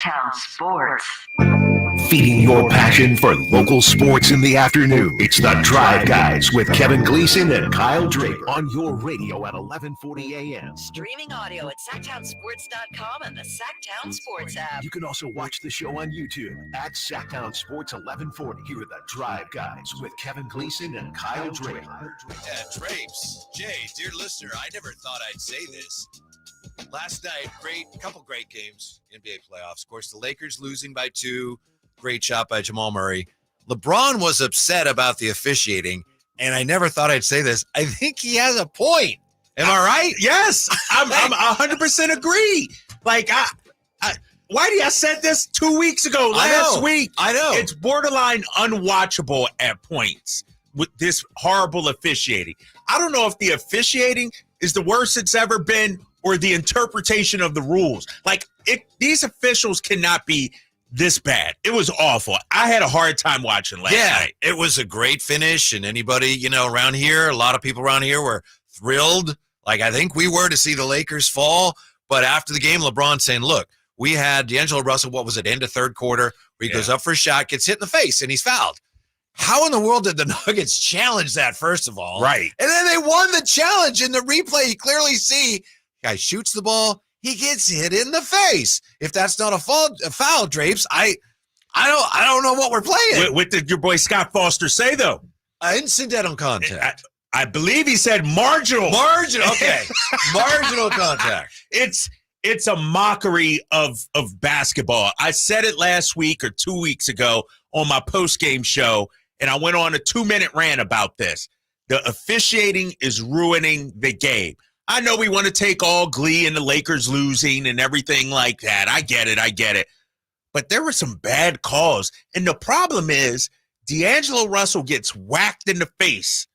Town Sports. Feeding your passion for local sports in the afternoon. It's the Drive Guys with Kevin Gleason and Kyle Draper on your radio at 1140 a.m. Streaming audio at SactownSports.com and the Sactown Sports app. You can also watch the show on YouTube at Sactown Sports 1140. Here are the Drive Guys with Kevin Gleason and Kyle Draper. Yeah, Drapes. Jay, dear listener, I never thought I'd say this. Last night, couple great games, NBA playoffs. Of course, the Lakers losing by 2. Great shot by Jamal Murray. LeBron was upset about the officiating, and I never thought I'd say this. I think he has a point. Am I right? Yes, I'm 100% agree. Like, Whitey, I said this 2 weeks ago, last week. I know. It's borderline unwatchable at points with this horrible officiating. I don't know if the officiating is the worst it's ever been or the interpretation of the rules. Like, these officials cannot be this bad. It was awful. I had a hard time watching last night. It was a great finish, and anybody, around here, a lot of people around here were thrilled. Like, I think we were to see the Lakers fall. But after the game, LeBron saying, look, we had D'Angelo Russell, what was it, end of third quarter, where he goes up for a shot, gets hit in the face, and he's fouled. How in the world did the Nuggets challenge that, first of all? Right. And then they won the challenge. In the replay, you clearly see guy shoots the ball, he gets hit in the face. If that's not a foul, Drapes, I don't know what we're playing. What did your boy Scott Foster say, though? Incidental contact. I believe he said marginal. Marginal, okay. Marginal contact. It's a mockery of basketball. I said it last week or 2 weeks ago on my post-game show, and I went on a 2-minute rant about this. The officiating is ruining the game. I know we want to take all glee in the Lakers losing and everything like that. I get it. But there were some bad calls. And the problem is D'Angelo Russell gets whacked in the face.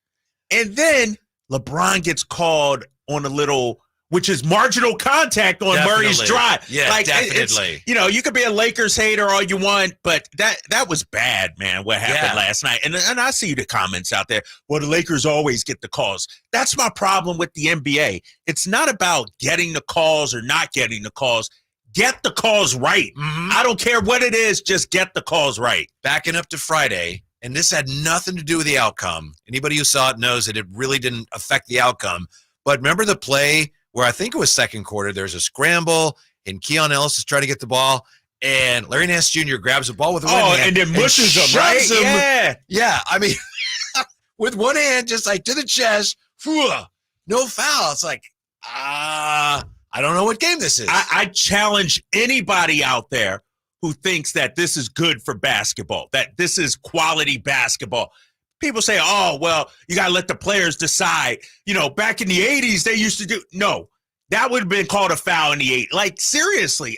And then LeBron gets called on a little, which is marginal contact on Murray's drive. Yeah, like, definitely. You could be a Lakers hater all you want, but that was bad, man, what happened last night. And I see the comments out there. Well, the Lakers always get the calls. That's my problem with the NBA. It's not about getting the calls or not getting the calls. Get the calls right. Mm-hmm. I don't care what it is. Just get the calls right. Backing up to Friday, and this had nothing to do with the outcome. Anybody who saw it knows that it really didn't affect the outcome. But remember the play where I think it was second quarter, there's a scramble, and Keon Ellis is trying to get the ball, and Larry Nance Jr. grabs the ball with one hand. And then mushes him, right? Him. Yeah. I mean, with one hand, just like to the chest, no foul. It's like, I don't know what game this is. I challenge anybody out there who thinks that this is good for basketball, that this is quality basketball. People say, oh, well, you got to let the players decide. Back in the 80s, they used to do. No, that would have been called a foul in the 80s. Like, seriously,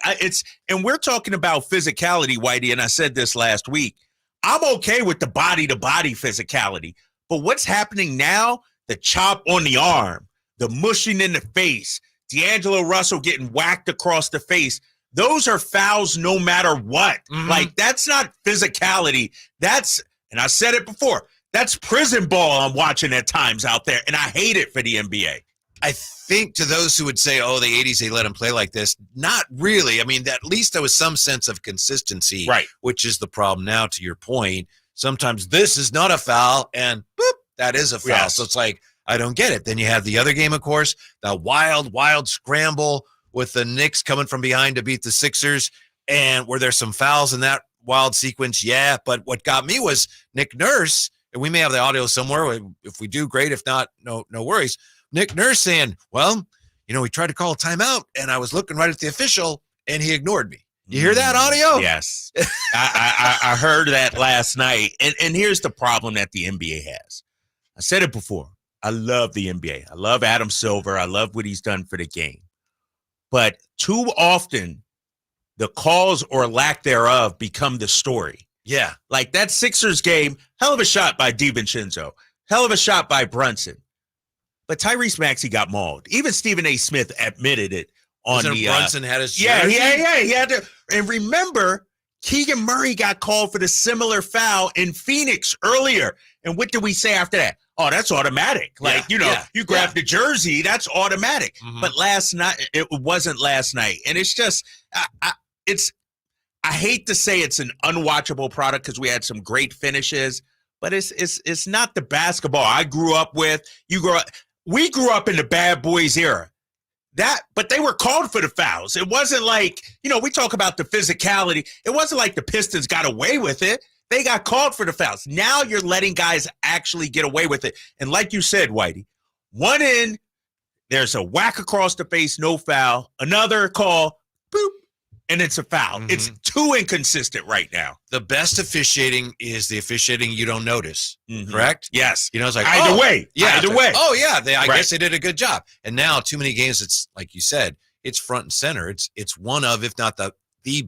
and we're talking about physicality, Whitey, and I said this last week. I'm okay with the body-to-body physicality. But what's happening now, the chop on the arm, the mushing in the face, D'Angelo Russell getting whacked across the face, those are fouls no matter what. Mm-hmm. Like, that's not physicality. And I said it before, that's prison ball I'm watching at times out there, and I hate it for the NBA. I think to those who would say, oh, the 80s, they let him play like this, not really. I mean, at least there was some sense of consistency, right? Which is the problem now, to your point. Sometimes this is not a foul, and boop, that is a foul. Yes. So it's like, I don't get it. Then you have the other game, of course, the wild scramble with the Knicks coming from behind to beat the Sixers, and were there some fouls in that wild sequence? Yeah, but what got me was Nick Nurse, and we may have the audio somewhere. If we do, great. If not, no worries. Nick Nurse saying, well, we tried to call a timeout, and I was looking right at the official, and he ignored me. You hear that audio? Yes. I heard that last night. And here's the problem that the NBA has. I said it before. I love the NBA. I love Adam Silver. I love what he's done for the game. But too often, the calls or lack thereof become the story. Yeah. Like that Sixers game, hell of a shot by DiVincenzo. Hell of a shot by Brunson. But Tyrese Maxey got mauled. Even Stephen A. Smith admitted it on the Brunson had his jersey. Yeah, he had to. And remember, Keegan Murray got called for the similar foul in Phoenix earlier. And what did we say after that? Oh, that's automatic. Like, you grab the jersey, that's automatic. Mm-hmm. But last night, it wasn't last night. And it's just, I hate to say it's an unwatchable product because we had some great finishes, but it's not the basketball I grew up with. We grew up in the bad boys era. But they were called for the fouls. It wasn't like, we talk about the physicality. It wasn't like the Pistons got away with it. They got called for the fouls. Now you're letting guys actually get away with it. And like you said, Whitey, one in, there's a whack across the face, no foul. Another call, boop, and it's a foul. Mm-hmm. It's too inconsistent right now. The best officiating is the officiating you don't notice, correct? Yes. It's like, either way. Yeah, either way. Oh, yeah, I guess they did a good job. And now too many games, it's like you said, it's front and center. It's one of, if not the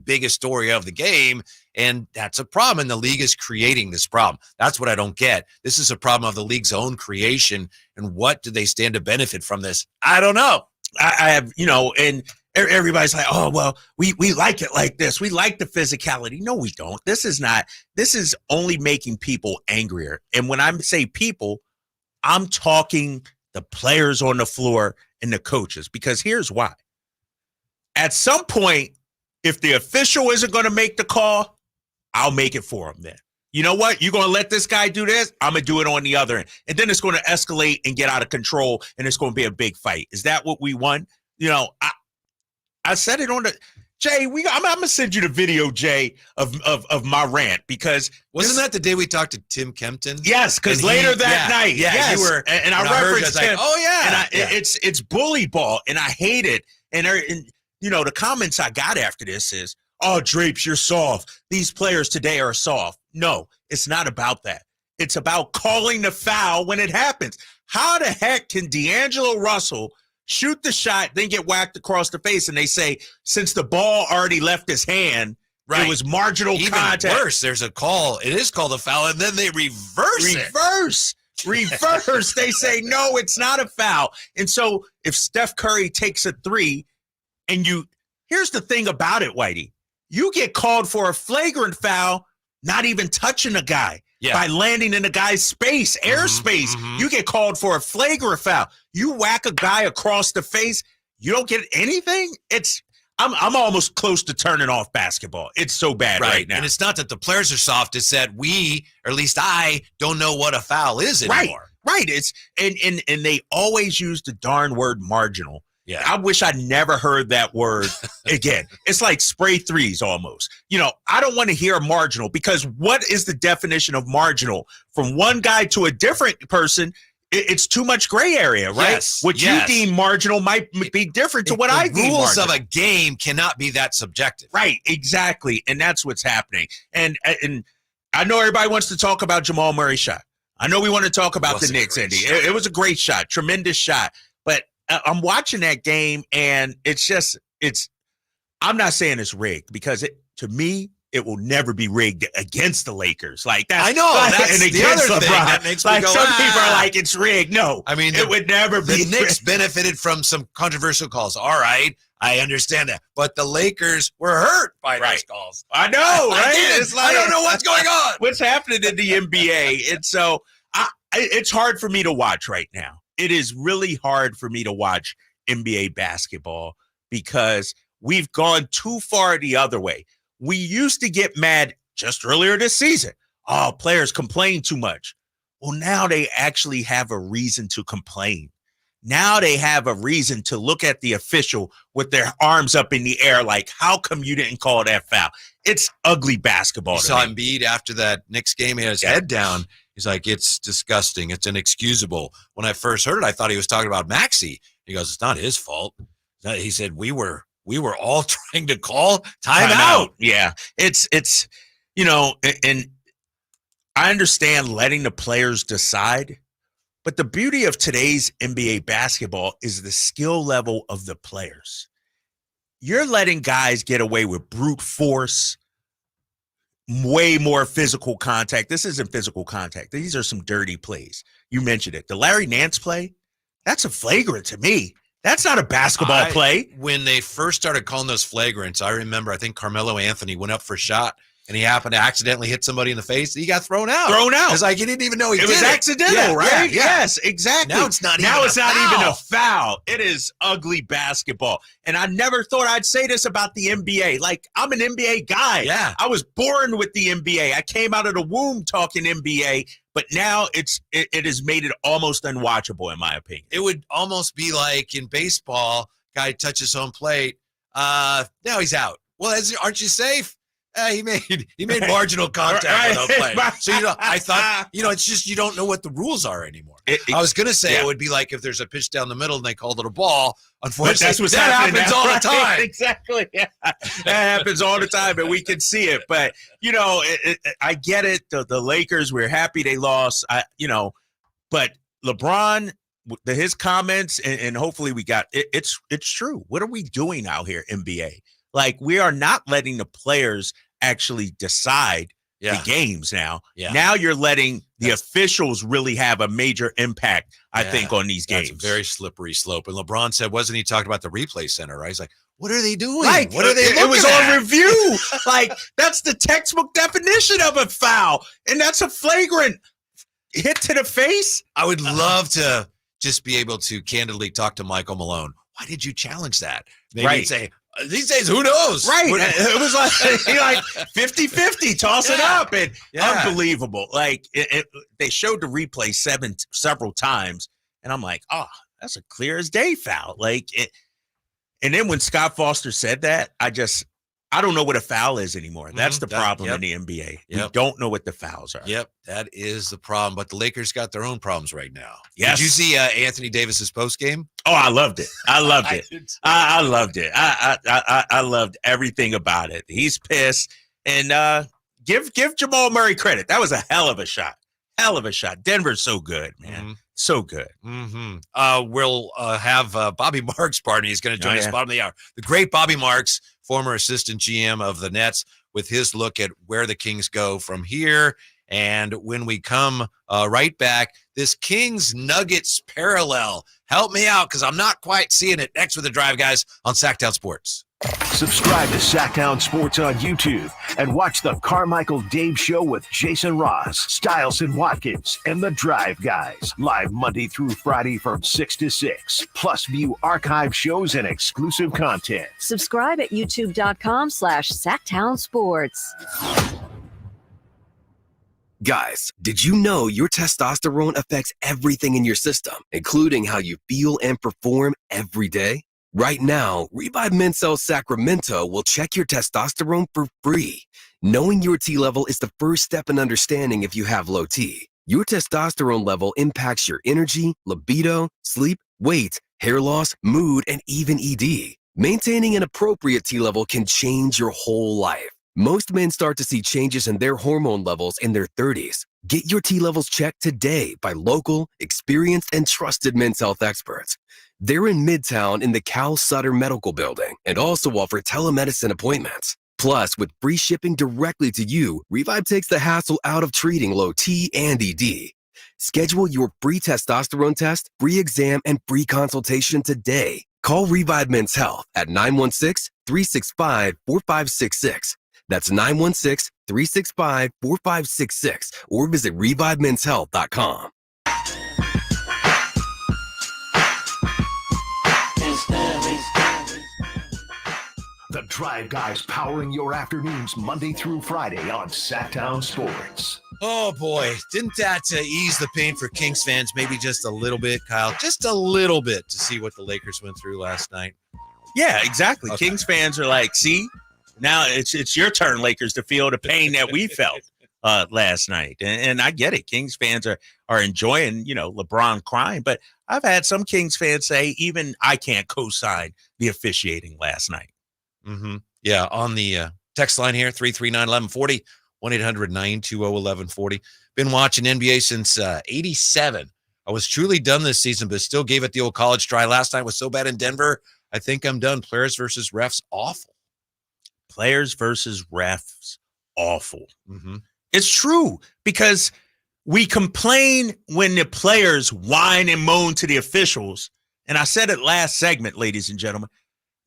biggest story of the game, and that's a problem, and the league is creating this problem. That's what I don't get. This is a problem of the league's own creation, and what do they stand to benefit from this? I don't know. I have, and everybody's like, oh, well, we like it like this. We like the physicality. No, we don't. This is only making people angrier. And when I say people, I'm talking the players on the floor and the coaches, because here's why. At some point, if the official isn't going to make the call, I'll make it for him then. You know what? You're going to let this guy do this? I'm going to do it on the other end. And then it's going to escalate and get out of control, and it's going to be a big fight. Is that what we want? I said it on the Jay. I'm going to send you the video, Jay, of my rant, because wasn't that the day we talked to Tim Kempton? Yes, because later that night, yes, you were, and I referenced him. Like, oh yeah, and it's bully ball, and I hate it. And the comments I got after this is, oh, Drapes, you're soft. These players today are soft. No, it's not about that. It's about calling the foul when it happens. How the heck can D'Angelo Russell shoot the shot, then get whacked across the face, and they say, since the ball already left his hand, it was marginal contact. Even worse, there's a call. It is called a foul, and then they reverse it. They say, no, it's not a foul. And so if Steph Curry takes a three, and here's the thing about it, Whitey. You get called for a flagrant foul, not even touching a guy. Yeah. By landing in a guy's space, airspace. You get called for a flagrant foul. You whack a guy across the face, you don't get anything? I'm almost close to turning off basketball. It's so bad right now. And it's not that the players are soft, it's that we, or at least I, don't know what a foul is anymore. Right. It's and they always use the darn word marginal. Yeah. I wish I never heard that word again. It's like spray threes almost. I don't want to hear marginal, because what is the definition of marginal? From one guy to a different person, it's too much gray area, right? Yes. What you deem marginal might be different to what I deem marginal. Rules of a game cannot be that subjective. Right, exactly. And that's what's happening. And I know everybody wants to talk about Jamal Murray's shot. I know we want to talk about the Knicks, Indy. It was a great shot, tremendous shot. But I'm watching that game, and I'm not saying it's rigged, because to me, it will never be rigged against the Lakers. Like that. I know. That's the other thing that makes me go, some people are like, it's rigged. No, I mean, it would never be. The Knicks benefited from some controversial calls. All right, I understand that. But the Lakers were hurt by those calls. I know, right? I don't know what's going on. What's happening in the NBA? And so it's hard for me to watch right now. It is really hard for me to watch NBA basketball, because we've gone too far the other way. We used to get mad just earlier this season. Oh, players complain too much. Well, now they actually have a reason to complain. Now they have a reason to look at the official with their arms up in the air like, how come you didn't call that foul? It's ugly basketball. You saw Embiid after that Knicks game. He had his head down. He's like, it's disgusting. It's inexcusable. When I first heard it, I thought he was talking about Maxey. He goes, it's not his fault. He said, we were all trying to call timeout. Yeah. It's and I understand letting the players decide, but the beauty of today's NBA basketball is the skill level of the players. You're letting guys get away with brute force, way more physical contact. This isn't physical contact. These are some dirty plays. You mentioned it. The Larry Nance play, that's a flagrant to me. That's not a basketball play. When they first started calling those flagrants, I remember, I think Carmelo Anthony went up for a shot, and he happened to accidentally hit somebody in the face, he got thrown out. It's like he didn't even know he did it. It was accidental, right? Yeah. Yes, exactly. Now it's not even a a foul. It is ugly basketball. And I never thought I'd say this about the NBA. Like, I'm an NBA guy. Yeah. I was born with the NBA. I came out of the womb talking NBA, but now it has made it almost unwatchable, in my opinion. It would almost be like in baseball, guy touches home plate. Now he's out. Well, aren't you safe? He made marginal contact with no play. So I thought it's just you don't know what the rules are anymore. I was gonna say it would be like if there's a pitch down the middle and they called it a ball. Unfortunately, that happens all the time. Exactly. Yeah. That happens all the time, and we can see it. But I get it. The Lakers, we're happy they lost. But LeBron, his comments, and hopefully we got it. It's true. What are we doing out here, NBA? Like, we are not letting the players actually decide the games now. Yeah. Now you're letting the officials really have a major impact, I think, on these games. That's a very slippery slope. And LeBron said, wasn't he talking about the replay center, right? He's like, what are they doing? Like, what are they looking It was at? on review. Like, that's the textbook definition of a foul. And that's a flagrant hit to the face. I would love to just be able to candidly talk to Michael Malone. Why did you challenge that? Maybe he'd say, these days, who knows? Right. It was like 50-50, toss it up. And unbelievable. Like, they showed the replay several times. And I'm like, oh, that's a clear as day foul. Like, and then when Scott Foster said that, I don't know what a foul is anymore. That's the problem in the NBA. We don't know what the fouls are. Yep, that is the problem. But the Lakers got their own problems right now. Yes. Did you see Anthony Davis's post game? Oh, I loved it. I loved it. I loved it. I loved everything about it. He's pissed. And give Jamal Murray credit. That was a hell of a shot. Hell of a shot. Denver's so good, man. Mm-hmm. So good. Mm-hmm. We'll have Bobby Marks' partner. He's going to join us bottom of the hour. The great Bobby Marks, former assistant GM of the Nets, with his look at where the Kings go from here. And when we come right back, this Kings Nuggets parallel. Help me out because I'm not quite seeing it. Next with the Drive Guys on Sactown Sports. Subscribe to Sactown Sports on YouTube and watch the Carmichael Dave Show with Jason Ross, Stiles and Watkins, and the Drive Guys. Live Monday through Friday from 6 to 6. Plus view archive shows and exclusive content. Subscribe at youtube.com/Sactown Sports. Guys, did you know your testosterone affects everything in your system, including how you feel and perform every day? Right now, Revive Men's Health Sacramento will check your testosterone for free. Knowing your T level is the first step in understanding if you have low T. Your testosterone level impacts your energy, libido, sleep, weight, hair loss, mood, and even ED. Maintaining an appropriate T level can change your whole life. Most men start to see changes in their hormone levels in their 30s. Get your T levels checked today by local, experienced, and trusted men's health experts. They're in Midtown in the Cal Sutter Medical Building and also offer telemedicine appointments. Plus, with free shipping directly to you, Revive takes the hassle out of treating low T and ED. Schedule your free testosterone test, free exam, and free consultation today. Call Revive Men's Health at 916-365-4566. That's 916-365-4566 or visit ReviveMen'sHealth.com. The Drive Guys powering your afternoons Monday through Friday on Sactown Sports. Oh, boy. Didn't that ease the pain for Kings fans maybe just a little bit, Kyle? Just a little bit to see what the Lakers went through last night. Yeah, exactly. Okay. Kings fans are like, see, now it's your turn, Lakers, to feel the pain that we felt last night. And I get it. Kings fans are enjoying, LeBron crying. But I've had some Kings fans say even I can't co-sign the officiating last night. Mm-hmm. Yeah, on the text line here, 339-1140, 1-800-920-1140. Been watching NBA since 87. I was truly done this season, but still gave it the old college try. Last night was so bad in Denver, I think I'm done. Players versus refs, awful. Players versus refs, awful. Mm-hmm. It's true because we complain when the players whine and moan to the officials. And I said it last segment, ladies and gentlemen.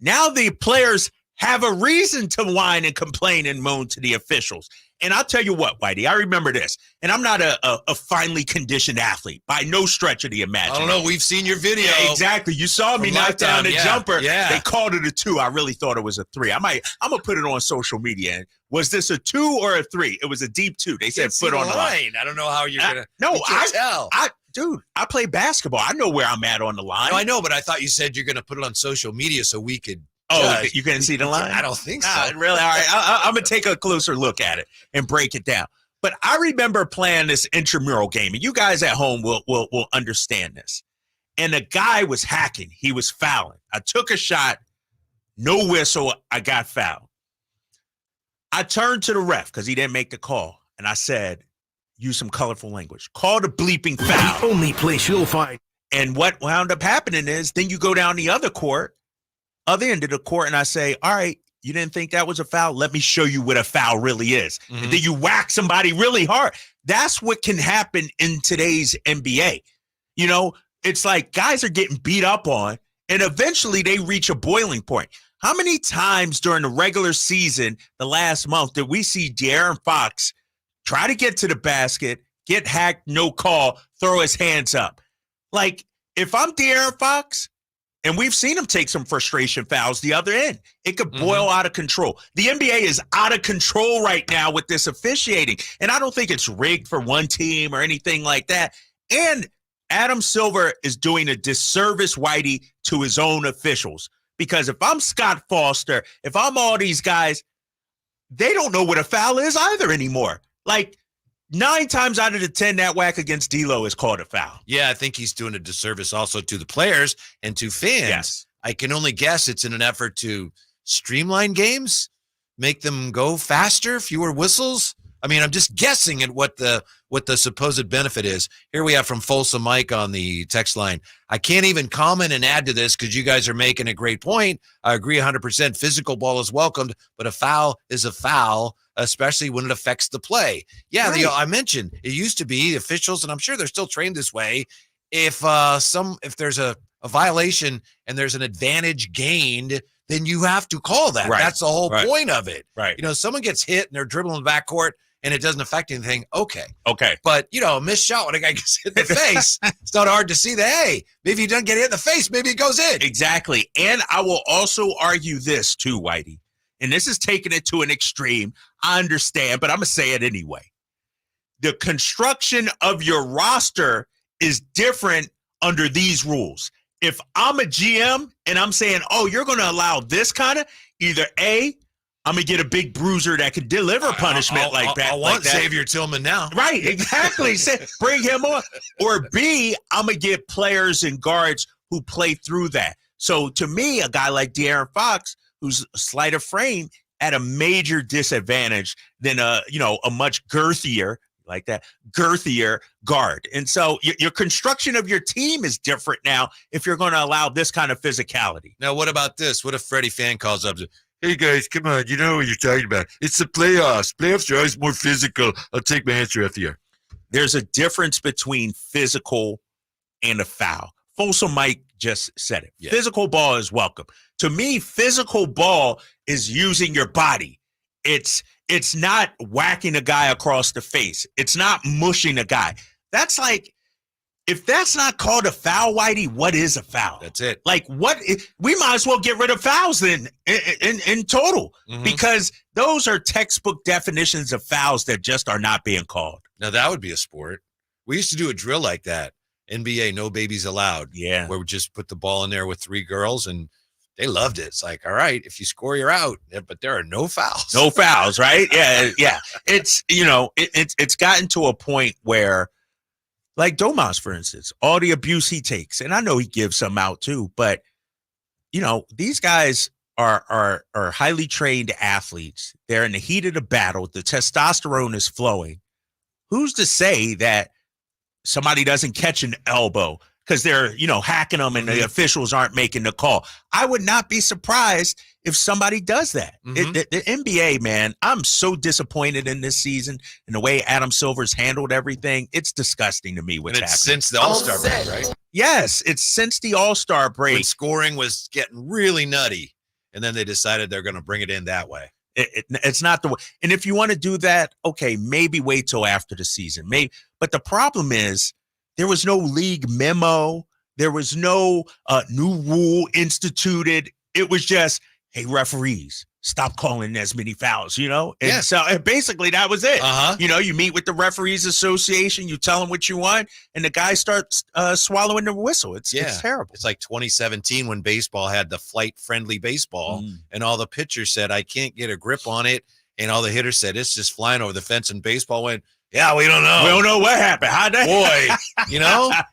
Now the players have a reason to whine and complain and moan to the officials. And I'll tell you what, Whitey, I remember this. And I'm not a finely conditioned athlete by no stretch of the imagination. I don't know. We've seen your video. Yeah, exactly. You saw me knock down the jumper. Yeah. They called it a 2. I really thought it was a 3. I'm going to put it on social media. Was this a 2 or a 3? It was a deep 2. They said put on the line. I don't know how you're going to. No, dude, I play basketball. I know where I'm at on the line. No, I know, but I thought you said you're going to put it on social media so we could. Oh, you couldn't see the line? I don't think so. Really? All right. I'm going to take a closer look at it and break it down. But I remember playing this intramural game, and you guys at home will understand this. And the guy was hacking. He was fouling. I took a shot, no whistle. I got fouled. I turned to the ref because he didn't make the call, and I said, use some colorful language. Call the bleeping foul. The only place you'll find. And what wound up happening is then you go down the other end of the court, and I say, all right, you didn't think that was a foul? Let me show you what a foul really is. Mm-hmm. And then you whack somebody really hard. That's what can happen in today's NBA. You know, it's like guys are getting beat up on, and eventually they reach a boiling point. How many times during the regular season, the last month, did we see De'Aaron Fox try to get to the basket, get hacked, no call, throw his hands up? Like, if I'm De'Aaron Fox, and we've seen him take some frustration fouls the other end, it could boil out of control. The NBA is out of control right now with this officiating. And I don't think it's rigged for one team or anything like that. And Adam Silver is doing a disservice, Whitey, to his own officials. Because if I'm Scott Foster, if I'm all these guys, they don't know what a foul is either anymore. Like, 9 times out of the 10, that whack against D'Lo is called a foul. Yeah, I think he's doing a disservice also to the players and to fans. Yes. I can only guess it's in an effort to streamline games, make them go faster, fewer whistles. I mean, I'm just guessing at what the supposed benefit is. Here we have from Folsom Mike on the text line. I can't even comment and add to this because you guys are making a great point. I agree 100%. Physical ball is welcomed, but a foul is a foul, especially when it affects the play. Yeah, right. I mentioned it used to be officials, and I'm sure they're still trained this way. If there's a violation and there's an advantage gained, then you have to call that. Right. That's the whole point of it. Right. You know, someone gets hit and they're dribbling the backcourt and it doesn't affect anything. Okay. But, you know, a missed shot when a guy gets hit in the face, it's not hard to see that, hey, maybe he doesn't get hit in the face. Maybe it goes in. Exactly. And I will also argue this too, Whitey. And this is taking it to an extreme. I understand, but I'm going to say it anyway. The construction of your roster is different under these rules. If I'm a GM and I'm saying, oh, you're going to allow this kind of, either A, I'm going to get a big bruiser that can deliver punishment like that. I want Xavier Tillman now. Right, exactly. Bring him on. Or B, I'm going to get players and guards who play through that. So to me, a guy like De'Aaron Fox, who's a slighter frame, at a major disadvantage than a much girthier guard. And so your construction of your team is different now if you're going to allow this kind of physicality. Now, what about this? What if Freddie Fan calls up to, hey, guys, come on. You know what you're talking about. It's the playoffs. Playoffs are always more physical. I'll take my answer off here. There's a difference between physical and a foul. Folsom Mike just said it. Yeah. Physical ball is welcome. To me, physical ball is using your body. It's not whacking a guy across the face. It's not mushing a guy. That's like, if that's not called a foul, Whitey, what is a foul? That's it. Like, we might as well get rid of fouls then in total, because those are textbook definitions of fouls that just are not being called. Now, that would be a sport. We used to do a drill like that. NBA, no babies allowed. Yeah. Where we just put the ball in there with 3 girls, and they loved it. It's like, all right, if you score, you're out. But there are no fouls. No fouls, right? Yeah. It's, it's gotten to a point where, like Domas, for instance, all the abuse he takes, and I know he gives some out too, but, these guys are highly trained athletes. They're in the heat of the battle. The testosterone is flowing. Who's to say that somebody doesn't catch an elbow because they're, hacking them and the officials aren't making the call? I would not be surprised if somebody does that. The NBA, man, I'm so disappointed in this season and the way Adam Silver's handled everything. It's disgusting to me what's happening. Since the All-Star break, right? Yes, it's since the All-Star break. When scoring was getting really nutty. and then they decided they're going to bring it in that way. It's not the way. And if you want to do that, okay, maybe wait till after the season. Maybe, but the problem is there was no league memo. There was no new rule instituted. It was just, hey, referees, stop calling as many fouls, And Yes. so and basically that was it. Uh-huh. You meet with the Referees Association, you tell them what you want, and the guy starts swallowing the whistle. It's terrible. It's like 2017 when baseball had the flight-friendly baseball, and all the pitchers said, I can't get a grip on it, and all the hitters said, it's just flying over the fence, and baseball went, yeah, we don't know. We don't know what happened. How'd that Boy,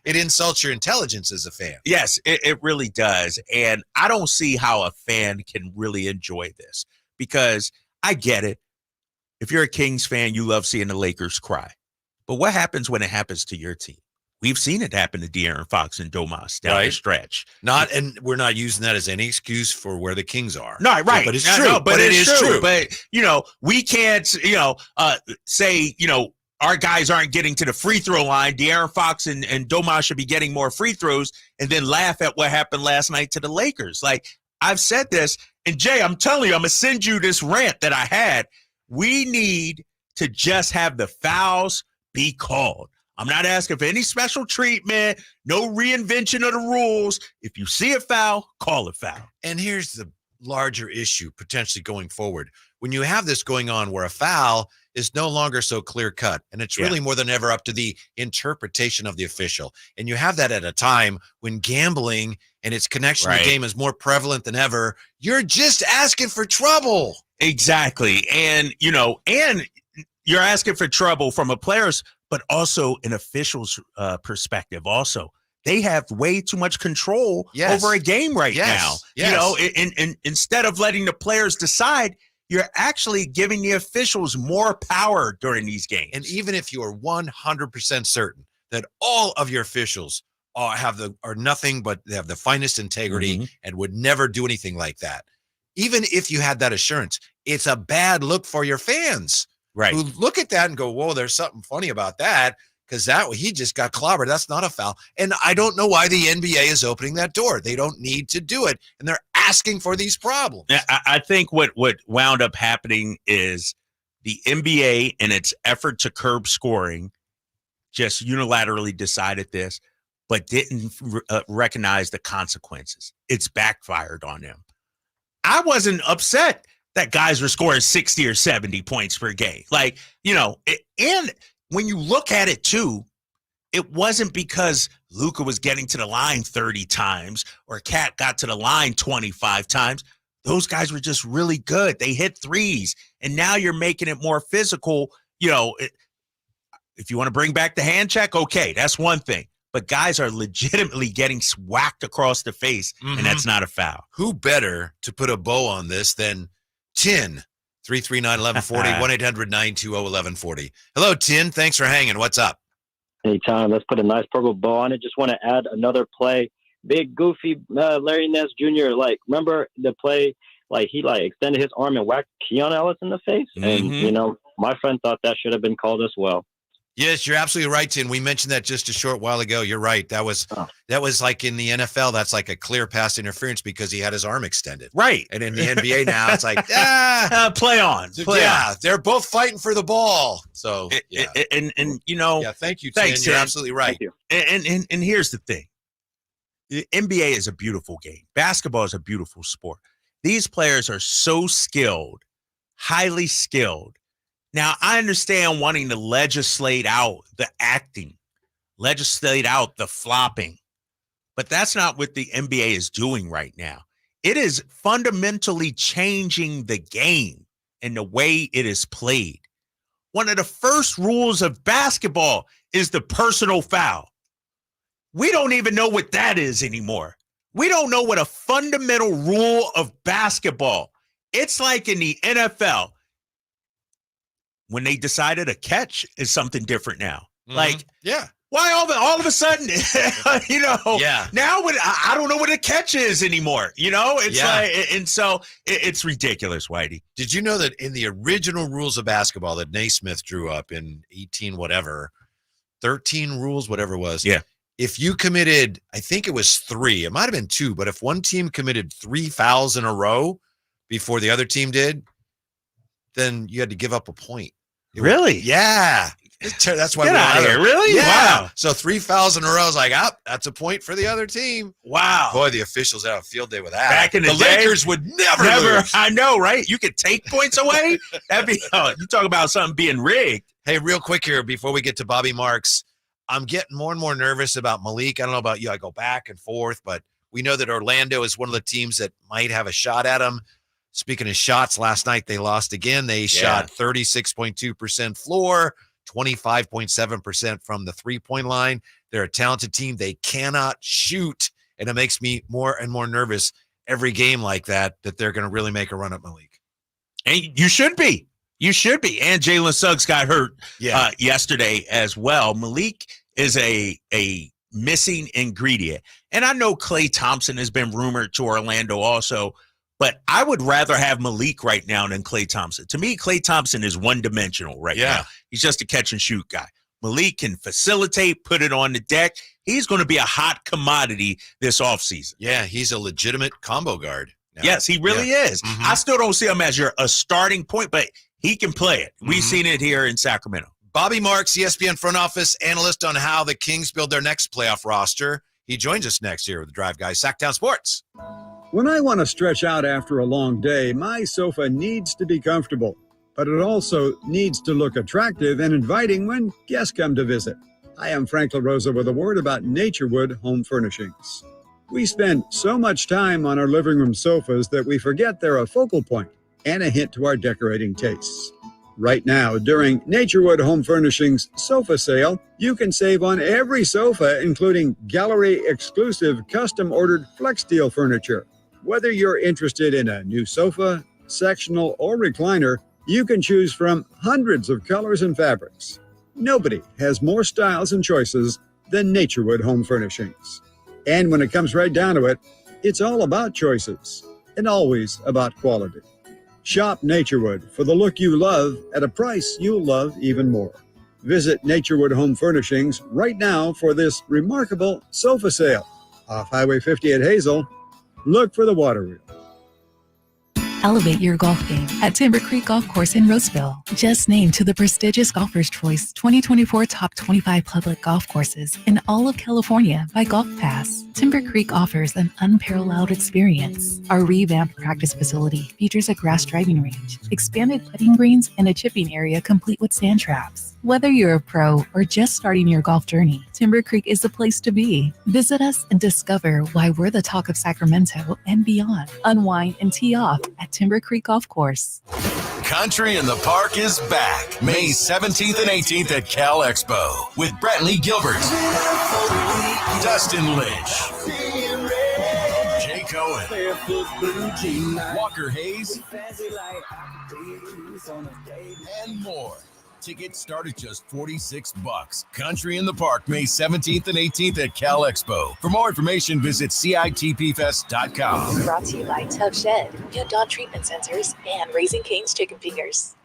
it insults your intelligence as a fan. Yes, it really does. And I don't see how a fan can really enjoy this because I get it. If you're a Kings fan, you love seeing the Lakers cry. But what happens when it happens to your team? We've seen it happen to De'Aaron Fox and Domas down the stretch. And we're not using that as any excuse for where the Kings are. No, right. But it's true. No, but it is true. But, we can't, say, our guys aren't getting to the free throw line. De'Aaron Fox and Domas should be getting more free throws and then laugh at what happened last night to the Lakers. Like, I've said this, and Jay, I'm telling you, I'm going to send you this rant that I had. We need to just have the fouls be called. I'm not asking for any special treatment, no reinvention of the rules. If you see a foul, call it foul. And here's the larger issue potentially going forward. When you have this going on where a foul is no longer so clear cut, and it's really more than ever up to the interpretation of the official. And you have that at a time when gambling and its connection to the game is more prevalent than ever. You're just asking for trouble. Exactly. And, and you're asking for trouble from a player's, but also an official's perspective also. They have way too much control over a game right now. And instead of letting the players decide, you're actually giving the officials more power during these games. And even if you are 100% certain that all of your officials are nothing but they have the finest integrity and would never do anything like that, even if you had that assurance, it's a bad look for your fans. Right. Who look at that and go, whoa, there's something funny about that because he just got clobbered. That's not a foul. And I don't know why the NBA is opening that door. They don't need to do it. And they're asking for these problems. I think what wound up happening is the NBA, in its effort to curb scoring, just unilaterally decided this, but didn't recognize the consequences. It's backfired on them. I wasn't upset that guys were scoring 60 or 70 points per game. Like, and when you look at it too, it wasn't because Luka was getting to the line 30 times or Cat got to the line 25 times. Those guys were just really good. They hit threes, and now you're making it more physical. If you want to bring back the hand check, okay, that's one thing. But guys are legitimately getting whacked across the face, and that's not a foul. Who better to put a bow on this than Tin? 339-1140, 1-800-920-1140. Hello, Tin. Thanks for hanging. What's up? Hey, Tom, let's put a nice purple bow on it. Just want to add another play. Big, goofy Larry Nance Jr., remember the play, he, extended his arm and whacked Keon Ellis in the face? And, my friend thought that should have been called as well. Yes, you're absolutely right, Tin. We mentioned that just a short while ago. You're right. That was like in the NFL, that's like a clear pass interference because he had his arm extended. Right. And in the NBA now, it's like, play on. They're both fighting for the ball. So, and thank you, Tin. Thanks, you're Tin. absolutely right. And here's the thing. The NBA is a beautiful game. Basketball is a beautiful sport. These players are so skilled, highly skilled. Now, I understand wanting to legislate out the acting, legislate out the flopping, but that's not what the NBA is doing right now. It is fundamentally changing the game and the way it is played. One of the first rules of basketball is the personal foul. We don't even know what that is anymore. We don't know what a fundamental rule of basketball. It's like in the NFL, when they decided a catch is something different now. Why all of a sudden, now I don't know what a catch is anymore. It's ridiculous, Whitey. Did you know that in the original rules of basketball that Naismith drew up in 13 rules, whatever it was. Yeah. If you committed, I think it was 3, it might've been 2, but if one team committed 3 fouls in a row, before the other team did, then you had to give up a point. Really? Yeah. That's why Get we out of here. Really? Yeah. Wow. So 3 fouls in a row. I was like, that's a point for the other team. Wow. Boy, the officials had a field day with that. Back in the day, Lakers would never lose. I know, right? You could take points away. That'd be you talk about something being rigged. Hey, real quick here before we get to Bobby Marks, I'm getting more and more nervous about Malik. I don't know about you. I go back and forth, but we know that Orlando is one of the teams that might have a shot at him. Speaking of shots, last night they lost again. They shot 36.2% floor, 25.7% from the three-point line. They're a talented team. They cannot shoot, and it makes me more and more nervous every game like that they're going to really make a run at Malik. And you should be. You should be. And Jalen Suggs got hurt yesterday as well. Malik is a missing ingredient. And I know Klay Thompson has been rumored to Orlando also, but I would rather have Malik right now than Klay Thompson. To me, Klay Thompson is one-dimensional right now. He's just a catch-and-shoot guy. Malik can facilitate, put it on the deck. He's going to be a hot commodity this offseason. Yeah, he's a legitimate combo guard now. Yes, he really is. Mm-hmm. I still don't see him as a starting point, but he can play it. We've seen it here in Sacramento. Bobby Marks, ESPN front office analyst on how the Kings build their next playoff roster. He joins us next year with the Drive Guys, Sactown Sports. When I want to stretch out after a long day, my sofa needs to be comfortable, but it also needs to look attractive and inviting when guests come to visit. I am Frank LaRosa with a word about Naturewood Home Furnishings. We spend so much time on our living room sofas that we forget they're a focal point and a hint to our decorating tastes. Right now, during Naturewood Home Furnishings sofa sale, you can save on every sofa, including gallery-exclusive custom-ordered FlexSteel furniture. Whether you're interested in a new sofa, sectional, or recliner, you can choose from hundreds of colors and fabrics. Nobody has more styles and choices than Naturewood Home Furnishings. And when it comes right down to it, it's all about choices and always about quality. Shop Naturewood for the look you love at a price you'll love even more. Visit Naturewood Home Furnishings right now for this remarkable sofa sale. Off Highway 50 at Hazel, look for the water wheel. Elevate your golf game at Timber Creek Golf Course in Roseville. Just named to the prestigious Golfer's Choice 2024 Top 25 Public Golf Courses in all of California by Golf Pass. Timber Creek offers an unparalleled experience. Our revamped practice facility features a grass driving range, expanded putting greens, and a chipping area complete with sand traps. Whether you're a pro or just starting your golf journey, Timber Creek is the place to be. Visit us and discover why we're the talk of Sacramento and beyond. Unwind and tee off at Timber Creek Golf Course. Country in the Park is back May 17th and 18th at Cal Expo with Brantley Gilbert, Dustin Lynch, Jay Cohen, Walker Hayes, and more. Tickets start at just $46. Country in the Park, May 17th and 18th at Cal Expo. For more information, visit CITPfest.com. Brought to you by Tub Shed, New Dawn Treatment Centers, and Raising Cane's Chicken Fingers.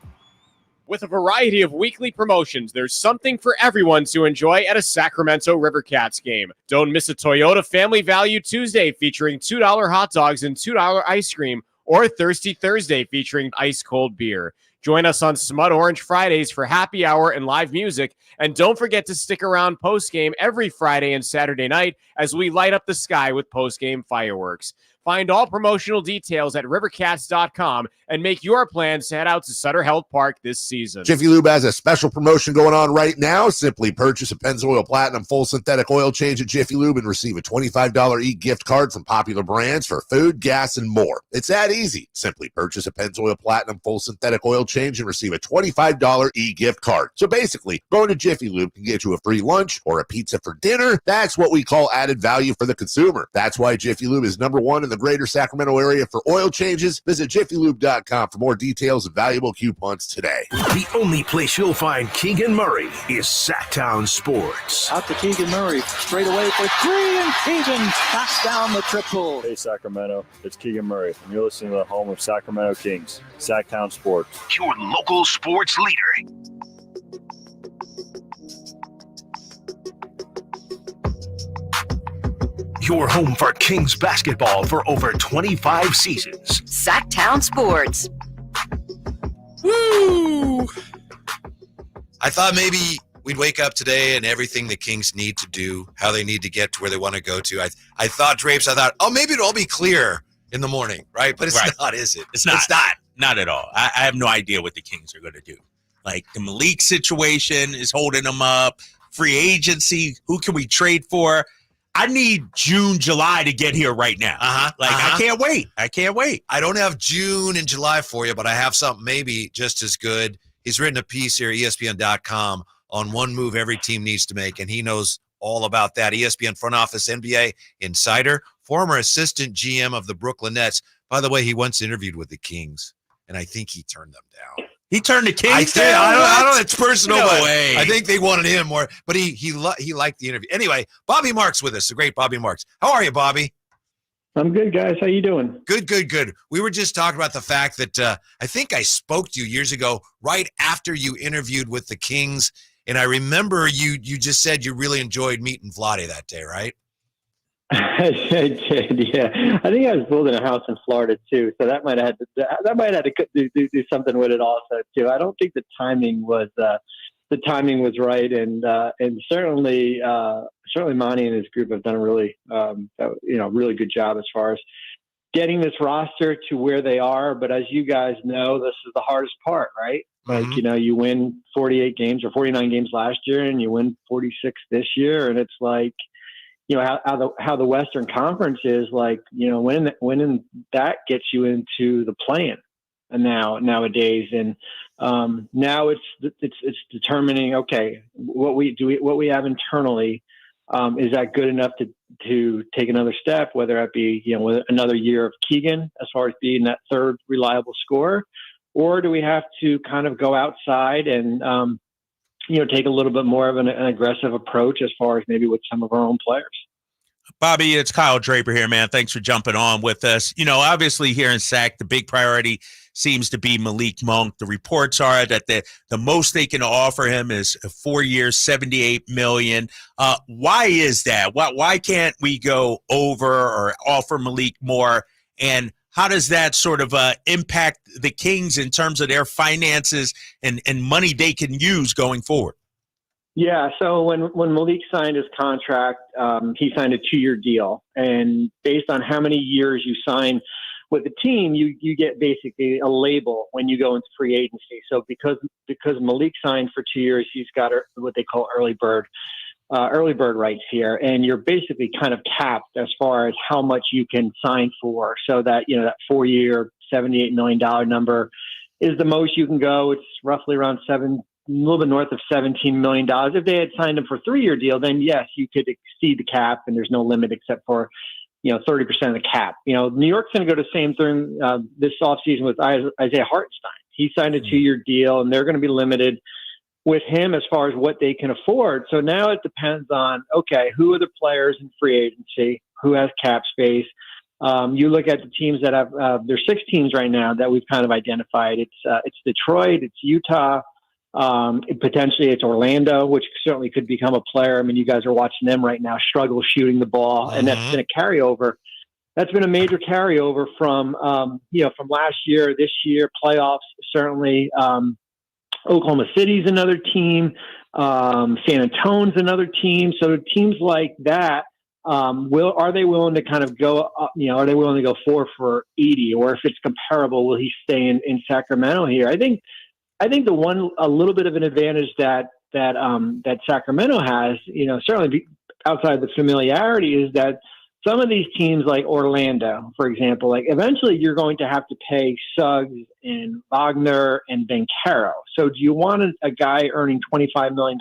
With a variety of weekly promotions, there's something for everyone to enjoy at a Sacramento River Cats game. Don't miss a Toyota Family Value Tuesday featuring $2 hot dogs and $2 ice cream, or Thirsty Thursday featuring ice cold beer. Join us on Smut Orange Fridays for happy hour and live music. And don't forget to stick around post-game every Friday and Saturday night as we light up the sky with post-game fireworks. Find all promotional details at rivercats.com and make your plans to head out to Sutter Health Park this season. Jiffy Lube has a special promotion going on right now. Simply purchase a Pennzoil Platinum full synthetic oil change at Jiffy Lube and receive a $25 e-gift card from popular brands for food, gas, and more. It's that easy. Simply purchase a Pennzoil Platinum full synthetic oil change and receive a $25 e-gift card. So basically, going to Jiffy Lube can get you a free lunch or a pizza for dinner. That's what we call added value for the consumer. That's why Jiffy Lube is number one in the greater Sacramento area for oil changes. Visit jiffylube.com for more details and valuable coupons today. The only place you'll find Keegan Murray is Sactown Sports. Out to Keegan Murray, straight away for three, and Keegan knocks down the triple. Hey Sacramento, it's Keegan Murray, and you're listening to the home of Sacramento Kings, Sactown Sports. Your local sports leader. your home for Kings basketball for over 25 seasons. Sactown Sports. Woo! I thought maybe we'd wake up today and everything the Kings need to do, how they need to get to where they want to go to. I thought, Drapes, maybe it'll all be clear in the morning, right? But it's not, is it? It's not. Not at all. I have no idea what the Kings are going to do. Like, the Malik situation is holding them up. Free agency, who can we trade for? I need June, July to get here right now. I can't wait. I don't have June and July for you, but I have something maybe just as good. He's written a piece here at ESPN.com on one move every team needs to make, and he knows all about that. ESPN front office NBA insider, former assistant GM of the Brooklyn Nets. By the way, he once interviewed with the Kings, and I think he turned them down. He turned the Kings down? I don't know. It's personal. No but way. I think they wanted him more, but he liked the interview. Anyway, Bobby Marks with us, the great Bobby Marks. How are you, Bobby? I'm good, guys. How you doing? Good. We were just talking about the fact that I think I spoke to you years ago, right after you interviewed with the Kings, and I remember you just said you really enjoyed meeting Vlade that day, right? I did, yeah. I think I was building a house in Florida too, so that might have had to do something with it also too. I don't think the timing was right, and certainly Monty and his group have done a really really good job as far as getting this roster to where they are. But as you guys know, this is the hardest part, right? Like, you win 48 games or 49 games last year, and you win 46 this year, and it's like, how the Western Conference is, like, winning that gets you into the play-in, and nowadays, and now it's determining, okay, what we have internally, is that good enough to take another step, whether it be with another year of Keegan as far as being that third reliable scorer, or do we have to kind of go outside and take a little bit more of an aggressive approach as far as maybe with some of our own players. Bobby, it's Kyle Draper here, man. Thanks for jumping on with us. Obviously here in Sac, the big priority seems to be Malik Monk. The reports are that the most they can offer him is 4 years, $78 million. Why is that? Why can't we go over or offer Malik more? And how does that sort of impact the Kings in terms of their finances and money they can use going forward? Yeah, so when Malik signed his contract, he signed a 2-year deal. And based on how many years you sign with the team, you get basically a label when you go into free agency. So because Malik signed for 2 years, he's got what they call early bird rights here. And you're basically kind of capped as far as how much you can sign for. So that, that 4-year, $78 million number is the most you can go. It's roughly around a little bit north of $17 million. If they had signed him for a 3-year deal, then yes, you could exceed the cap, and there's no limit except for 30% of the cap. New York's going to go the same thing this offseason with Isaiah Hartenstein. He signed a 2-year deal, and they're going to be limited with him as far as what they can afford. So now it depends on, okay, who are the players in free agency, who has cap space. You look at the teams that have there's 6 teams right now that we've kind of identified. It's Detroit, it's Utah. Potentially it's Orlando, which certainly could become a player. I mean, you guys are watching them right now struggle shooting the ball, and that's been a carryover. That's been a major carryover from from last year, this year, playoffs. Certainly, Oklahoma City's another team, San Antonio's another team. So teams like that, are they willing to kind of go? Are they willing to go for 80, or if it's comparable, will he stay in Sacramento here? I think a little bit of an advantage that Sacramento has, certainly outside the familiarity, is that some of these teams like Orlando, for example, like eventually you're going to have to pay Suggs and Wagner and Banchero. So do you want a guy earning $25 million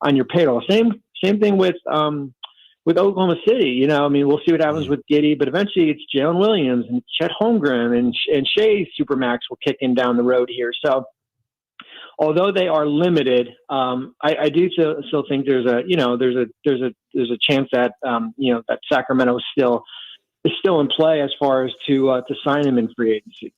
on your payroll? Same thing with Oklahoma City. We'll see what happens with Giddey, but eventually it's Jalen Williams and Chet Holmgren and Shea Supermax will kick in down the road here. So although they are limited, I do still think there's a chance that that Sacramento is still in play as far as to sign him in free agency.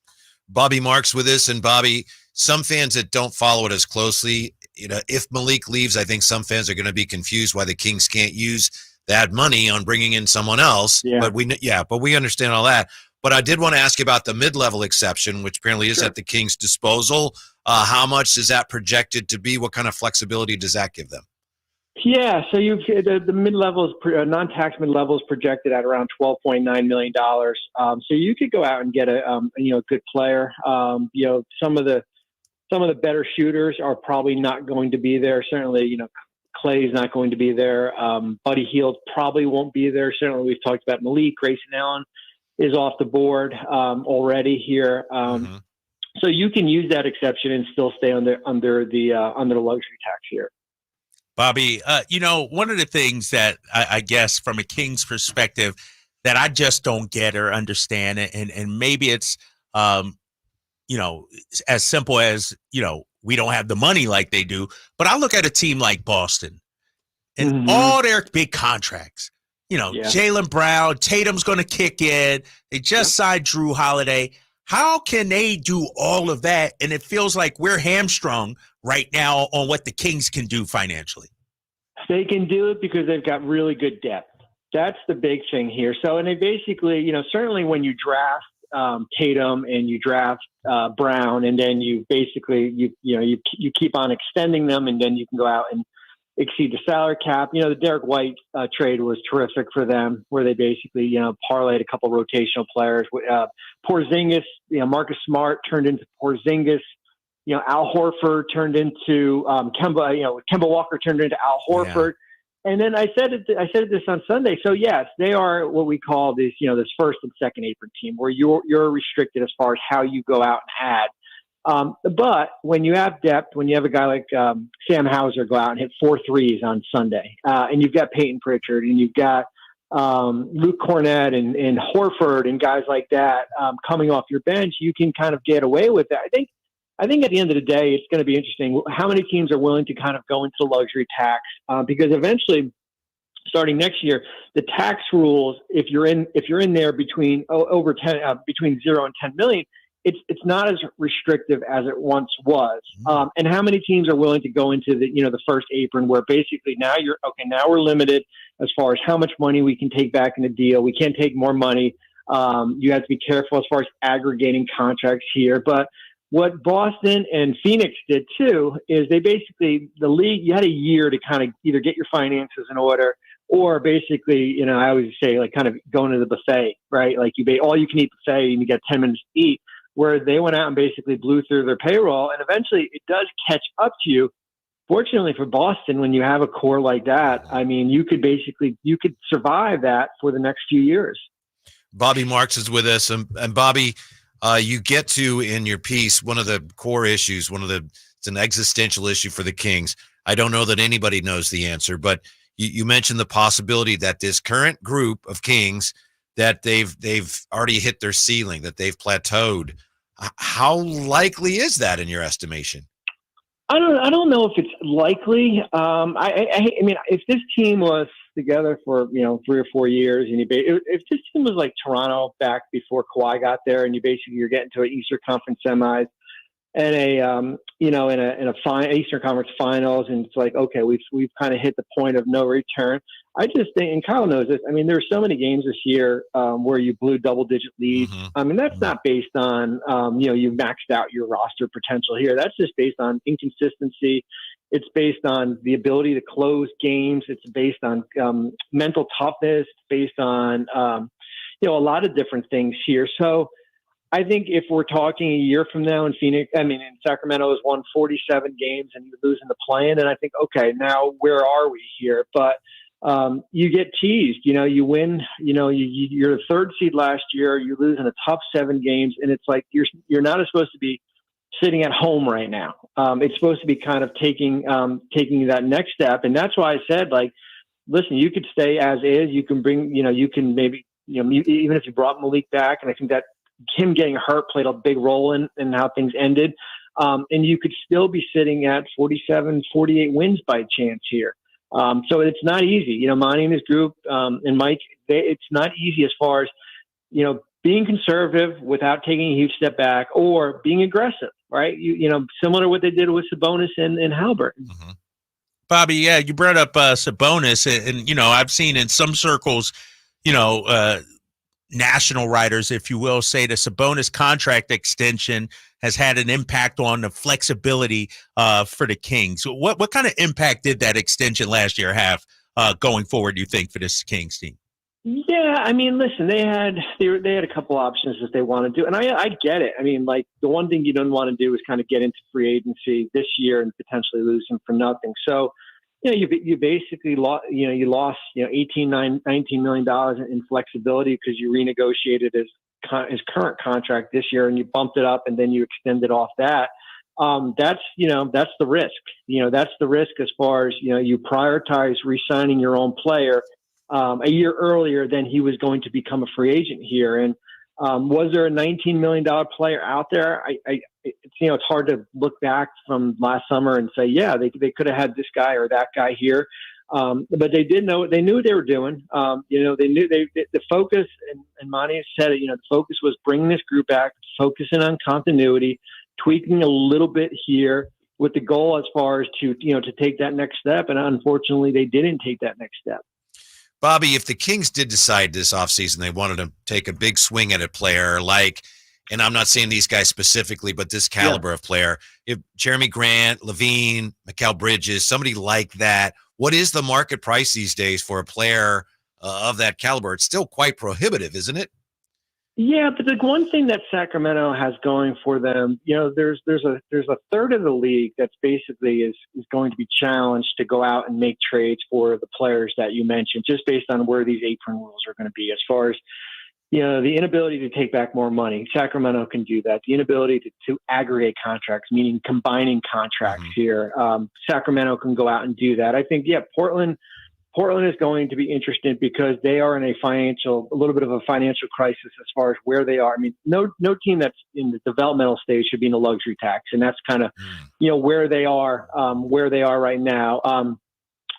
Bobby Marks with us, and Bobby, some fans that don't follow it as closely, if Malik leaves, I think some fans are going to be confused why the Kings can't use They had money on bringing in someone else, Yeah. but we understand all that. But I did want to ask you about the mid-level exception, which apparently is Sure. at the Kings' disposal. How much is that projected to be? What kind of flexibility does that give them? Yeah, so the mid-levels, non-tax mid-levels projected at around $12.9 million. So you could go out and get a good player. Some of the better shooters are probably not going to be there. Certainly, Clay's not going to be there. Buddy Hield probably won't be there. Certainly, we've talked about Malik. Grayson Allen is off the board already here. So you can use that exception and still stay under the luxury tax here. Bobby, one of the things that I guess from a Kings perspective that I just don't get or understand, and maybe it's, as simple as, we don't have the money like they do, but I look at a team like Boston and all their big contracts, Jaylen Brown, Tatum's going to kick in. They just signed Drew Holiday. How can they do all of that? And it feels like we're hamstrung right now on what the Kings can do financially. They can do it because they've got really good depth. That's the big thing here. So, and they basically, certainly when you draft Tatum and you draft Brown, and then you basically, you keep on extending them, and then you can go out and exceed the salary cap. The Derek White trade was terrific for them, where they basically, parlayed a couple rotational players. Porzingis, Marcus Smart turned into Porzingis. Al Horford turned into Kemba. Kemba Walker turned into Al Horford. Yeah. And then I said this on Sunday. So yes, they are what we call this first and second apron team, where you're restricted as far as how you go out and add. But when you have depth, when you have a guy like Sam Hauser go out and hit 4 threes on Sunday, and you've got Peyton Pritchard, and you've got Luke Cornett and Horford and guys like that coming off your bench, you can kind of get away with that. I think at the end of the day, it's going to be interesting how many teams are willing to kind of go into the luxury tax, because eventually, starting next year, the tax rules, if you're in there between between 0 and 10 million, it's not as restrictive as it once was. And how many teams are willing to go into the first apron, where basically now we're limited as far as how much money we can take back in a deal. We can't take more money. You have to be careful as far as aggregating contracts here, but what Boston and Phoenix did too is they basically, the league, you had a year to kind of either get your finances in order, or basically, I always say, like, kind of going to the buffet, right? Like all you can eat buffet and you get 10 minutes to eat, where they went out and basically blew through their payroll. And eventually it does catch up to you. Fortunately for Boston, when you have a core like that, I mean, you could survive that for the next few years. Bobby Marks is with us. And Bobby, you get to, in your piece, one of the core issues, it's an existential issue for the Kings. I don't know that anybody knows the answer, but you mentioned the possibility that this current group of Kings, that they've already hit their ceiling, that they've plateaued. How likely is that in your estimation? I don't know if it's likely. I mean, if this team was together for 3 or 4 years, and if this team was like Toronto back before Kawhi got there, and you're getting to an Eastern Conference semis and in a Eastern Conference Finals, and it's like, okay, we've kind of hit the point of no return. I just think, and Kyle knows this, I mean, there are so many games this year where you blew double-digit leads. I mean, that's not based on, you maxed out your roster potential here. That's just based on inconsistency. It's based on the ability to close games. It's based on mental toughness. It's based on, a lot of different things here. So I think if we're talking a year from now in Sacramento has won 47 games and you're losing the play-in, and I think, okay, now where are we here? But you get teased, you win, you're the 3rd seed last year, you lose in a tough 7 games. And it's like, you're not supposed to be sitting at home right now. It's supposed to be kind of taking that next step. And that's why I said, like, listen, you could stay as is, you can bring, you can maybe, even if you brought Malik back, and I think that him getting hurt played a big role in how things ended. And you could still be sitting at 47, 48 wins by chance here. So it's not easy, Monty and his group, and Mike, it's not easy as far as, being conservative without taking a huge step back, or being aggressive, right? Similar to what they did with Sabonis and Haliburton. Bobby, yeah, you brought up Sabonis, and, I've seen in some circles, national writers, if you will, say the Sabonis contract extension has had an impact on the flexibility for the Kings. What kind of impact did that extension last year have going forward, you think, for this Kings team? Yeah, I mean, listen, they had a couple options that they want to do, and I get it. I mean, like, the one thing you don't want to do is kind of get into free agency this year and potentially lose him for nothing. So, you basically lost, you lost, $19 million in flexibility because you renegotiated his current contract this year and you bumped it up and then you extended off that. That's the risk. That's the risk as far as, you prioritize re-signing your own player a year earlier than he was going to become a free agent here. And was there a $19 million player out there? It's hard to look back from last summer and say, yeah, they could have had this guy or that guy here. But they knew what they were doing. They knew the focus, and Monty said it, the focus was bringing this group back, focusing on continuity, tweaking a little bit here with the goal as far as to take that next step. And unfortunately, they didn't take that next step. Bobby, if the Kings did decide this offseason they wanted to take a big swing at a player like, and I'm not saying these guys specifically, but this caliber of player, if Jeremy Grant, Levine, Mikal Bridges, somebody like that, what is the market price these days for a player of that caliber? It's still quite prohibitive, isn't it? Yeah, but the one thing that Sacramento has going for them, there's a third of the league that's basically is going to be challenged to go out and make trades for the players that you mentioned, just based on where these apron rules are going to be. As far as the inability to take back more money, Sacramento can do that. The inability to aggregate contracts, meaning combining contracts here, Sacramento can go out and do that. I think, Portland is going to be interested because they are in a little bit of a financial crisis as far as where they are. I mean, no team that's in the developmental stage should be in a luxury tax, and that's kind of, where they are right now.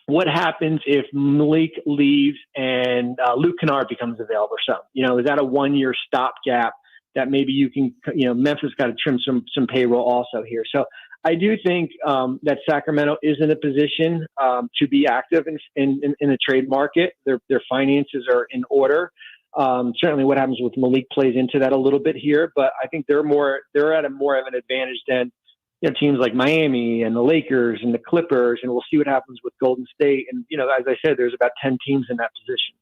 What happens if Malik leaves and Luke Kennard becomes available or something? Is that a 1-year stopgap that maybe you can, Memphis got to trim some payroll also here. So I do think that Sacramento is in a position to be active in the trade market. Their finances are in order. Certainly what happens with Malik plays into that a little bit here, but I think they're at a more of an advantage than teams like Miami and the Lakers and the Clippers, and we'll see what happens with Golden State. And, as I said, there's about 10 teams in that position.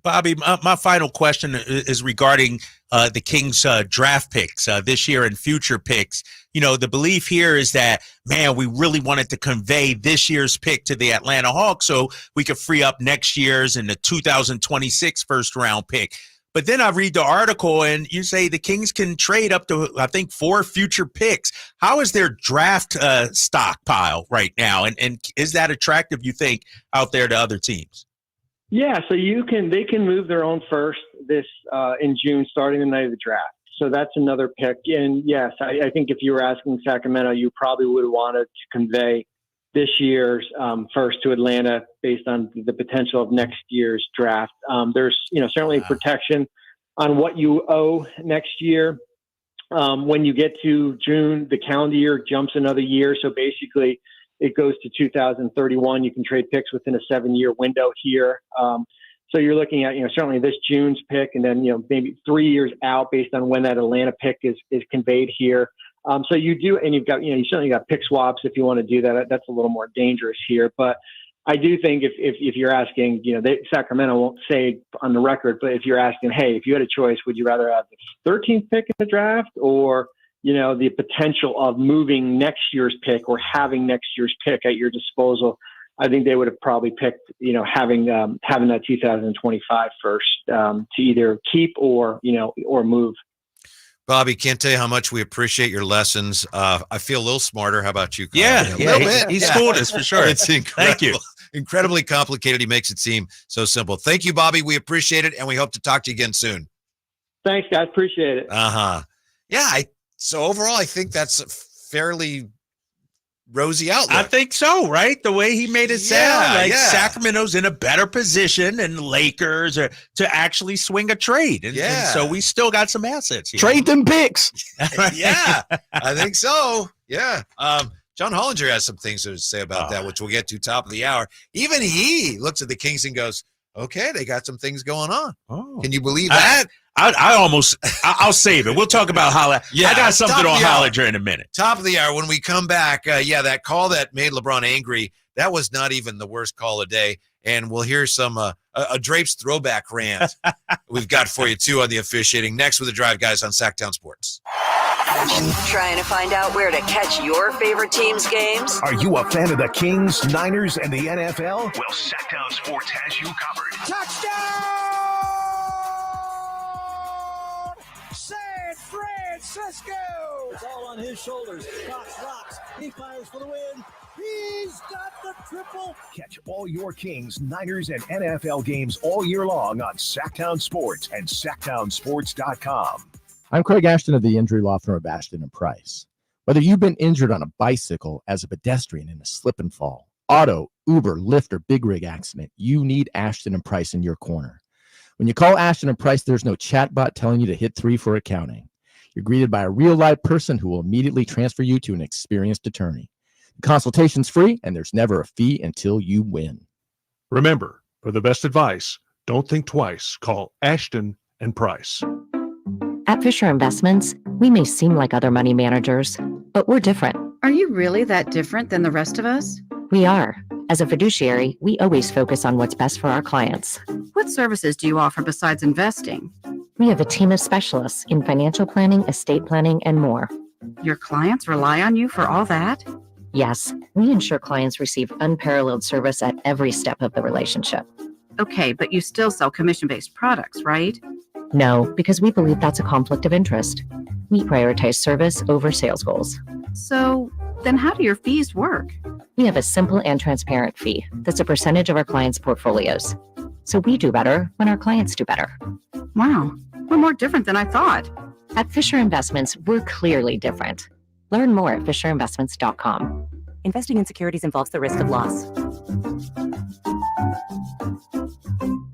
Bobby, my final question is regarding the Kings draft picks this year and future picks. The belief here is that, man, we really wanted to convey this year's pick to the Atlanta Hawks so we could free up next year's and the 2026 first-round pick. But then I read the article, and you say the Kings can trade up to, I think, 4 future picks. How is their draft stockpile right now? And is that attractive, you think, out there to other teams? Yeah, so they can move their own first this in June, starting the night of the draft. So that's another pick. And yes, I think if you were asking Sacramento, you probably would have wanted to convey this year's first to Atlanta based on the potential of next year's draft. There's certainly protection on what you owe next year. When you get to June, the calendar year jumps another year. So basically, it goes to 2031. You can trade picks within a 7-year window here. So you're looking at, certainly this June's pick and then, maybe 3 years out based on when that Atlanta pick is conveyed here. So you do, and you've got, you certainly got pick swaps if you want to do that. That's a little more dangerous here. But I do think if you're asking, Sacramento won't say on the record, but if you're asking, hey, if you had a choice, would you rather have the 13th pick in the draft or, the potential of moving next year's pick or having next year's pick at your disposal? I think they would have probably picked, having that 2025 first to either keep or move. Bobby, can't tell you how much we appreciate your lessons. I feel a little smarter. How about you, Kyle? Yeah, he schooled us for sure. It's incredible. Thank you. Incredibly complicated. He makes it seem so simple. Thank you, Bobby. We appreciate it, and we hope to talk to you again soon. Thanks, guys. Appreciate it. Yeah. So overall, I think that's a fairly rosy outlook. I think so, right? The way he made it sound like Sacramento's in a better position than the Lakers to actually swing a trade. And so we still got some assets here. Trade them picks. Yeah, I think so. Yeah. John Hollinger has some things to say about that, which we'll get to top of the hour. Even he looks at the Kings and goes, okay, they got some things going on. Oh. Can you believe that? I'll save it. We'll talk about Hollinger. Yeah, I got something on Hollinger in a minute. Top of the hour. When we come back, that call that made LeBron angry, that was not even the worst call of the day. And we'll hear some a Drapes throwback rant we've got for you, too, on the officiating. Next with the Drive Guys on Sactown Sports. Trying to find out where to catch your favorite team's games? Are you a fan of the Kings, Niners, and the NFL? Well, Sactown Sports has you covered. Touchdown! San Francisco! It's all on his shoulders. Cox rocks. He fires for the win. He's got the triple. Catch all your Kings, Niners, and NFL games all year long on Sactown Sports and SactownSports.com. I'm Craig Ashton of the injury law firm of Ashton & Price. Whether you've been injured on a bicycle, as a pedestrian in a slip and fall, auto, Uber, Lyft, or big rig accident, you need Ashton & Price in your corner. When you call Ashton & Price, there's no chatbot telling you to hit 3 for accounting. You're greeted by a real live person who will immediately transfer you to an experienced attorney. The consultation's free, and there's never a fee until you win. Remember, for the best advice, don't think twice. Call Ashton & Price. At Fisher Investments, we may seem like other money managers, but we're different. Are you really that different than the rest of us? We are. As a fiduciary, we always focus on what's best for our clients. What services do you offer besides investing? We have a team of specialists in financial planning, estate planning, and more. Your clients rely on you for all that? Yes, we ensure clients receive unparalleled service at every step of the relationship. Okay, but you still sell commission-based products, right? No, because we believe that's a conflict of interest. We prioritize service over sales goals. So then how do your fees work? We have a simple and transparent fee that's a percentage of our clients' portfolios. So we do better when our clients do better. Wow, we're more different than I thought. At Fisher Investments, we're clearly different. Learn more at FisherInvestments.com. Investing in securities involves the risk of loss.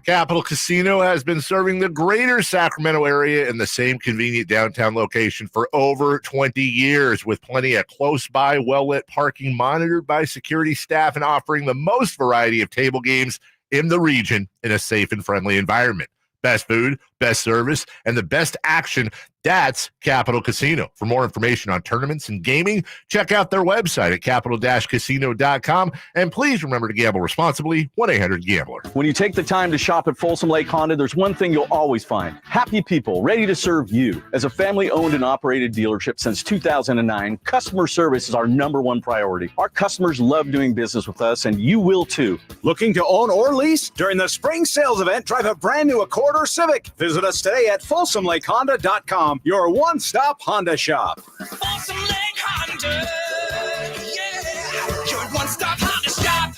Capital Casino has been serving the greater Sacramento area in the same convenient downtown location for over 20 years, with plenty of close-by, well-lit parking monitored by security staff and offering the most variety of table games in the region in a safe and friendly environment. Best food, best service, and the best action. That's Capital Casino. For more information on tournaments and gaming, check out their website at capital-casino.com. And please remember to gamble responsibly. 1-800-GAMBLER. When you take the time to shop at Folsom Lake Honda, there's one thing you'll always find. Happy people ready to serve you. As a family-owned and operated dealership since 2009, customer service is our #1 priority. Our customers love doing business with us, and you will too. Looking to own or lease? During the spring sales event, drive a brand new Accord or Civic. Visit us today at FolsomLakeHonda.com. Your one-stop Honda shop. Folsom Lake Honda, yeah, your one-stop Honda shop.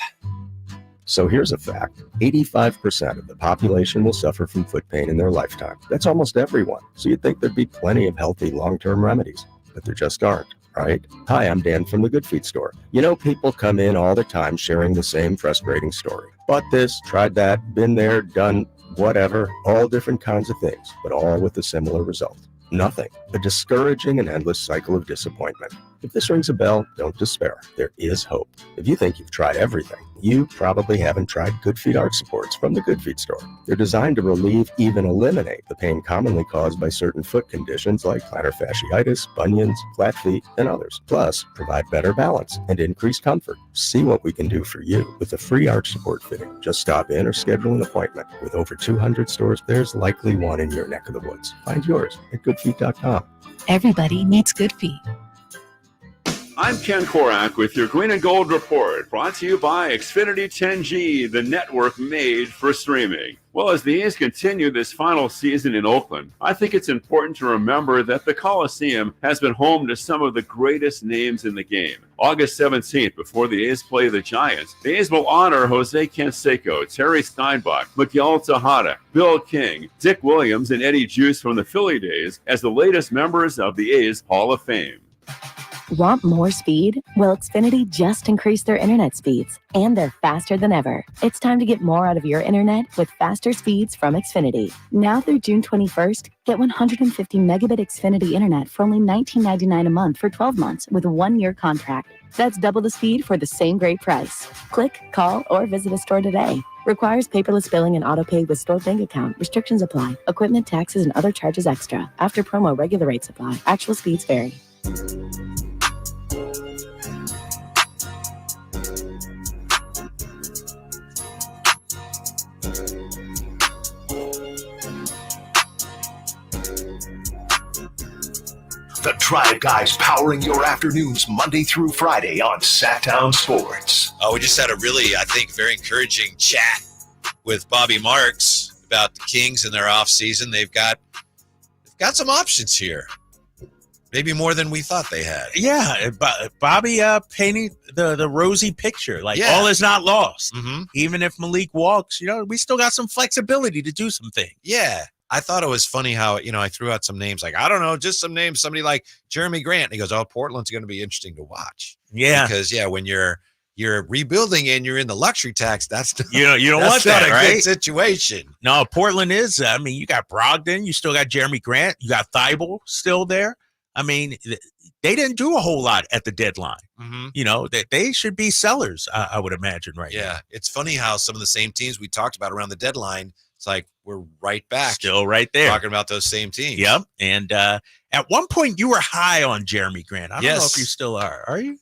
So here's a fact. 85% of the population will suffer from foot pain in their lifetime. That's almost everyone. So you'd think there'd be plenty of healthy long-term remedies, but there just aren't, right? Hi, I'm Dan from the Good Feet store. You know, people come in all the time sharing the same frustrating story. Bought this, tried that, been there, done whatever, all different kinds of things, but all with a similar result. Nothing. A discouraging and endless cycle of disappointment. If this rings a bell, don't despair. There is hope. If you think you've tried everything, you probably haven't tried Good Feet arch supports from the Good Feet store. They're designed to relieve, even eliminate, the pain commonly caused by certain foot conditions like plantar fasciitis, bunions, flat feet, and others. Plus, provide better balance and increased comfort. See what we can do for you with a free arch support fitting. Just stop in or schedule an appointment. With over 200 stores, there's likely one in your neck of the woods. Find yours at goodfeet.com. Everybody needs Good Feet. I'm Ken Korak with your Green and Gold Report, brought to you by Xfinity 10G, the network made for streaming. Well, as the A's continue this final season in Oakland, I think it's important to remember that the Coliseum has been home to some of the greatest names in the game. August 17th, before the A's play the Giants, the A's will honor Jose Canseco, Terry Steinbach, Miguel Tejada, Bill King, Dick Williams, and Eddie Juice from the Philly days as the latest members of the A's Hall of Fame. Want more speed? Well, Xfinity just increased their internet speeds, and they're faster than ever. It's time to get more out of your internet with faster speeds from Xfinity. Now through June 21st, get 150 megabit Xfinity internet for only $19.99 a month for 12 months with a 1-year contract. That's double the speed for the same great price. Click, call, or visit a store today. Requires paperless billing and auto-pay with stored bank account. Restrictions apply. Equipment, taxes, and other charges extra. After promo, regular rates apply. Actual speeds vary. The Drive Guys powering your afternoons Monday through Friday on Sactown Sports. Oh, we just had a really, I think, very encouraging chat with Bobby Marks about the Kings and their offseason. They've got some options here. Maybe more than we thought they had. Yeah, Bobby painting the rosy picture. Like, all is not lost. Mm-hmm. Even if Malik walks, we still got some flexibility to do some things. Yeah. I thought it was funny how, I threw out some names like, I don't know, just some names, somebody like Jeremy Grant. And he goes, oh, Portland's going to be interesting to watch. Yeah. Because, when you're rebuilding and you're in the luxury tax, that's not, you don't that's want that, not a right? good situation. No, Portland is. I mean, you got Brogdon, you still got Jeremy Grant, you got Thibault still there. I mean, they didn't do a whole lot at the deadline. Mm-hmm. They should be sellers, I would imagine, right now. Yeah, it's funny how some of the same teams we talked about around the deadline, it's like we're right back. Still right there. Talking about those same teams. Yep. And at one point, you were high on Jeremy Grant. I don't know if you still are. Are you?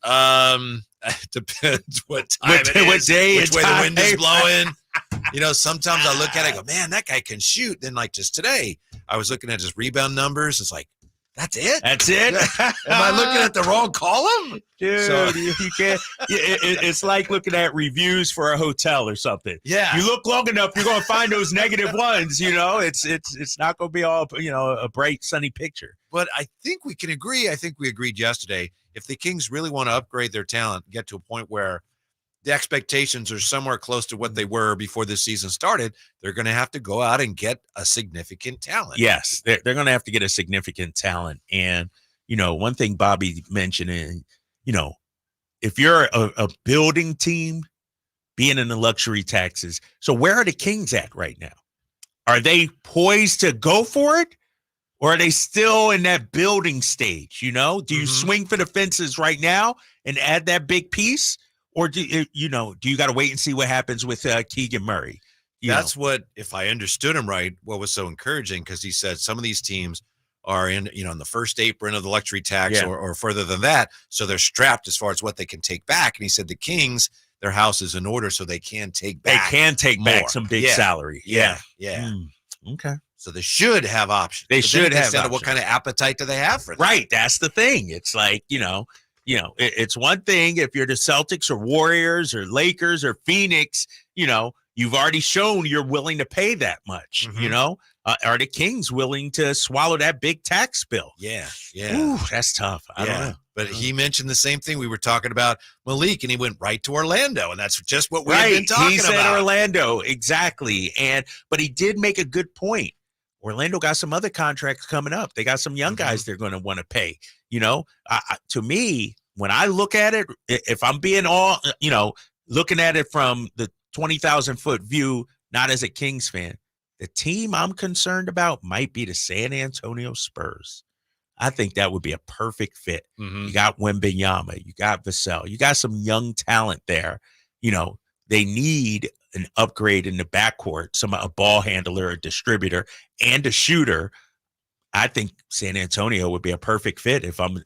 It depends what time it is. What day which way time. the wind is blowing. Sometimes I look at it and go, man, that guy can shoot. Then like just today, I was looking at his rebound numbers. It's like, that's it? That's it? Am I looking at the wrong column? Dude, you can't. It's like looking at reviews for a hotel or something. Yeah. You look long enough, you're going to find those negative ones, It's not going to be all, a bright, sunny picture. But I think we can agree. I think we agreed yesterday. If the Kings really want to upgrade their talent, get to a point where the expectations are somewhere close to what they were before this season started, they're going to have to go out and get a significant talent. Yes, they're going to have to get a significant talent. And, one thing Bobby mentioned is, if you're a building team, being in the luxury taxes. So where are the Kings at right now? Are they poised to go for it? Or are they still in that building stage? Do you swing for the fences right now and add that big piece? Or do you got to wait and see what happens with Keegan Murray? That's what, if I understood him right, what was so encouraging, because he said some of these teams are in the first apron of the luxury tax or further than that. So they're strapped as far as what they can take back. And he said the Kings, their house is in order so they can take back. They can take more. back some big salary. Yeah. Okay. So they should have options. They should have options. What kind of appetite do they have for that? Right. That's the thing. It's like, it's one thing if you're the Celtics or Warriors or Lakers or Phoenix, you've already shown you're willing to pay that much, Are the Kings willing to swallow that big tax bill? Yeah. Ooh, that's tough. I don't know. But he mentioned the same thing. We were talking about Malik, and he went right to Orlando, and that's just what we've been talking about. He said Orlando, exactly. But he did make a good point. Orlando got some other contracts coming up. They got some young guys they're going to want to pay. To me, when I look at it, if I'm being looking at it from the 20,000-foot view, not as a Kings fan, the team I'm concerned about might be the San Antonio Spurs. I think that would be a perfect fit. You got Wembanyama, you got Vassell, you got some young talent there. They need an upgrade in the backcourt, a ball handler, a distributor, and a shooter. I think San Antonio would be a perfect fit if I'm,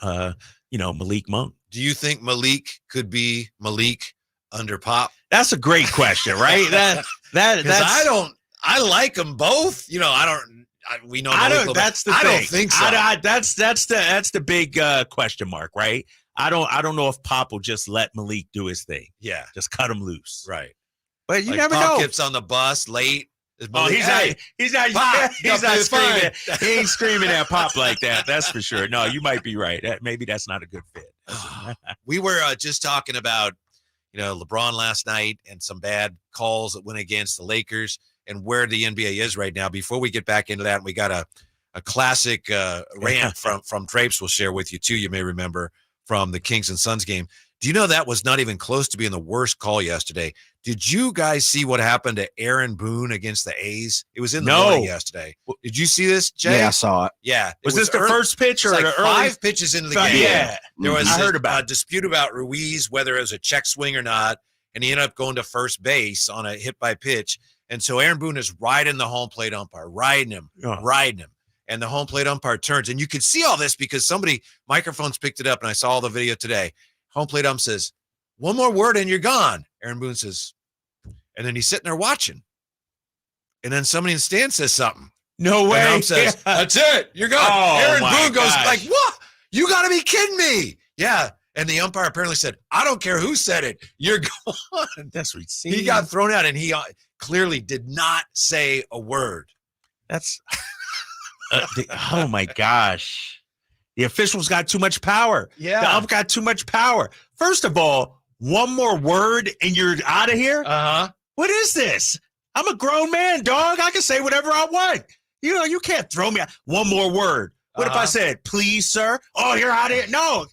Malik Monk. Do you think Malik could be Malik under Pop? That's a great question, right? I like them both. We know. That's the thing. I don't think so. That's the big question mark, right? I don't know if Pop will just let Malik do his thing. Yeah, just cut him loose. Right. But you like never Pop know. Gets on the bus late. He's not screaming. He ain't screaming at Pop like that. That's for sure. No, you might be right. Maybe that's not a good fit. We were just talking about, LeBron last night and some bad calls that went against the Lakers and where the NBA is right now. Before we get back into that, we got a classic rant from Drapes we'll share with you too. You may remember from the Kings and Suns game. Do you know that was not even close to being the worst call yesterday? Did you guys see what happened to Aaron Boone against the A's? It was in the morning yesterday. Did you see this, Jay? Yeah, I saw it. Yeah. Was this the first pitch or like the early 5 pitches into the game? Yeah. There was I heard about a dispute about Ruiz, whether it was a check swing or not, and he ended up going to first base on a hit by pitch. And so Aaron Boone is riding the home plate umpire, riding him. And the home plate umpire turns. And you could see all this because microphones picked it up, and I saw the video today. Home plate ump says, "One more word and you're gone." Aaron Boone says, and then he's sitting there watching. And then somebody in the stand says something. No way. And ump says, "That's it. You're gone." Oh, Aaron my Boone goes gosh. like, "What? You got to be kidding me." Yeah. And the umpire apparently said, "I don't care who said it. You're gone." That's what He got thrown out, and he clearly did not say a word. That's oh my gosh. The officials got too much power. Yeah. The ump got too much power. First of all, one more word and you're out of here? Uh-huh. What is this? I'm a grown man, dog. I can say whatever I want. You can't throw me out. One more word. What if I said, "Please, sir"? Oh, you're out of here. No,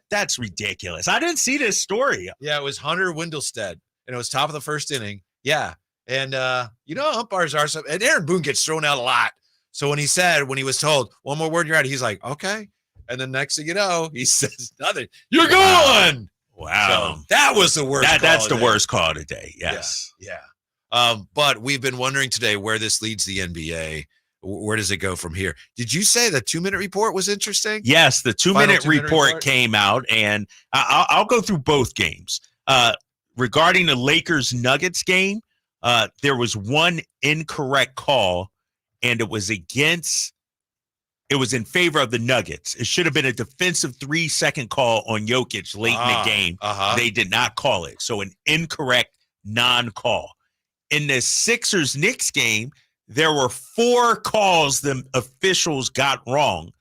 that's ridiculous. I didn't see this story. Yeah, it was Hunter Windelstead, and it was top of the first inning. Yeah. And, umpires are something. And Aaron Boone gets thrown out a lot. So when he was told, "One more word, you're out," he's like, "Okay." And then next thing you know, he says nothing. "You're gone." Wow. So that was the worst. That's the worst call today. Yes. Yeah. But we've been wondering today where this leads the NBA. Where does it go from here? Did you say the 2-minute report was interesting? Yes, the 2-minute report came out, and I'll go through both games. Regarding the Lakers-Nuggets game, there was one incorrect call, and it was in favor of the Nuggets. It should have been a defensive 3-second call on Jokic late in the game. They did not call it. So an incorrect non-call. In the Sixers-Knicks game, there were 4 calls the officials got wrong.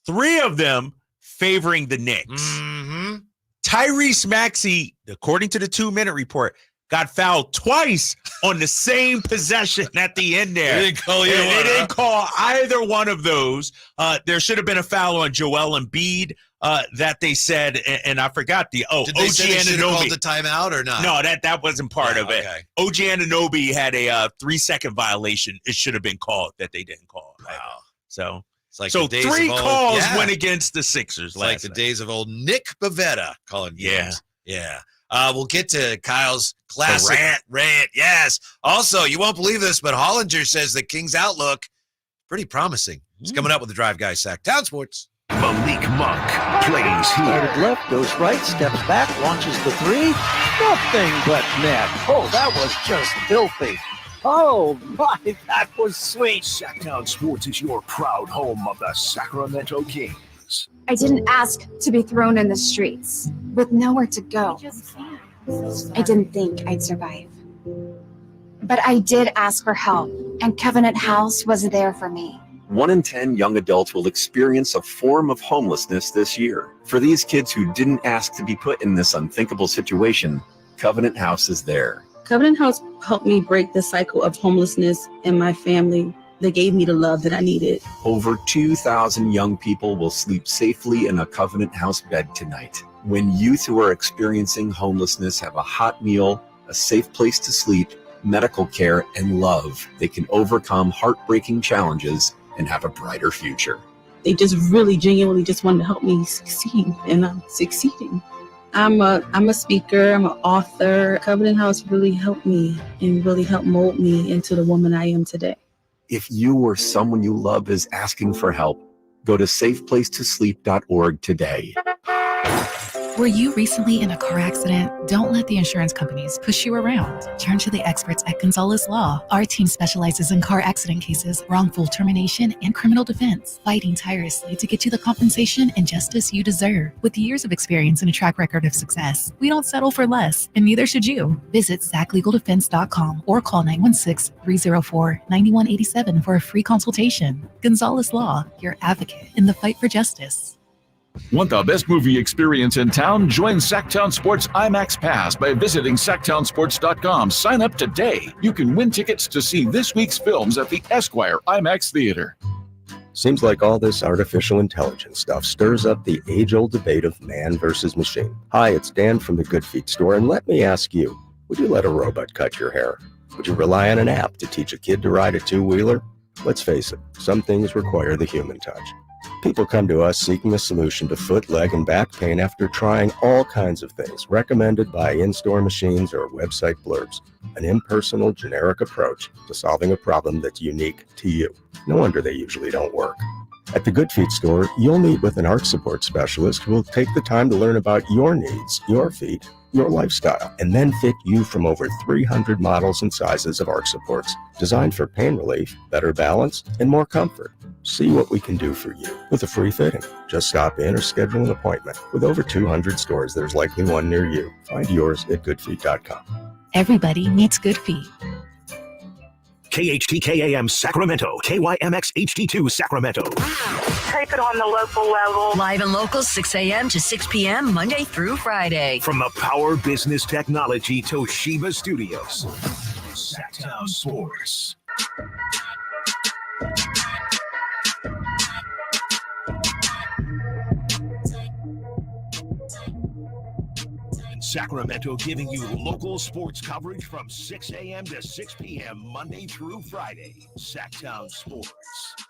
3 of them favoring the Knicks. Mm-hmm. Tyrese Maxey, according to the 2-minute report, got fouled twice on the same possession at the end there. They didn't call They didn't call either one of those. There should have been a foul on Joel Embiid that they said, and I forgot Did OG they say they should have called Anunoby. the timeout or not? No, that wasn't part of it. Okay. OG Anunoby had a 3-second violation. It should have been called that they didn't call. Wow. So It's like so the days 3 of old- calls yeah. went against the Sixers It's like last the night. days of old Nick Bavetta calling games. Yeah. We'll get to Kyle's classic rant. Yes. Also, you won't believe this, but Hollinger says the Kings' outlook pretty promising. It's coming up with the Drive Guy Sactown Sports. Malik Monk plays here. Started left, goes right, steps back, launches the 3. Nothing but net. Oh, that was just filthy. Oh, my, that was sweet. Sactown Sports is your proud home of the Sacramento Kings. I didn't ask to be thrown in the streets with nowhere to go. I didn't think I'd survive. But I did ask for help, and Covenant House was there for me. 1 in 10 young adults will experience a form of homelessness this year. For these kids who didn't ask to be put in this unthinkable situation, Covenant House is there. Covenant House helped me break the cycle of homelessness in my family. They gave me the love that I needed. Over 2,000 young people will sleep safely in a Covenant House bed tonight. When youth who are experiencing homelessness have a hot meal, a safe place to sleep, medical care, and love, they can overcome heartbreaking challenges and have a brighter future. They just really genuinely just wanted to help me succeed, and I'm succeeding. I'm a speaker, I'm an author. Covenant House really helped me and really helped mold me into the woman I am today. If you or someone you love is asking for help, go to safeplacetosleep.org today. Were you recently in a car accident? Don't let the insurance companies push you around. Turn to the experts at Gonzalez Law. Our team specializes in car accident cases, wrongful termination, and criminal defense, fighting tirelessly to get you the compensation and justice you deserve. With years of experience and a track record of success, we don't settle for less, and neither should you. Visit ZachLegalDefense.com or call 916-304-9187 for a free consultation. Gonzalez Law, your advocate in the fight for justice. Want the best movie experience in town? Join Sactown Sports IMAX Pass by visiting SactownSports.com. Sign up today. You can win tickets to see this week's films at the Esquire IMAX Theater. Seems like all this artificial intelligence stuff stirs up the age-old debate of man versus machine. Hi, it's Dan from the Good Feet store, and let me ask you, would you let a robot cut your hair? Would you rely on an app to teach a kid to ride a two-wheeler? Let's face it, some things require the human touch. People come to us seeking a solution to foot, leg, and back pain after trying all kinds of things recommended by in-store machines or website blurbs. An impersonal, generic approach to solving a problem that's unique to you. No wonder they usually don't work. At the Good Feet store, you'll meet with an arch support specialist who will take the time to learn about your needs, your feet, your lifestyle, and then fit you from over 300 models and sizes of arch supports designed for pain relief, better balance, and more comfort. See what we can do for you with a free fitting. Just stop in or schedule an appointment. With over 200 stores, there's likely one near you. Find yours at goodfeet.com. Everybody needs Good Feet. KHTKAM Sacramento, KYMX HD2 Sacramento. Take it on the local level. Live and local, 6 a.m. to 6 p.m., Monday through Friday. From the Power Business Technology Toshiba Studios, Sactown Sports. Sacramento, giving you local sports coverage from 6 a.m. to 6 p.m. Monday through Friday. Sactown Sports.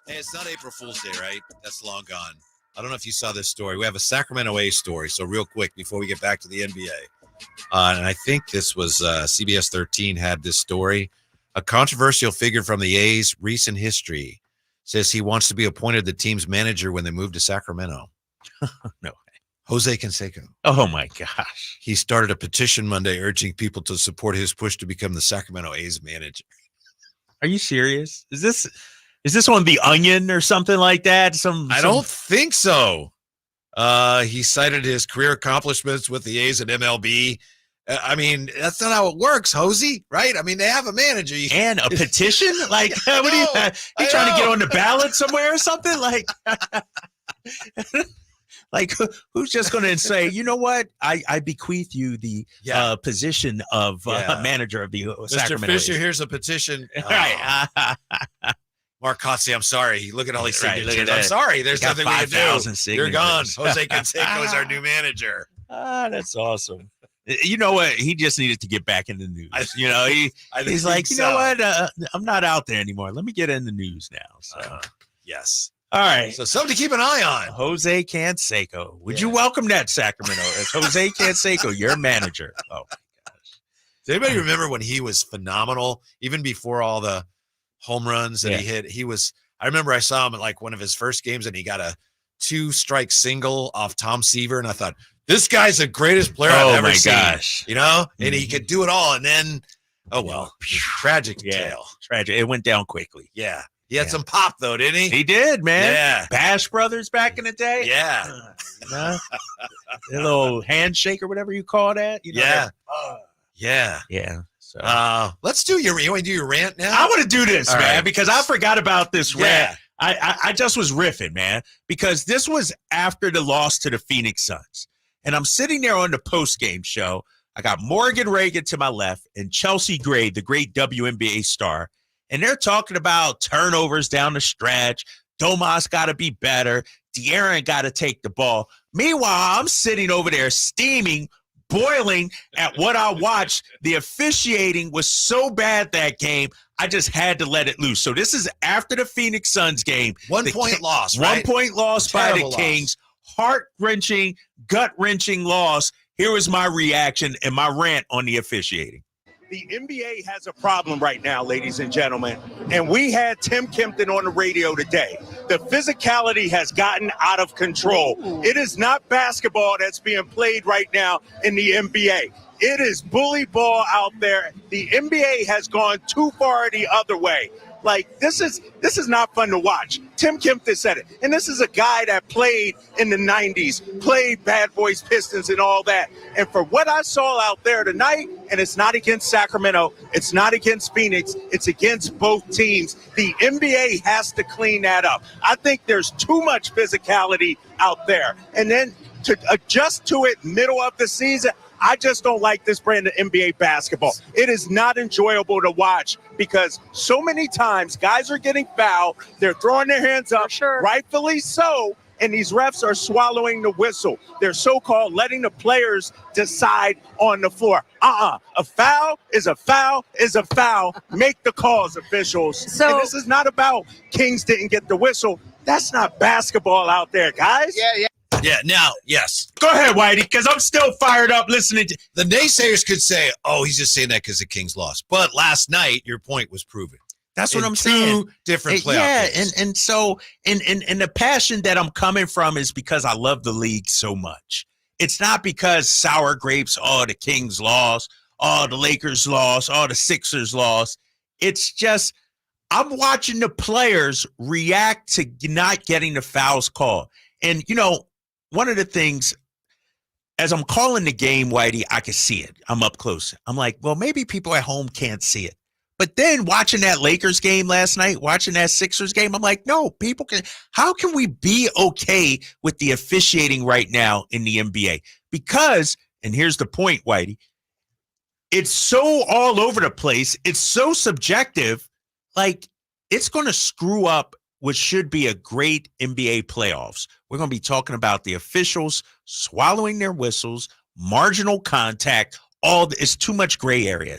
Hey, it's not April Fool's Day, right? That's long gone. I don't know if you saw this story. We have a Sacramento A's story. So real quick before we get back to the NBA. And I think this was CBS 13 had this story. A controversial figure from the A's recent history says he wants to be appointed the team's manager when they move to Sacramento. No. Jose Canseco. Oh, my gosh. He started a petition Monday urging people to support his push to become the Sacramento A's manager. Are you serious? Is this on The Onion or something like that? I don't think so. He cited his career accomplishments with the A's and MLB. I mean, that's not how it works, Hosey, right? I mean, they have a manager. And a petition? Like, what are you trying to get on the ballot somewhere or something? Like, like who's just going to say, you know what? I bequeath you the position of manager of the Sacramento Mr. Fisher, A's. Here's a petition. Right. Mark Kotze, I'm sorry. Look at all these signatures. Look at I'm that. sorry. There's nothing we can do. You're gone. signatures. Jose Canseco is our new manager. That's awesome. You know what? He just needed to get back in the news. You know, he's like, you know what? I'm not out there anymore. Let me get in the news now. So, yes. All right. So something to keep an eye on. Jose Canseco. Would you welcome that, Sacramento? As Jose Canseco, your manager. Oh, my gosh. Does anybody remember when he was phenomenal, even before all the home runs that he hit? I remember I saw him at like one of his first games and he got a 2-strike single off Tom Seaver. And I thought, this guy's the greatest player I've ever seen. Gosh. You know, and he could do it all. And then, oh, well, tragic tale. Tragic. It went down quickly. Yeah. He had some pop, though, didn't he? He did, man. Yeah. Bash Brothers back in the day. Yeah. You know? A little handshake or whatever you call that. You know, yeah. So let's do you want to do your rant now? I want to do this, all man, right. because I forgot about this rant. I just was riffing, man, because this was after the loss to the Phoenix Suns. And I'm sitting there on the post-game show. I got Morgan Reagan to my left and Chelsea Gray, the great WNBA star. And they're talking about turnovers down the stretch. Domas got to be better. De'Aaron got to take the ball. Meanwhile, I'm sitting over there steaming, boiling at what I watched. The officiating was so bad that game, I just had to let it loose. So this is after the Phoenix Suns game. 1 point loss, right? 1 point loss by the Terrible Kings. Heart-wrenching, gut-wrenching loss. Here was my reaction and my rant on the officiating. The NBA has a problem right now, ladies and gentlemen, and we had Tim Kempton on the radio today. The physicality has gotten out of control. It is not basketball that's being played right now in the NBA. It is bully ball out there. The NBA has gone too far the other way. Like, this is not fun to watch. Tim Kempton said it. And this is a guy that played in the 90s, played Bad Boys Pistons and all that. And for what I saw out there tonight, and it's not against Sacramento, it's not against Phoenix, it's against both teams, the NBA has to clean that up. I think there's too much physicality out there. And then to adjust to it middle of the season, I just don't like this brand of NBA basketball. It is not enjoyable to watch because so many times guys are getting fouled. They're throwing their hands up, rightfully so, and these refs are swallowing the whistle. They're so-called letting the players decide on the floor. A foul is a foul is a foul. Make the calls, officials. And this is not about Kings didn't get the whistle. That's not basketball out there, guys. Yeah, now, yes. Go ahead, Whitey, because I'm still fired up listening to the naysayers could say, oh, he's just saying that because the Kings lost. But last night, your point was proven. That's what I'm saying. Two different playoff games. And so the passion that I'm coming from is because I love the league so much. It's not because sour grapes, the Kings lost, the Lakers lost, the Sixers lost. It's just I'm watching the players react to not getting the fouls called. And, one of the things, as I'm calling the game, Whitey, I can see it. I'm up close. I'm like, well, maybe people at home can't see it. But then watching that Lakers game last night, watching that Sixers game, I'm like, no, people can. How can we be okay with the officiating right now in the NBA? Because, and here's the point, Whitey, it's so all over the place. It's so subjective. Like, it's going to screw up what should be a great NBA playoffs. We're going to be talking about the officials swallowing their whistles, marginal contact. It's too much gray area.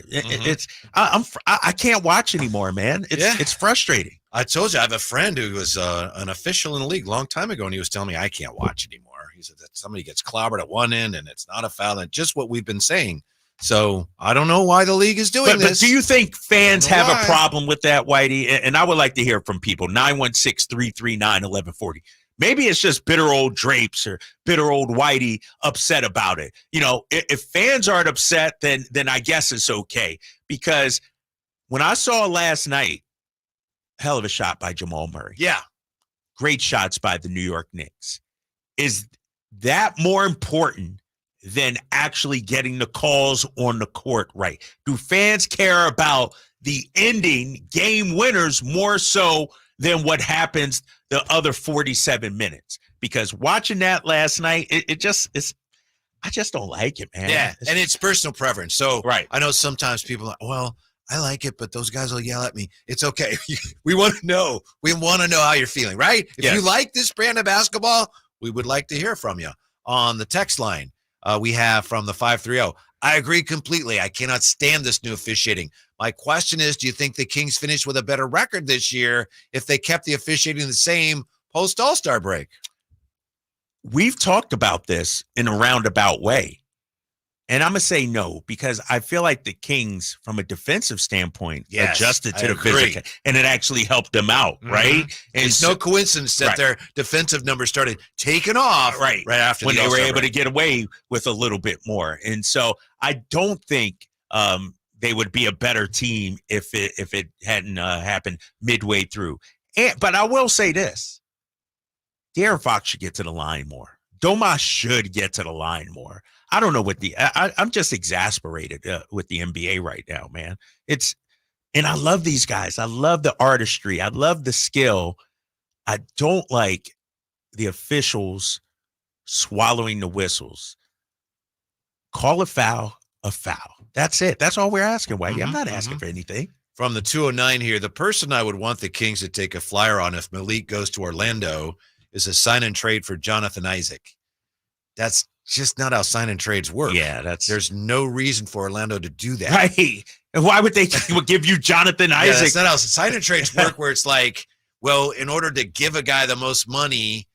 I can't watch anymore, man. It's frustrating. I told you I have a friend who was an official in the league a long time ago, and he was telling me I can't watch anymore. He said that somebody gets clobbered at one end, and it's not a foul. And just what we've been saying. So I don't know why the league is doing this. But do you think fans have a problem with that, Whitey? And I would like to hear from people. 916-339-1140. Maybe it's just bitter old Drapes or bitter old Whitey upset about it. If fans aren't upset, then I guess it's okay. Because when I saw last night, hell of a shot by Jamal Murray. Yeah. Great shots by the New York Knicks. Is that more important than actually getting the calls on the court right? Do fans care about the ending game winners more so than what happens the other 47 minutes? Because watching that last night, I just don't like it, man. Yeah, and it's personal preference. So right. I know sometimes people are, well, I like it, but those guys will yell at me. It's okay. We want to know. We want to know how you're feeling, right? If you like this brand of basketball, we would like to hear from you on the text line. We have from the 530. I agree completely. I cannot stand this new officiating. My question is, do you think the Kings finished with a better record this year if they kept the officiating the same post All-Star break? We've talked about this in a roundabout way. And I'm going to say no, because I feel like the Kings, from a defensive standpoint, adjusted to the physical, and it actually helped them out, right? And it's no coincidence that their defensive numbers started taking off right after when the they were All-Star able break. to get away with a little bit more. And so I don't think they would be a better team if it hadn't happened midway through. But I will say this. De'Aaron Fox should get to the line more. Domas should get to the line more. I don't know what I'm just exasperated with the NBA right now, man. And I love these guys. I love the artistry. I love the skill. I don't like the officials swallowing the whistles. Call a foul. That's it. That's all we're asking, Whitey. I'm not asking for anything. From the 209 here, the person I would want the Kings to take a flyer on if Malik goes to Orlando is a sign and trade for Jonathan Isaac. That's just not how sign and trades work. Yeah, there's no reason for Orlando to do that. Right. And why would they give you Jonathan Isaac? That's not how sign and trades work, where it's like, well, in order to give a guy the most money,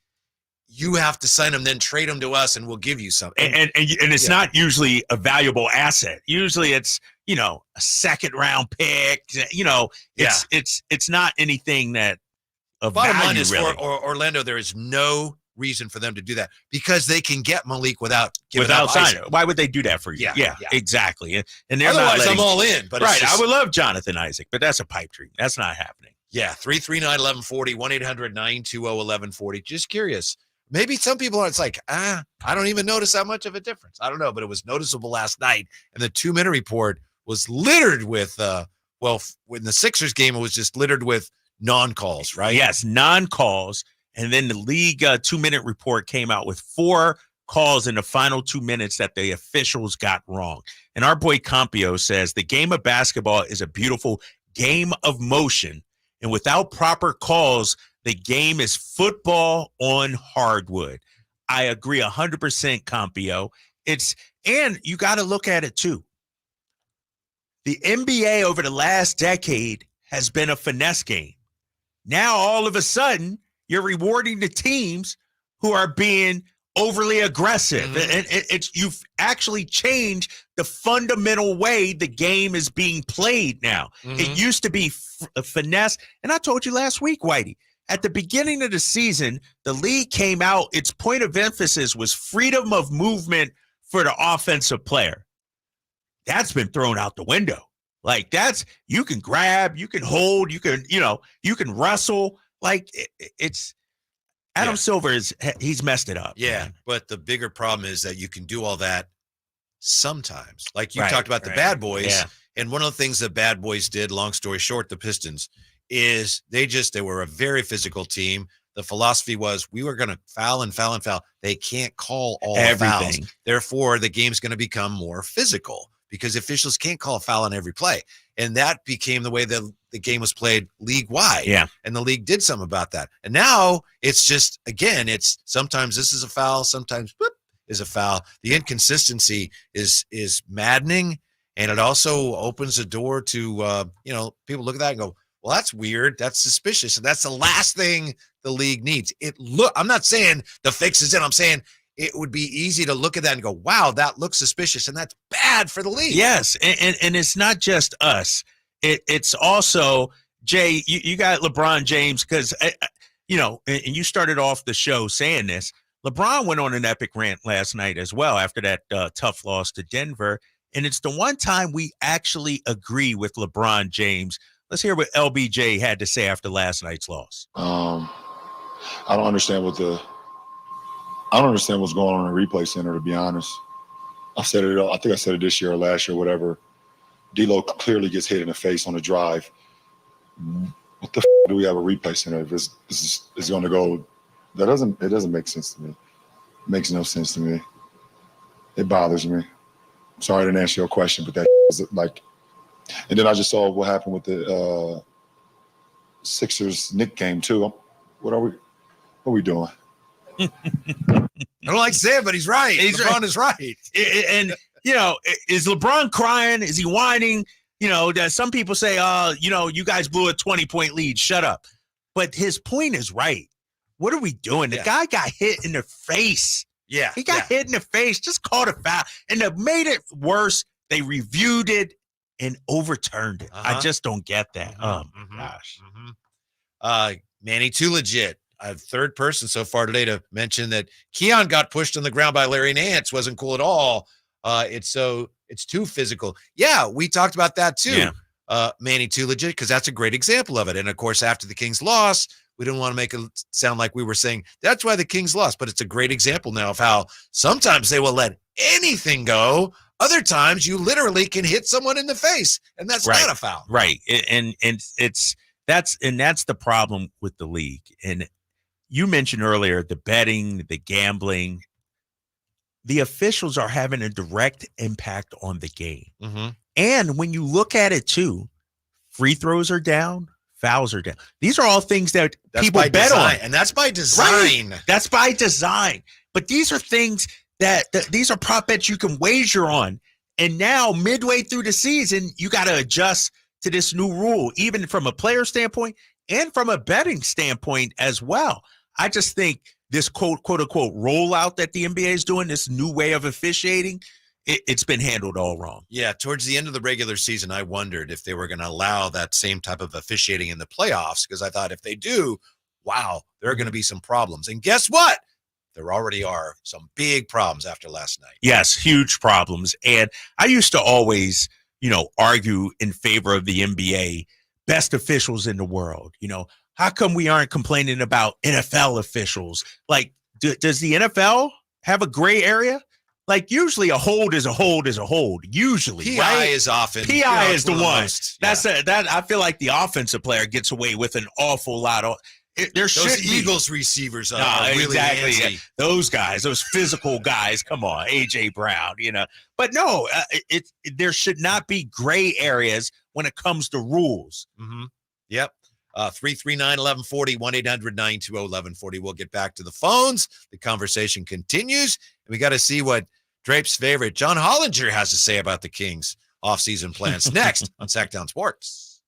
you have to sign him, then trade him to us, and we'll give you something. And it's not usually a valuable asset. Usually it's, a second round pick. It's not anything that of bottom value, line is really. for Orlando, there is no reason for them to do that because they can get Malik without giving up signing. Isaac. Why would they do that for you? Yeah. Exactly. And they're otherwise, not letting, I'm all in. But right, I I would love Jonathan Isaac, but that's a pipe dream. That's not happening. Yeah, 339-1140, 1-800-920-1140. Just curious. Maybe some people are. It's like, I don't even notice that much of a difference. I don't know, but it was noticeable last night, and the 2-minute report was littered with. When the Sixers game, it was just littered with non-calls, right? Yes, non-calls. And then the league 2-minute report came out with 4 calls in the final 2 minutes that the officials got wrong. And our boy Campio says the game of basketball is a beautiful game of motion, and without proper calls, the game is football on hardwood. I agree 100%, Campio. And you got to look at it too. The NBA over the last decade has been a finesse game. Now, all of a sudden, you're rewarding the teams who are being overly aggressive. And you've actually changed the fundamental way the game is being played now. It used to be a finesse. And I told you last week, Whitey, at the beginning of the season, the league came out, its point of emphasis was freedom of movement for the offensive player. That's been thrown out the window. Like you can grab, you can hold, you can wrestle. Like it's Adam Silver he's messed it up. Yeah. Man. But the bigger problem is that you can do all that sometimes. Like you talked about the bad boys. Yeah. And one of the things the bad boys did, long story short, the Pistons, is they were a very physical team. The philosophy was we were going to foul and foul and foul. They can't call all fouls. Therefore, the game's going to become more physical because officials can't call a foul on every play. And that became the way the game was played league-wide. Yeah. And the league did something about that. And now it's just, again, it's sometimes this is a foul, sometimes whoop, is a foul. The inconsistency is maddening, and it also opens the door to, people look at that and go, well, that's weird. That's suspicious. And that's the last thing the league needs. I'm not saying the fix is in. I'm saying it would be easy to look at that and go, wow, that looks suspicious. And that's bad for the league. Yes. And it's not just us. It's also, Jay, you got LeBron James because, and you started off the show saying this. LeBron went on an epic rant last night as well after that tough loss to Denver. And it's the one time we actually agree with LeBron James. Let's hear what LBJ had to say after last night's loss. I don't understand what's going on in the replay center, to be honest. I said it. I think I said it this year or last year, whatever. D'Lo clearly gets hit in the face on the drive. What the do we have a replay center if it's going to go? It doesn't make sense to me. It makes no sense to me. It bothers me. I'm sorry I didn't answer your question, but that is like. And then I just saw what happened with the Sixers Knicks game too. What are we doing? I don't like to say it, but he's right. LeBron is right. And, is LeBron crying? Is he whining? That some people say, you guys blew a 20-point lead. Shut up. But his point is right. What are we doing? The guy got hit in the face. Yeah. He got hit in the face, just called a foul. And they made it worse. They reviewed it and overturned it. I just don't get that. Oh, my gosh. Manny, too legit. Third person so far today to mention that Keon got pushed on the ground by Larry Nance. Wasn't cool at all. It's too physical. Yeah, we talked about that too. Yeah. Manny, too legit, because that's a great example of it. And of course, after the Kings lost, we didn't want to make it sound like we were saying that's why the Kings lost. But it's a great example now of how sometimes they will let anything go. Other times you literally can hit someone in the face, and that's not a foul. Right. And that's the problem with the league. And you mentioned earlier the betting, the gambling. The officials are having a direct impact on the game. Mm-hmm. And when you look at it too, free throws are down, fouls are down. These are all things that people bet on. And that's by design. Right. That's by design. But these are things these are prop bets you can wager on. And now midway through the season, you got to adjust to this new rule, even from a player standpoint and from a betting standpoint as well. I just think this quote unquote rollout that the NBA is doing, this new way of officiating, it's been handled all wrong. Yeah. Towards the end of the regular season, I wondered if they were going to allow that same type of officiating in the playoffs, because I thought if they do, wow, there are going to be some problems. And guess what? There already are some big problems after last night. Yes, huge problems. And I used to always, argue in favor of the NBA, best officials in the world. How come we aren't complaining about NFL officials? Like, does the NFL have a gray area? Like, usually a hold is a hold is a hold. Usually, PI is often. PI is the one. That I feel like the offensive player gets away with an awful lot of. There should Those be. Eagles receivers are really exactly. antsy. Yeah. Those guys, those physical guys. Come on, AJ Brown. But no, there should not be gray areas when it comes to rules. Mm-hmm. Yep. 339-1140, 1-800-920-1140. We'll get back to the phones. The conversation continues. And we got to see what Drape's favorite John Hollinger has to say about the Kings' offseason plans next on Sactown Sports.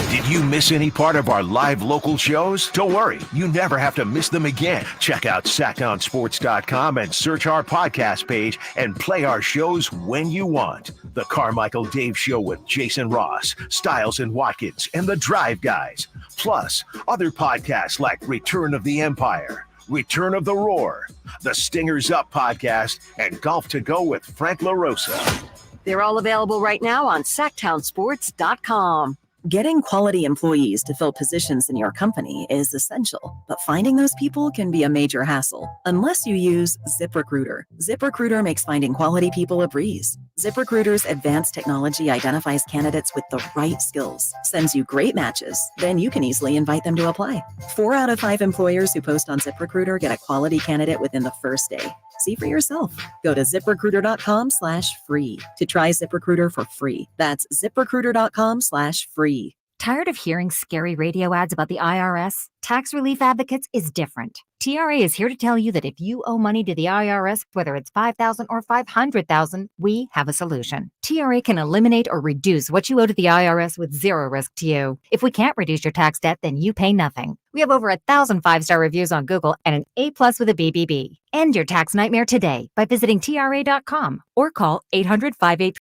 Did you miss any part of our live local shows? Don't worry, you never have to miss them again. Check out SactownSports.com and search our podcast page and play our shows when you want. The Carmichael Dave Show with Jason Ross, Stiles and Watkins, and the Drive Guys. Plus, other podcasts like Return of the Empire, Return of the Roar, the Stingers Up podcast, and Golf to Go with Frank LaRosa. They're all available right now on SactownSports.com. Getting quality employees to fill positions in your company is essential, but finding those people can be a major hassle unless you use ZipRecruiter. ZipRecruiter makes finding quality people a breeze. ZipRecruiter's advanced technology identifies candidates with the right skills, sends you great matches, then you can easily invite them to apply. 4 out of 5 employers who post on ZipRecruiter get a quality candidate within the first day. See for yourself. Go to ZipRecruiter.com/free to try ZipRecruiter for free. That's ZipRecruiter.com/free. Tired of hearing scary radio ads about the IRS? Tax Relief Advocates is different. TRA is here to tell you that if you owe money to the IRS, whether it's $5,000 or $500,000, we have a solution. TRA can eliminate or reduce what you owe to the IRS with zero risk to you. If we can't reduce your tax debt, then you pay nothing. We have over 1,000 5-star reviews on Google and an A+ with a BBB. End your tax nightmare today by visiting TRA.com or call 800-58.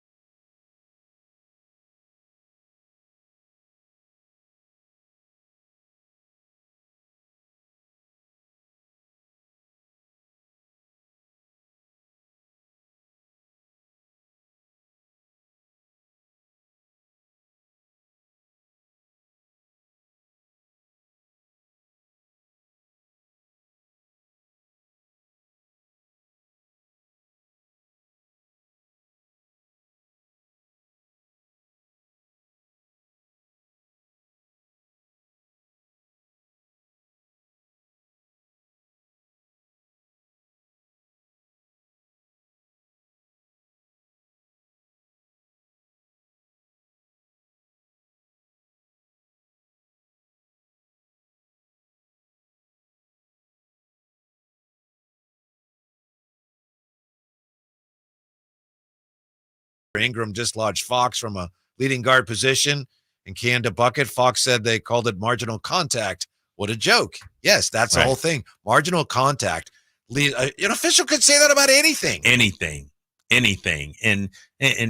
Ingram dislodged Fox from a leading guard position and canned a bucket. Fox said they called it marginal contact. What a joke. Yes, that's the whole thing. Marginal contact. An official could say that about anything. Anything. And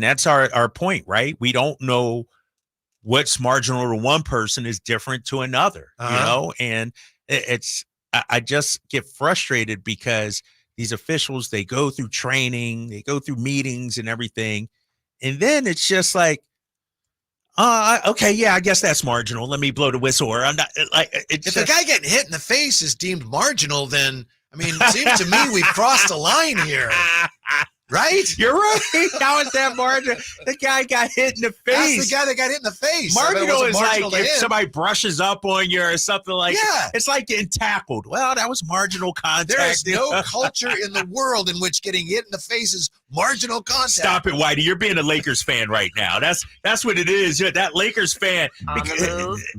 that's our point, right? We don't know what's marginal to one person is different to another, and I just get frustrated because these officials, they go through training, they go through meetings and everything. And then it's just like, okay, yeah, I guess that's marginal. Let me blow the whistle. Or I'm not like, if the guy getting hit in the face is deemed marginal, then it seems to me we've crossed a line here. Right? You're right. How is that marginal? The guy got hit in the face. That's the guy that got hit in the face. Marginal is like if somebody brushes up on you or something like that. It's like getting tackled. Well, that was marginal contact. There is no culture in the world in which getting hit in the face is marginal contact. Stop it, Whitey. You're being a Lakers fan right now. That's what it is. That Lakers fan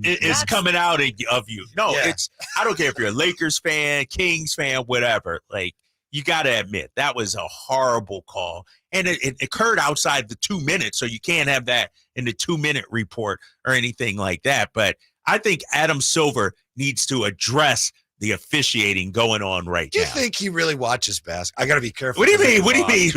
is coming out of you. No, I don't care if you're a Lakers fan, Kings fan, whatever. Like, you got to admit, that was a horrible call. And it occurred outside the 2 minutes, so you can't have that in the 2-minute report or anything like that. But I think Adam Silver needs to address the officiating going on right now. Do you think he really watches basketball? I got to be careful. What do you mean? What do you mean?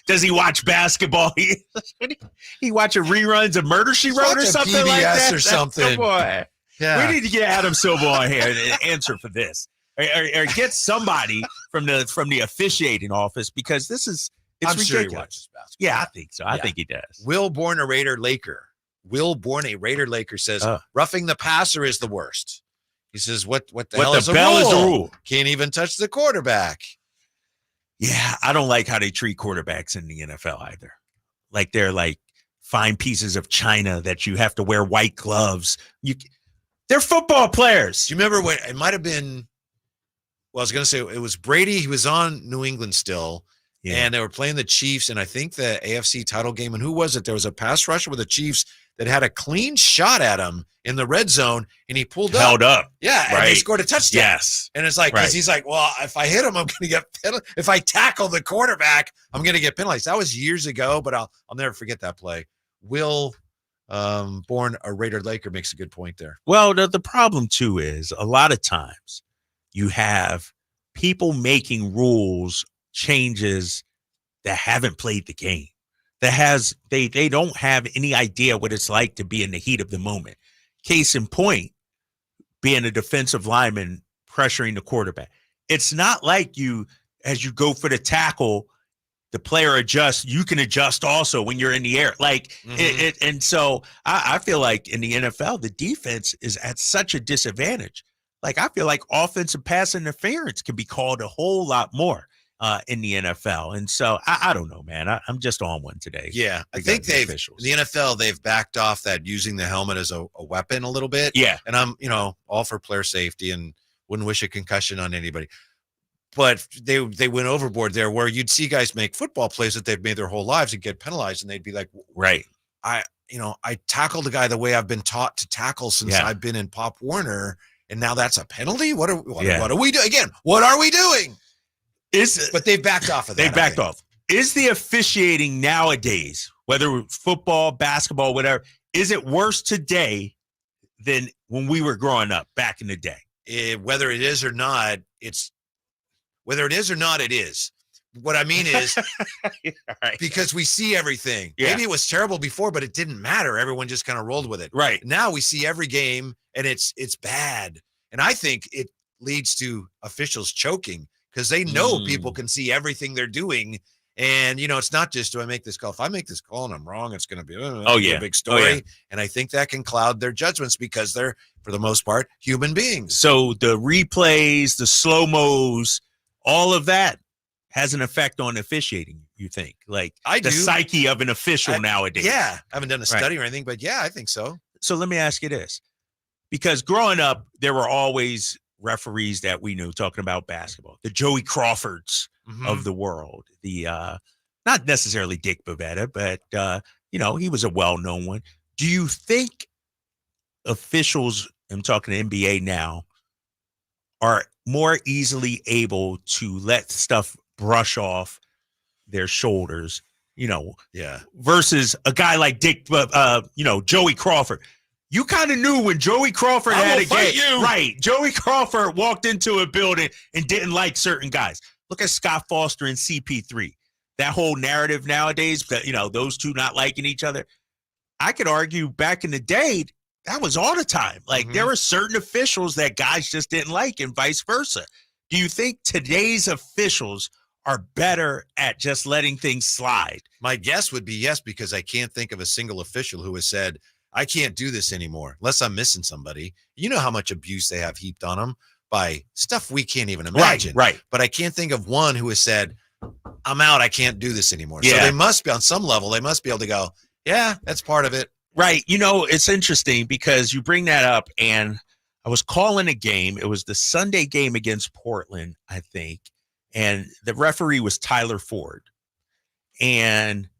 Does he watch basketball? He watching reruns of Murder, She Wrote or something PBS like that? Or something. Boy. Yeah. We need to get Adam Silver on here to answer for this. Or get somebody from the officiating office, because it's I'm ridiculous. sure he watches basketball. Yeah, I think so. I think he does. Will Bourne, a Raider Laker, says roughing the passer is the worst. He says, what the hell is the rule? Can't even touch the quarterback. Yeah, I don't like how they treat quarterbacks in the NFL either. Like they're like fine pieces of china that you have to wear white gloves. They're football players. Do you remember when it might have been? Well, I was going to say it was Brady. He was on New England still, and they were playing the Chiefs, and I think the AFC title game. And who was it? There was a pass rusher with the Chiefs that had a clean shot at him in the red zone, and he held up. Yeah, and they scored a touchdown. Yes. And it's like, because he's like, well, if I hit him, I'm going to get penalized. If I tackle the quarterback, I'm going to get penalized. That was years ago, but I'll never forget that play. Will, born a Raider Laker, makes a good point there. Well, the problem, too, is a lot of times you have people making rules changes that haven't played the game. They don't have any idea what it's like to be in the heat of the moment. Case in point, being a defensive lineman pressuring the quarterback. It's not like as you go for the tackle, the player adjusts. You can adjust also when you're in the air. And so I feel like in the NFL, the defense is at such a disadvantage. Like, I feel like offensive pass interference can be called a whole lot more in the NFL. And so I don't know, man. I'm just on one today. Yeah. I think the NFL, they've backed off that using the helmet as a weapon a little bit. Yeah. And I'm, all for player safety and wouldn't wish a concussion on anybody. But they went overboard there where you'd see guys make football plays that they've made their whole lives and get penalized. And they'd be like, right. I tackled a guy the way I've been taught to tackle since I've been in Pop Warner. And now that's a penalty? What are we doing? Again, what are we doing? But they've backed off of that. They backed off. Is the officiating nowadays, whether football, basketball, whatever, is it worse today than when we were growing up back in the day? Whether it is or not, it is. What I mean is, because we see everything. Yeah. Maybe it was terrible before, but it didn't matter. Everyone just kind of rolled with it. Right. Now we see every game, and it's bad. And I think it leads to officials choking because they know people can see everything they're doing. And, it's not just, do I make this call? If I make this call and I'm wrong, it's going to be a big story. Oh, yeah. And I think that can cloud their judgments because they're, for the most part, human beings. So the replays, the slow-mos, all of that has an effect on officiating, you think? Like the psyche of an official nowadays. Yeah. I haven't done a study or anything, but yeah, I think so. So let me ask you this. Because growing up, there were always referees that we knew talking about basketball. The Joey Crawfords of the world. The not necessarily Dick Bavetta, but he was a well-known one. Do you think officials, I'm talking to NBA now, are more easily able to let stuff brush off their shoulders, versus a guy like Joey Crawford? You kind of knew when Joey Crawford had a game. Right. Joey Crawford walked into a building and didn't like certain guys. Look at Scott Foster and CP3. That whole narrative nowadays, those two not liking each other. I could argue back in the day, that was all the time. Like there were certain officials that guys just didn't like and vice versa. Do you think today's officials are better at just letting things slide? My guess would be yes, because I can't think of a single official who has said, I can't do this anymore unless I'm missing somebody. You know how much abuse they have heaped on them by stuff we can't even imagine. Right. But I can't think of one who has said, I'm out. I can't do this anymore. Yeah. So they must be on some level. They must be able to go, yeah, that's part of it. Right. It's interesting because you bring that up, and I was calling a game. It was the Sunday game against Portland, I think. And the referee was Tyler Ford. And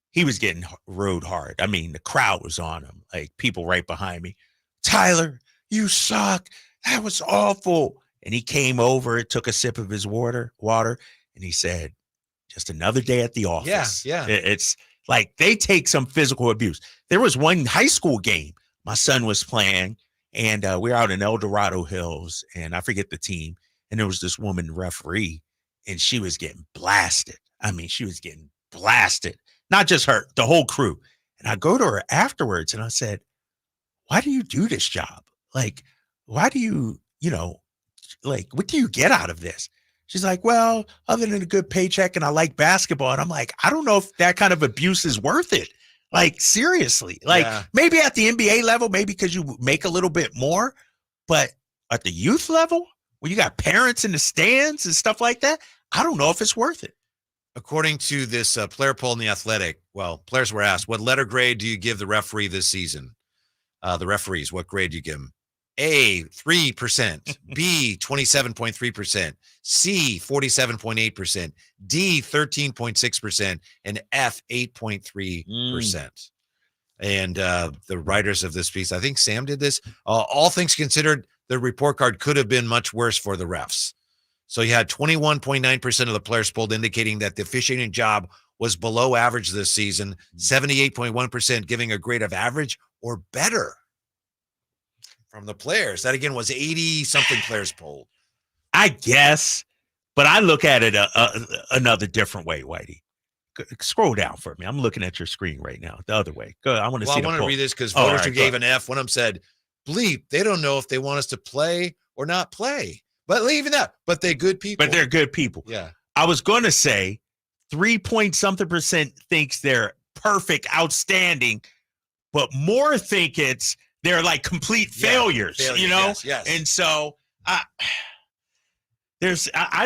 he was getting rode hard. I mean, the crowd was on him, like people right behind me. Tyler, you suck. That was awful. And he came over, took a sip of his water, and he said, just another day at the office. Yeah. It's like they take some physical abuse. There was one high school game my son was playing, and we were out in El Dorado Hills, and I forget the team. And there was this woman referee, and she was getting blasted. I mean, she was getting blasted. Not just her, the whole crew. And I go to her afterwards and I said, why do you do this job? Like, why do you, what do you get out of this? She's like, well, other than a good paycheck and I like basketball. And I'm like, I don't know if that kind of abuse is worth it. Like, seriously, maybe at the NBA level, maybe because you make a little bit more, but at the youth level where you got parents in the stands and stuff like that, I don't know if it's worth it. According to this player poll in The Athletic, players were asked, what letter grade do you give the referee this season? The referees, what grade do you give them? A, 3%, B, 27.3%, C, 47.8%, D, 13.6%, and F, 8.3%. And the writers of this piece, I think Sam did this, all things considered, the report card could have been much worse for the refs. So you had 21.9% of the players polled indicating that the officiating job was below average this season, 78.1% giving a grade of average or better from the players. That, again, was 80-something players polled. I guess, but I look at it another different way, Whitey. Scroll down for me. I'm looking at your screen right now, the other way. Go. I want to see. I want to read this because voters who gave an F, one of them said, bleep, they don't know if they want us to play or not play. But leaving that, but they're good people. But they're good people. Yeah. I was going to say 3-point-something% thinks they're perfect, outstanding, but more think they're like complete failures, you know? Yes. And so I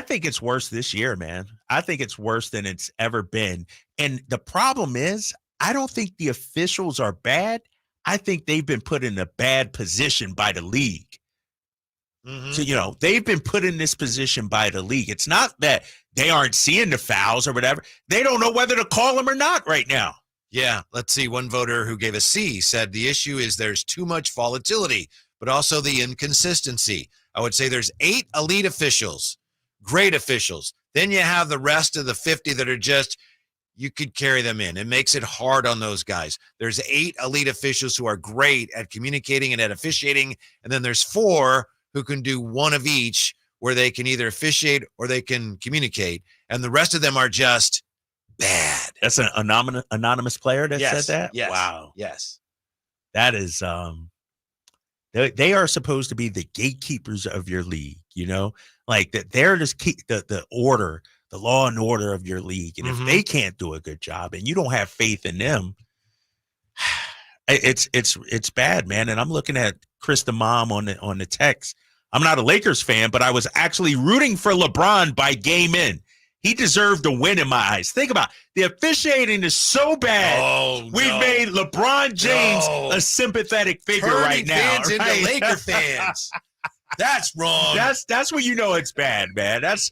think it's worse this year, man. I think it's worse than it's ever been. And the problem is, I don't think the officials are bad. I think they've been put in a bad position by the league. Mm-hmm. So, they've been put in this position by the league. It's not that they aren't seeing the fouls or whatever. They don't know whether to call them or not right now. Yeah, let's see. One voter who gave a C said the issue is there's too much volatility, but also the inconsistency. I would say there's 8 elite officials, great officials. Then you have the rest of the 50 that are just, you could carry them in. It makes it hard on those guys. There's 8 elite officials who are great at communicating and at officiating, and then there's 4 who can do one of each, where they can either officiate or they can communicate, and the rest of them are just bad. That's an anonymous player that said that? Yes. Wow. Yes. That is they are supposed to be the gatekeepers of your league, like that. They're just keep the order, the law and order of your league. And if they can't do a good job and you don't have faith in them, it's bad, man. And I'm looking at Chris the mom on the text. I'm not a Lakers fan, but I was actually rooting for LeBron by game in. He deserved to win in my eyes. Think about it. The officiating is so bad. We've made LeBron James a sympathetic figure right now. Fans into Laker fans. That's wrong. That's when you know it's bad, man. That's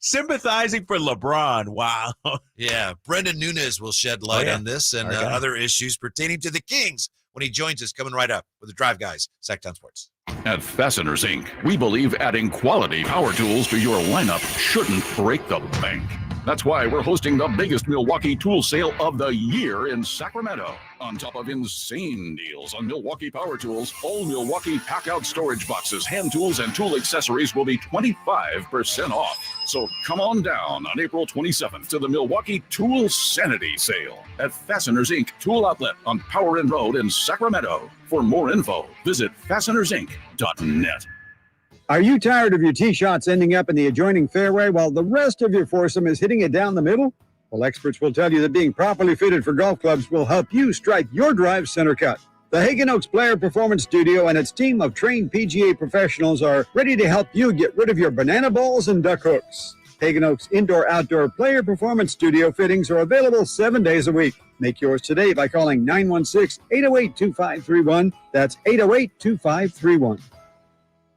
sympathizing for LeBron. Wow. Yeah. Brendan Nunes will shed light on this and other issues pertaining to the Kings when he joins us, coming right up with the Drive Guys, Sactown Sports. At Fasteners Inc., we believe adding quality power tools to your lineup shouldn't break the bank. That's why we're hosting the biggest Milwaukee tool sale of the year in Sacramento. On top of insane deals on Milwaukee power tools, all Milwaukee pack-out storage boxes, hand tools, and tool accessories will be 25% off. So come on down on April 27th to the Milwaukee Tool Sanity Sale at Fasteners Inc. Tool Outlet on Power Inn Road in Sacramento. For more info, visit fastenersinc.net. Are you tired of your tee shots ending up in the adjoining fairway while the rest of your foursome is hitting it down the middle? Well, experts will tell you that being properly fitted for golf clubs will help you strike your drive center cut. The Hagen Oaks Player Performance Studio and its team of trained PGA professionals are ready to help you get rid of your banana balls and duck hooks. Hagen Oaks Indoor-Outdoor Player Performance Studio fittings are available 7 days a week. Make yours today by calling 916-808-2531. That's 808-2531.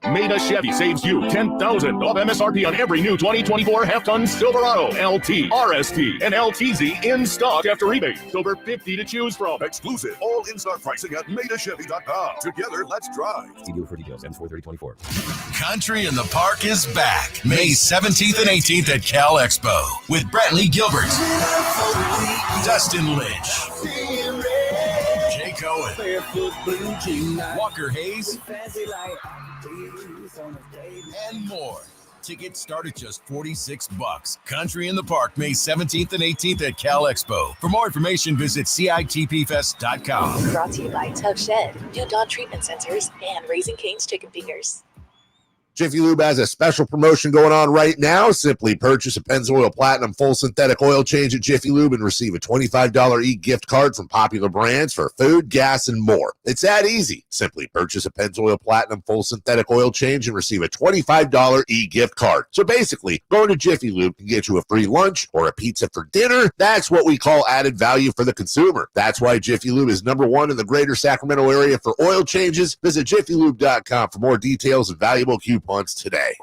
Maida Chevy saves you $10,000 off MSRP on every new 2024 half-ton Silverado, LT, RST, and LTZ in stock after rebate. Over 50 to choose from. Exclusive all in-stock pricing at MaidaChevy.com. Together, let's drive. See deal for details. M43024. Country in the Park is back May 17th and 18th at Cal Expo with Brantley Gilbert, Dustin Lynch, Jay Cohen, Walker Hayes, and more. Tickets start at just $46. Country in the Park, May 17th and 18th at Cal Expo. For more information, visit CITPFest.com. Brought to you by Tuck Shed, new Dawn treatment sensors, and Raising Cane's Chicken Fingers. Jiffy Lube has a special promotion going on right now. Simply purchase a Pennzoil Platinum full synthetic oil change at Jiffy Lube and receive a $25 e-gift card from popular brands for food, gas, and more. It's that easy. Simply purchase a Pennzoil Platinum full synthetic oil change and receive a $25 e-gift card. So basically, going to Jiffy Lube can get you a free lunch or a pizza for dinner. That's what we call added value for the consumer. That's why Jiffy Lube is #1 in the greater Sacramento area for oil changes. Visit jiffylube.com for more details and valuable coupons today.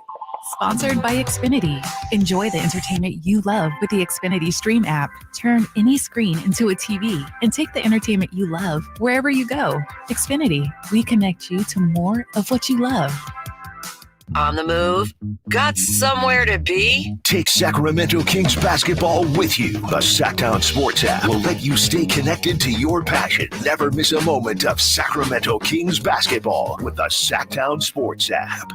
Sponsored by Xfinity. Enjoy the entertainment you love with the Xfinity Stream app. Turn any screen into a TV and take the entertainment you love wherever you go. Xfinity, we connect you to more of what you love. On the move? Got somewhere to be? Take Sacramento Kings basketball with you. The Sactown Sports app will let you stay connected to your passion. Never miss a moment of Sacramento Kings basketball with the Sactown Sports app.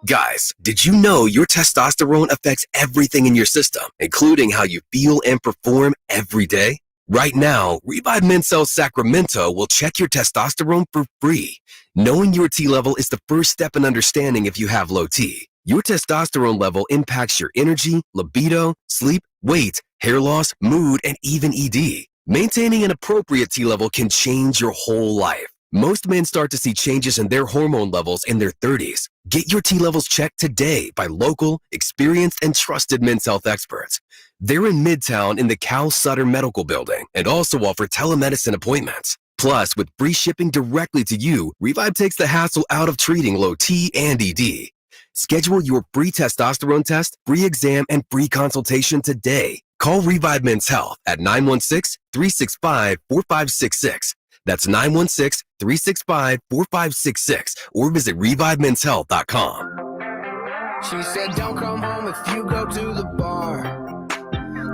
Guys, did you know your testosterone affects everything in your system, including how you feel and perform every day? Right now, Revive Men's Health Sacramento will check your testosterone for free. Knowing your T level is the first step in understanding if you have low T. Your testosterone level impacts your energy, libido, sleep, weight, hair loss, mood, and even ED. Maintaining an appropriate T level can change your whole life. Most men start to see changes in their hormone levels in their 30s. Get your T levels checked today by local, experienced, and trusted men's health experts. They're in Midtown in the Cal Sutter Medical Building and also offer telemedicine appointments. Plus, with free shipping directly to you, Revive takes the hassle out of treating low T and ED. Schedule your free testosterone test, free exam, and free consultation today. Call Revive Men's Health at 916-365-4566. That's 916-365-4566 or visit ReviveMen'sHealth.com. She said, don't come home if you go to the bar.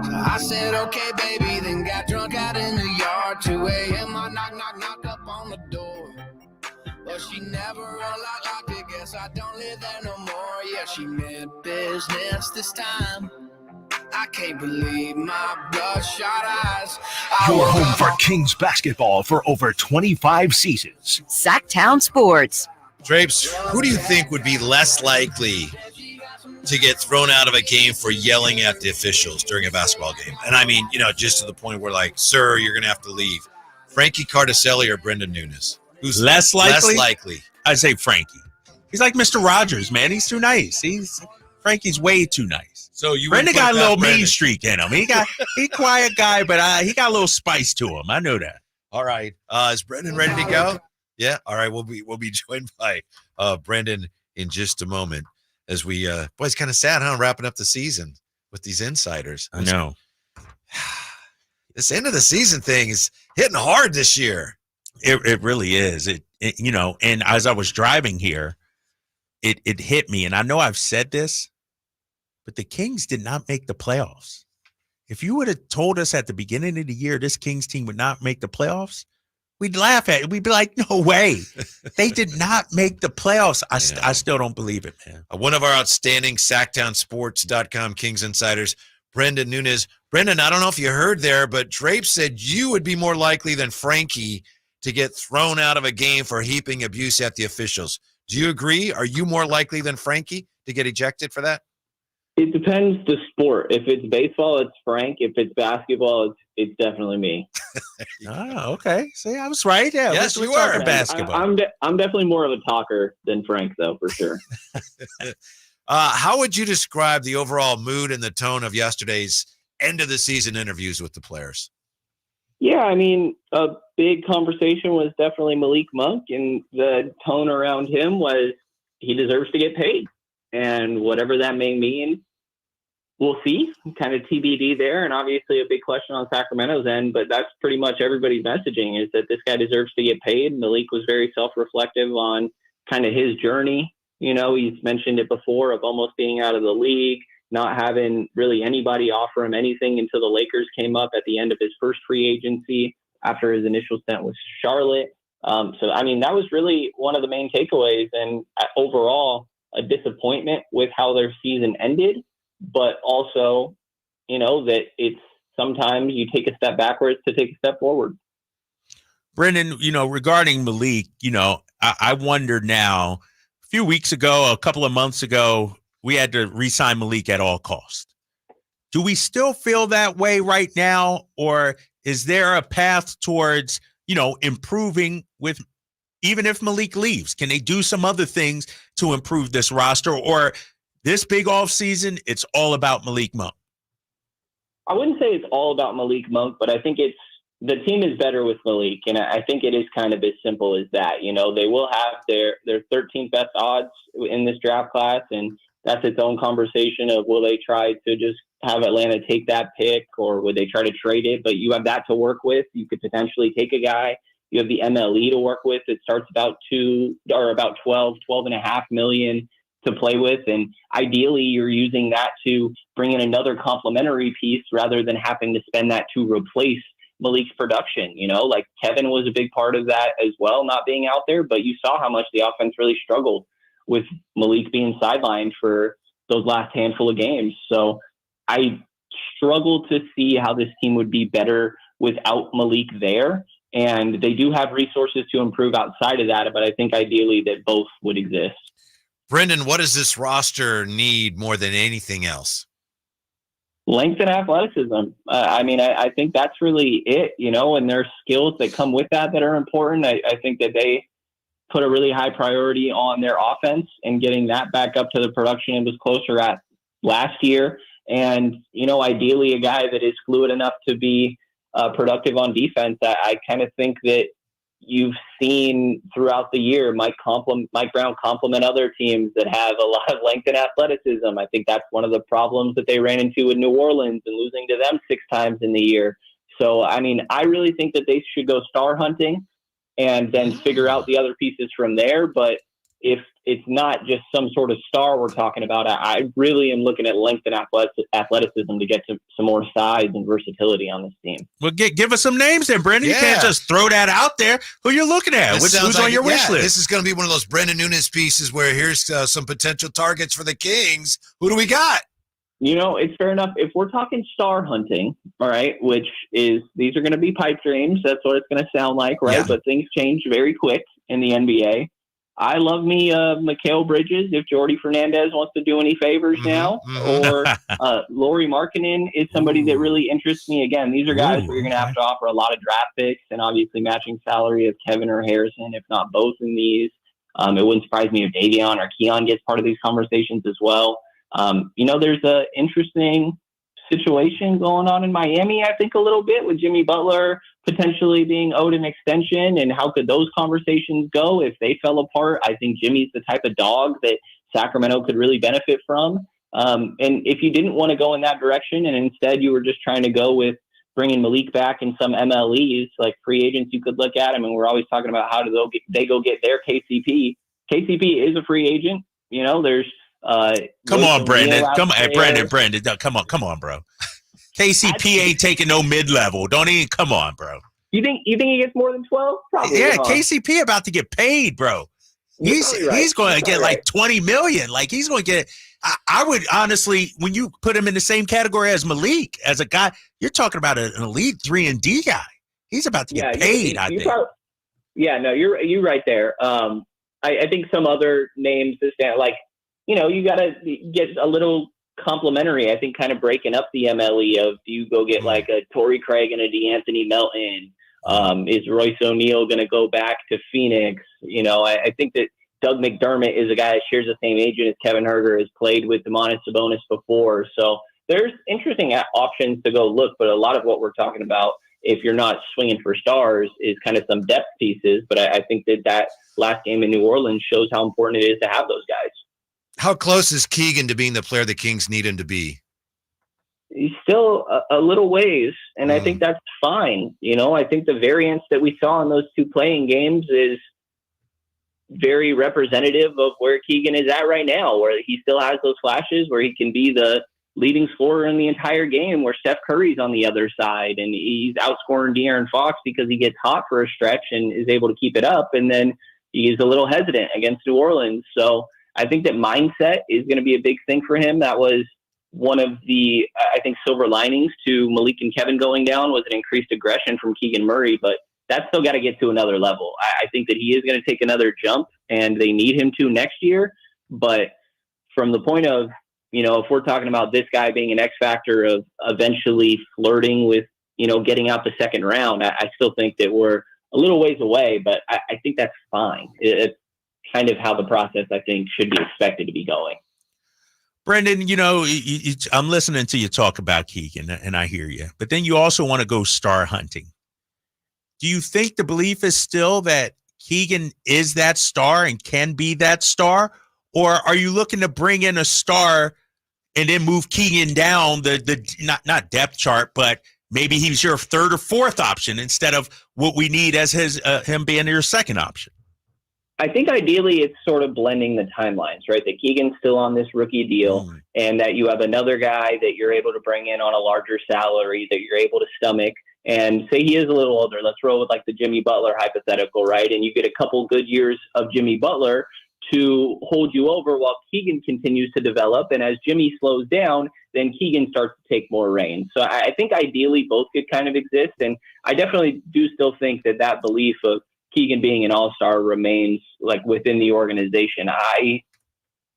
So I said, okay, baby, then got drunk out in the yard. 2 a.m. I knock up on the door. But she never unlocked it, guess I don't live there no more. Yeah, she meant business this time. I can't believe my bloodshot eyes. Your home for Kings basketball for over 25 seasons. Sactown Sports. Drapes, who do you think would be less likely to get thrown out of a game for yelling at the officials during a basketball game? And I mean, just to the point where, like, sir, you're going to have to leave. Frankie Cardicelli or Brendan Nunes? Who's less likely? Less likely. I'd say Frankie. He's like Mr. Rogers, man. He's too nice. Frankie's way too nice. So Brendan got a little mean streak in him. He quiet guy, but he got a little spice to him. I know that. All right. Is Brendan ready to go? Yeah. All right. We'll be joined by Brendan in just a moment as we boy, it's kind of sad, huh? Wrapping up the season with these insiders. I know. This end of the season thing is hitting hard this year. It really is. It and as I was driving here, it hit me. And I know I've said this, but the Kings did not make the playoffs. If you would have told us at the beginning of the year this Kings team would not make the playoffs, we'd laugh at it. We'd be like, no way. They did not make the playoffs. I still don't believe it, man. One of our outstanding SactownSports.com Kings insiders, Brendan Nunes. Brendan, I don't know if you heard there, but Drape said you would be more likely than Frankie to get thrown out of a game for heaping abuse at the officials. Do you agree? Are you more likely than Frankie to get ejected for that? It depends the sport. If it's baseball, it's Frank. If it's basketball, it's definitely me. Oh, okay. See, I was right. Yeah, yes, we're you are. Basketball. I'm definitely more of a talker than Frank, though, for sure. How would you describe the overall mood and the tone of yesterday's end of the season interviews with the players? Yeah, I mean, a big conversation was definitely Malik Monk, and the tone around him was he deserves to get paid. And whatever that may mean, we'll see. Kind of TBD there. And obviously a big question on Sacramento's end, but that's pretty much everybody's messaging is that this guy deserves to get paid. Malik was very self-reflective on kind of his journey. He's mentioned it before of almost being out of the league, not having really anybody offer him anything until the Lakers came up at the end of his first free agency after his initial stint with Charlotte. So, I mean, that was really one of the main takeaways. And overall, a disappointment with how their season ended, but also, that it's sometimes you take a step backwards to take a step forward. Brendan, regarding Malik, I wonder now, a few weeks ago, a couple of months ago, we had to re-sign Malik at all costs. Do we still feel that way right now, or is there a path towards, improving with, even if Malik leaves? Can they do some other things to improve this roster, or this big off season, it's all about Malik Monk? I wouldn't say it's all about Malik Monk, but I think the team is better with Malik, and I think it is kind of as simple as that. They will have their 13th best odds in this draft class, and that's its own conversation of will they try to just have Atlanta take that pick, or would they try to trade it? But you have that to work with. You could potentially take a guy. You have the MLE to work with. It starts about 12.5 million to play with. And ideally you're using that to bring in another complementary piece rather than having to spend that to replace Malik's production. Like Kevin was a big part of that as well, not being out there, but you saw how much the offense really struggled with Malik being sidelined for those last handful of games. So I struggle to see how this team would be better without Malik there. And they do have resources to improve outside of that, but I think ideally that both would exist. Brendan, what does this roster need more than anything else? Length and athleticism. I think that's really it, and there's skills that come with that are important. I think that they put a really high priority on their offense and getting that back up to the production it was closer at last year. And, ideally a guy that is fluid enough to be productive on defense. I kind of think that you've seen throughout the year Mike Brown compliment other teams that have a lot of length and athleticism. I think that's one of the problems that they ran into in New Orleans and losing to them 6 times in the year. So, I really think that they should go star hunting and then figure out the other pieces from there. But if it's not just some sort of star we're talking about, I really am looking at length and athleticism to get to some more size and versatility on this team. Well, give us some names then, Brendan. You can't just throw that out there. Who you're looking at? Who's on your wish list? This is going to be one of those Brendan Nunes pieces where here's some potential targets for the Kings. Who do we got? It's fair enough. If we're talking star hunting, all right, which is these are going to be pipe dreams. That's what it's going to sound like, right? Yeah. But things change very quick in the NBA. I love me Mikal Bridges if Jordy Fernandez wants to do any favors now. Or Lauri Markkanen is somebody that really interests me. Again, these are guys where you're going to have to offer a lot of draft picks and obviously matching salary of Kevin or Harrison, if not both in these. It wouldn't surprise me if Davion or Keon gets part of these conversations as well. There's an interesting situation going on in Miami, I think, a little bit with Jimmy Butler potentially being owed an extension, and how could those conversations go if they fell apart? I think Jimmy's the type of dog that Sacramento could really benefit from. And if you didn't want to go in that direction and instead you were just trying to go with bringing Malik back and some MLEs, like free agents, you could look at them. And we're always talking about how do they go get their KCP. KCP is a free agent. There's come on, Brandon. Come on, Brandon. Come on, bro. KCP ain't taking no mid-level. Don't even come on, bro. You think he gets more than 12? Probably. Yeah, KCP about to get paid, bro. He's going to get like $20 million. Like he's going to get. I would honestly, when you put him in the same category as Malik, as a guy, you're talking about an elite 3-and-D guy. He's about to get paid. I think. You're right there. I think some other names that stand like. You got to get a little complimentary. I think kind of breaking up the MLE of do you go get like a Torrey Craig and a DeAnthony Melton? Is Royce O'Neal going to go back to Phoenix? I think that Doug McDermott is a guy that shares the same agent as Kevin Huerter, has played with Domantas Sabonis before. So there's interesting options to go look, but a lot of what we're talking about, if you're not swinging for stars, is kind of some depth pieces. But I think that last game in New Orleans shows how important it is to have those guys. How close is Keegan to being the player the Kings need him to be? He's still a little ways, and I think that's fine. I think the variance that we saw in those 2 playing games is very representative of where Keegan is at right now, where he still has those flashes where he can be the leading scorer in the entire game, where Steph Curry's on the other side, and he's outscoring De'Aaron Fox because he gets hot for a stretch and is able to keep it up, and then he is a little hesitant against New Orleans. So I think that mindset is going to be a big thing for him. That was one of the, I think, silver linings to Malik and Kevin going down was an increased aggression from Keegan Murray, but that's still got to get to another level. I think that he is going to take another jump and they need him to next year. But from the point of, if we're talking about this guy being an X factor of eventually flirting with, getting out the second round, I still think that we're a little ways away, but I think that's fine. It's kind of how the process, I think, should be expected to be going. Brendan, I'm listening to you talk about Keegan, and I hear you. But then you also want to go star hunting. Do you think the belief is still that Keegan is that star and can be that star? Or are you looking to bring in a star and then move Keegan down the not depth chart, but maybe he's your third or fourth option instead of what we need as him being your second option? I think ideally it's sort of blending the timelines, right? That Keegan's still on this rookie deal and that you have another guy that you're able to bring in on a larger salary that you're able to stomach. And say he is a little older. Let's roll with like the Jimmy Butler hypothetical, right? And you get a couple good years of Jimmy Butler to hold you over while Keegan continues to develop. And as Jimmy slows down, then Keegan starts to take more reign. So I think ideally both could kind of exist. And I definitely do still think that belief of Keegan being an all-star remains like within the organization. I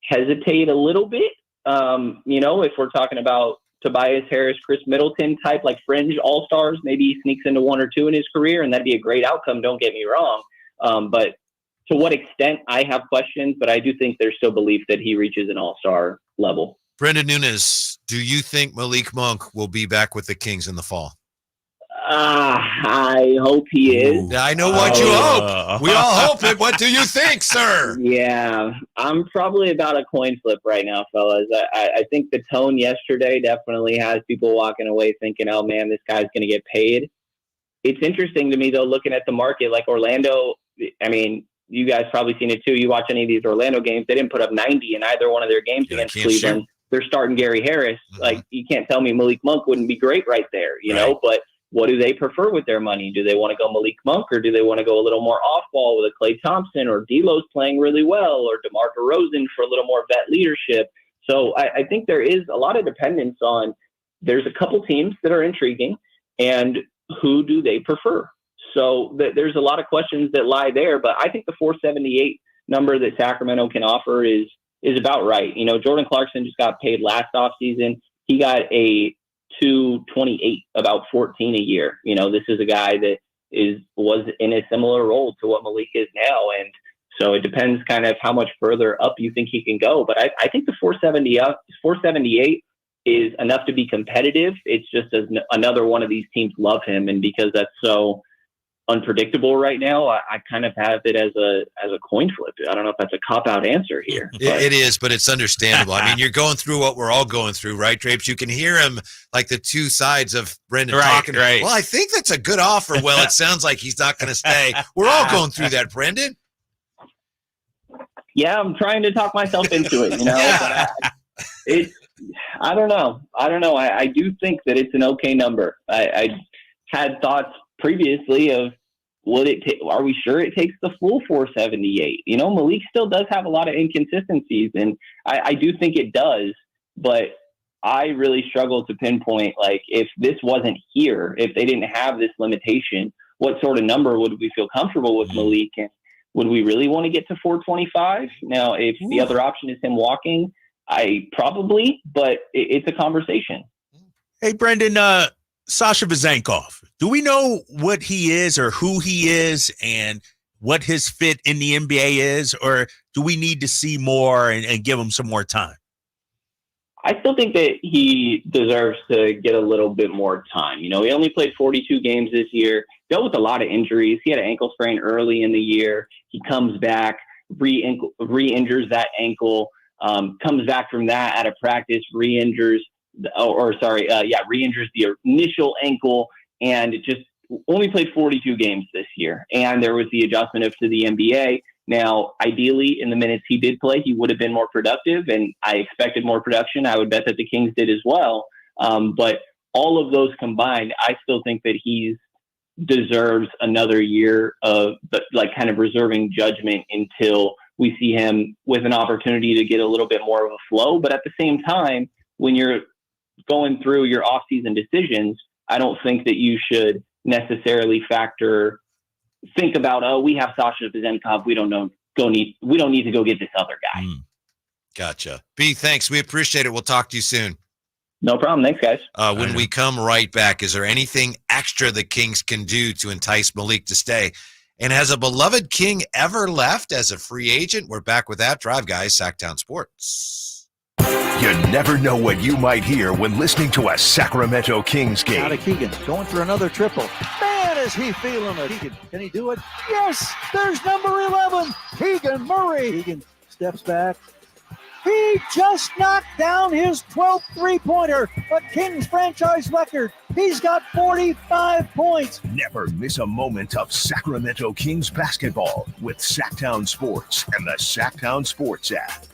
hesitate a little bit, if we're talking about Tobias Harris, Chris Middleton type, like fringe all-stars, maybe he sneaks into one or two in his career, and that'd be a great outcome, don't get me wrong. But to what extent, I have questions, but I do think there's still belief that he reaches an all-star level. Brendan Nunes, do you think Malik Monk will be back with the Kings in the fall? I hope he is. I know what you hope. We all hope it. What do you think, sir? Yeah, I'm probably about a coin flip right now, fellas. I think the tone yesterday definitely has people walking away thinking, oh, man, this guy's going to get paid. It's interesting to me, though, looking at the market, like Orlando, I mean, you guys probably seen it, too. You watch any of these Orlando games, they didn't put up 90 in either one of their games against Cleveland. They're starting Gary Harris. Like, you can't tell me Malik Monk wouldn't be great right there, you know? But what do they prefer with their money? Do they want to go Malik Monk, or do they want to go a little more off-ball with a Klay Thompson, or D'Lo's playing really well, or DeMar DeRozan for a little more vet leadership? So I think there is a lot of dependence on there's a couple teams that are intriguing, and who do they prefer? So there's a lot of questions that lie there, but I think the 478 number that Sacramento can offer is about right. You know, Jordan Clarkson just got paid last offseason. He got a 228, about 14 a year. You know, this is a guy that was in a similar role to what Malik is now. And so it depends kind of how much further up you think he can go. But I think the 478 is enough to be competitive. It's just another one of these teams love him. And because that's so unpredictable right now, I kind of have it as a coin flip. I don't know if that's a cop-out answer here. It is, but it's understandable. I mean, you're going through what we're all going through, right, Drapes? You can hear him like the two sides of Brendan talking. Right. Well, I think that's a good offer. Well, it sounds like he's not going to stay. We're all going through that, Brendan. Yeah, I'm trying to talk myself into it, you know. But I don't know. I do think that it's an okay number. I had thoughts previously of are we sure it takes the full 478? You know, Malik still does have a lot of inconsistencies, and I do think it does, but I really struggle to pinpoint, like, if this wasn't here, if they didn't have this limitation, what sort of number would we feel comfortable with Malik? And would we really want to get to 425? Now, if the other option is him walking, probably, but it's a conversation. Hey, Brendan, Sasha Vezenkov, do we know what he is or who he is and what his fit in the NBA is, or do we need to see more and give him some more time? I still think that he deserves to get a little bit more time. You know, he only played 42 games this year, dealt with a lot of injuries. He had an ankle sprain early in the year. He comes back, re-injures that ankle, comes back from that at a practice, re-injures the initial ankle, and just only played 42 games this year. And there was the adjustment to the NBA. Now, ideally, in the minutes he did play, he would have been more productive, and I expected more production. I would bet that the Kings did as well. But all of those combined, I still think that he deserves another year of kind of reserving judgment until we see him with an opportunity to get a little bit more of a flow. But at the same time, when you're going through your off-season decisions, I don't think that you should necessarily think about, we have Sasha Vezenkov, we don't know we don't need to go get this other guy. Gotcha. B, thanks. We appreciate it. We'll talk to you soon. No problem. Thanks, guys. When we come right back, is there anything extra the Kings can do to entice Malik to stay? And has a beloved King ever left as a free agent? We're back with that. Drive Guys, Sactown Sports. You never know what you might hear when listening to a Sacramento Kings game. Out of Keegan, going for another triple. Man, is he feeling it. Can he do it? Yes, there's number 11, Keegan Murray. Keegan steps back. He just knocked down his 12th three-pointer, a Kings franchise record. He's got 45 points. Never miss a moment of Sacramento Kings basketball with Sactown Sports and the Sactown Sports app.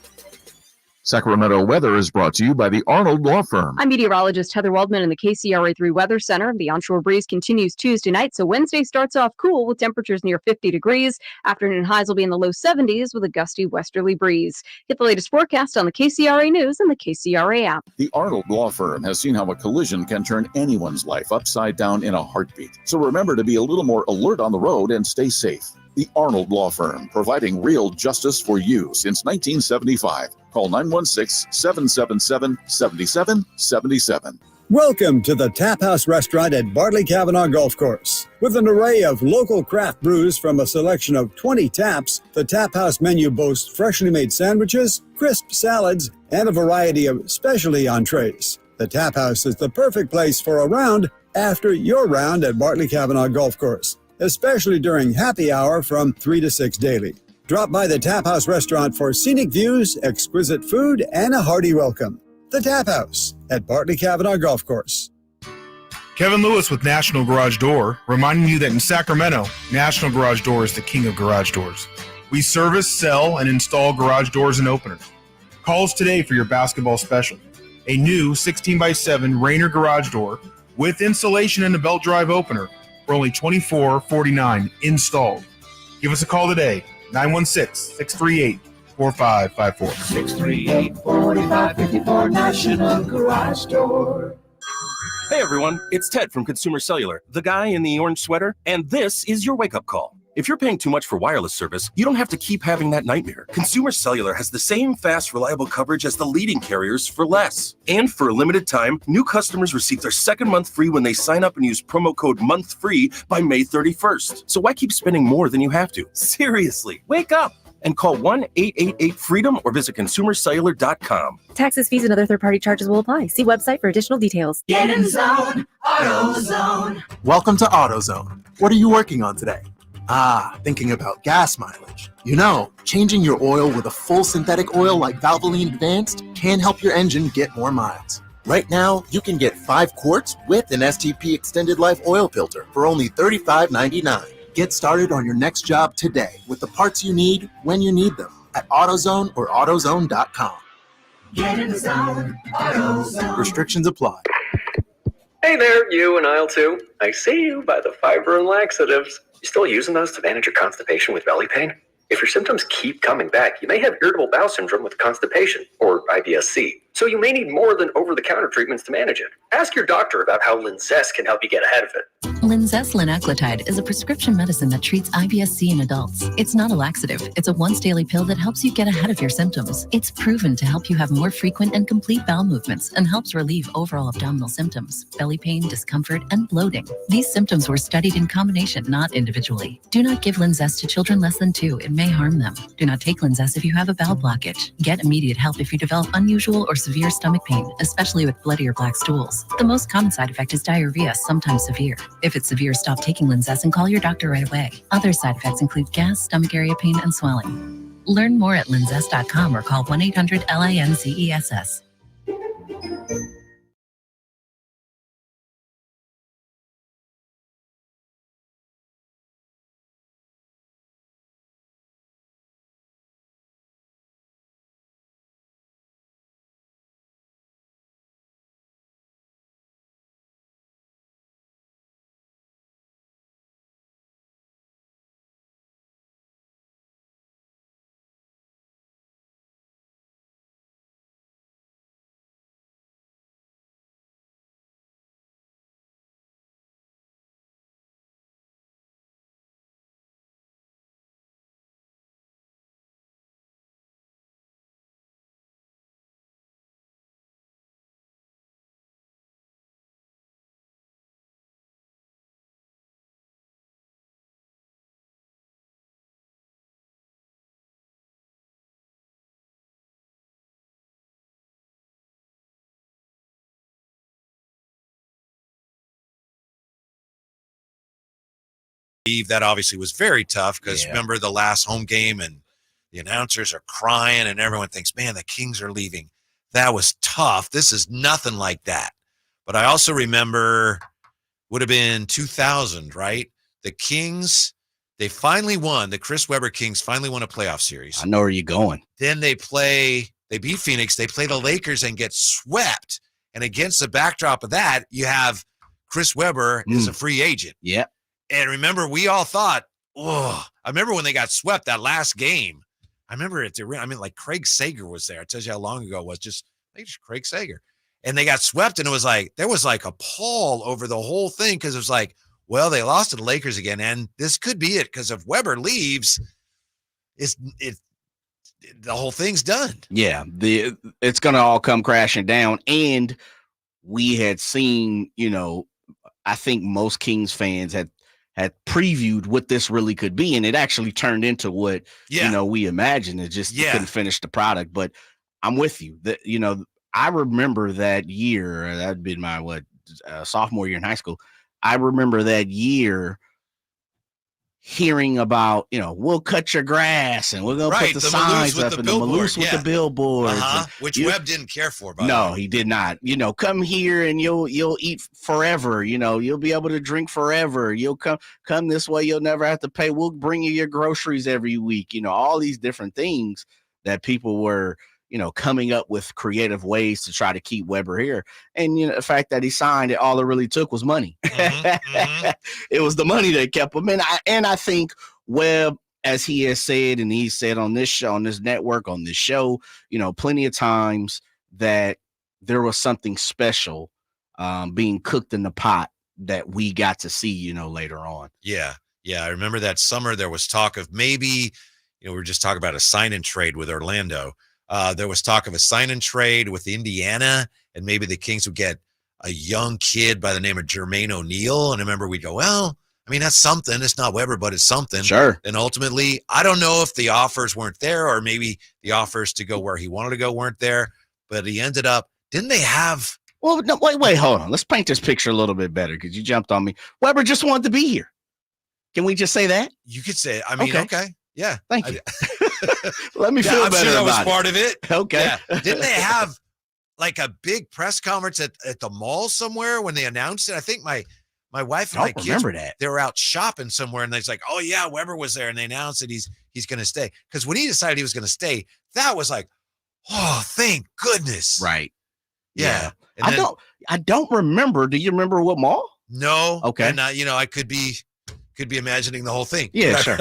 Sacramento weather is brought to you by the Arnold Law Firm. I'm meteorologist Heather Waldman in the KCRA3 Weather Center. The onshore breeze continues Tuesday night, so Wednesday starts off cool with temperatures near 50 degrees. Afternoon highs will be in the low 70s with a gusty westerly breeze. Get the latest forecast on the KCRA News and the KCRA app. The Arnold Law Firm has seen how a collision can turn anyone's life upside down in a heartbeat. So remember to be a little more alert on the road and stay safe. The Arnold Law Firm, providing real justice for you since 1975. Call 916-777-7777. Welcome to the Tap House Restaurant at Bartley Kavanaugh Golf Course. With an array of local craft brews from a selection of 20 taps, the Tap House menu boasts freshly made sandwiches, crisp salads, and a variety of specialty entrees. The Tap House is the perfect place for a round after your round at Bartley Kavanaugh Golf Course, especially during happy hour from 3 to 6 daily. Drop by the Tap House Restaurant for scenic views, exquisite food, and a hearty welcome. The Tap House at Bartley Kavanaugh Golf Course. Kevin Lewis with National Garage Door, reminding you that in Sacramento, National Garage Door is the king of garage doors. We service, sell, and install garage doors and openers. Call us today for your basketball special. A new 16x7 Rainer garage door with insulation and a belt drive opener for only $24.49 installed. Give us a call today, 916-638-4554. 638-4554 National Garage Door. Hey everyone, it's Ted from Consumer Cellular, the guy in the orange sweater, and this is your wake-up call. If you're paying too much for wireless service, you don't have to keep having that nightmare. Consumer Cellular has the same fast, reliable coverage as the leading carriers for less. And for a limited time, new customers receive their second month free when they sign up and use promo code MONTHFREE by May 31st. So why keep spending more than you have to? Seriously, wake up and call 1-888-FREEDOM or visit consumercellular.com. Taxes, fees, and other third-party charges will apply. See website for additional details. Get in zone, AutoZone. Welcome to AutoZone. What are you working on today? Thinking about gas mileage. You know, changing your oil with a full synthetic oil like Valvoline Advanced can help your engine get more miles. Right now, you can get 5 quarts with an STP Extended Life oil filter for only $35.99. Get started on your next job today with the parts you need when you need them at AutoZone or AutoZone.com. Get in the zone, AutoZone. Restrictions apply. Hey there, you in aisle 2. I see you by the fiber and laxatives. You still using those to manage your constipation with belly pain? If your symptoms keep coming back, you may have irritable bowel syndrome with constipation, or IBS-C. So you may need more than over-the-counter treatments to manage it. Ask your doctor about how Linzess can help you get ahead of it. Linzess linaclotide is a prescription medicine that treats IBS-C in adults. It's not a laxative. It's a once-daily pill that helps you get ahead of your symptoms. It's proven to help you have more frequent and complete bowel movements and helps relieve overall abdominal symptoms, belly pain, discomfort, and bloating. These symptoms were studied in combination, not individually. Do not give Linzess to children less than 2. It may harm them. Do not take Linzess if you have a bowel blockage. Get immediate help if you develop unusual or severe stomach pain, especially with bloody or black stools. The most common side effect is diarrhea, sometimes severe. If it's severe, stop taking Linzess and call your doctor right away. Other side effects include gas, stomach area pain, and swelling. Learn more at linzess.com or call 1-800-LINZESS. That obviously was very tough because Yeah. remember the last home game and the announcers are crying and everyone thinks, man, the Kings are leaving. That was tough. This is nothing like that. But I also remember would have been 2000, right? The Kings, they finally won. The Chris Webber Kings finally won a playoff series. I know where you're going. Then they beat Phoenix. They play the Lakers and get swept. And against the backdrop of that, you have Chris Webber is a free agent. Yeah. And remember, we all thought, oh, I remember when they got swept that last game. I remember like Craig Sager was there. It tells you how long ago it was. Just Craig Sager. And they got swept, and it was like, there was like a pall over the whole thing because it was like, well, they lost to the Lakers again, and this could be it because if Webber leaves, the whole thing's done. Yeah, it's going to all come crashing down. And we had seen, I think most Kings fans had previewed what this really could be, and it actually turned into what we imagined. It just couldn't finish the product. But I'm with you. That I remember that year. That'd been my sophomore year in high school. I remember that year hearing about, we'll cut your grass and we're gonna put the signs up and the Maloose with the billboards, which Webb didn't care for. No, he did not. Come here and you'll eat forever. You'll be able to drink forever. You'll come this way. You'll never have to pay. We'll bring you your groceries every week. All these different things that people were, coming up with creative ways to try to keep Webber here. And the fact that he signed it, all it really took was money. It was the money that kept him in. I think Webb, as he has said, and he said on this show, on this network, on this show, plenty of times that there was something special being cooked in the pot that we got to see, later on. Yeah. I remember that summer there was talk of maybe, we were just talking about a sign and trade with Orlando. There was talk of a sign and trade with Indiana, and maybe the Kings would get a young kid by the name of Jermaine O'Neal. And I remember we'd go, well, I mean, that's something. It's not Webber, but it's something. Sure. And ultimately, I don't know if the offers weren't there or maybe the offers to go where he wanted to go weren't there, but he ended up, didn't they have? Well, no, wait, hold on. Let's paint this picture a little bit better because you jumped on me. Webber just wanted to be here. Can we just say that? You could say it. I mean, okay. Yeah. Thank you. Let me feel I'm better sure that about was part of it. Okay. Yeah. Didn't they have like a big press conference at the mall somewhere when they announced it? I think my wife and my kids remember that. They were out shopping somewhere and they're like, oh yeah, Webber was there, and they announced that he's going to stay. Because when he decided he was going to stay, that was like, oh, thank goodness. Right. Yeah. I don't remember. Do you remember what mall? No. Okay. And I could be imagining the whole thing. Yeah, sure.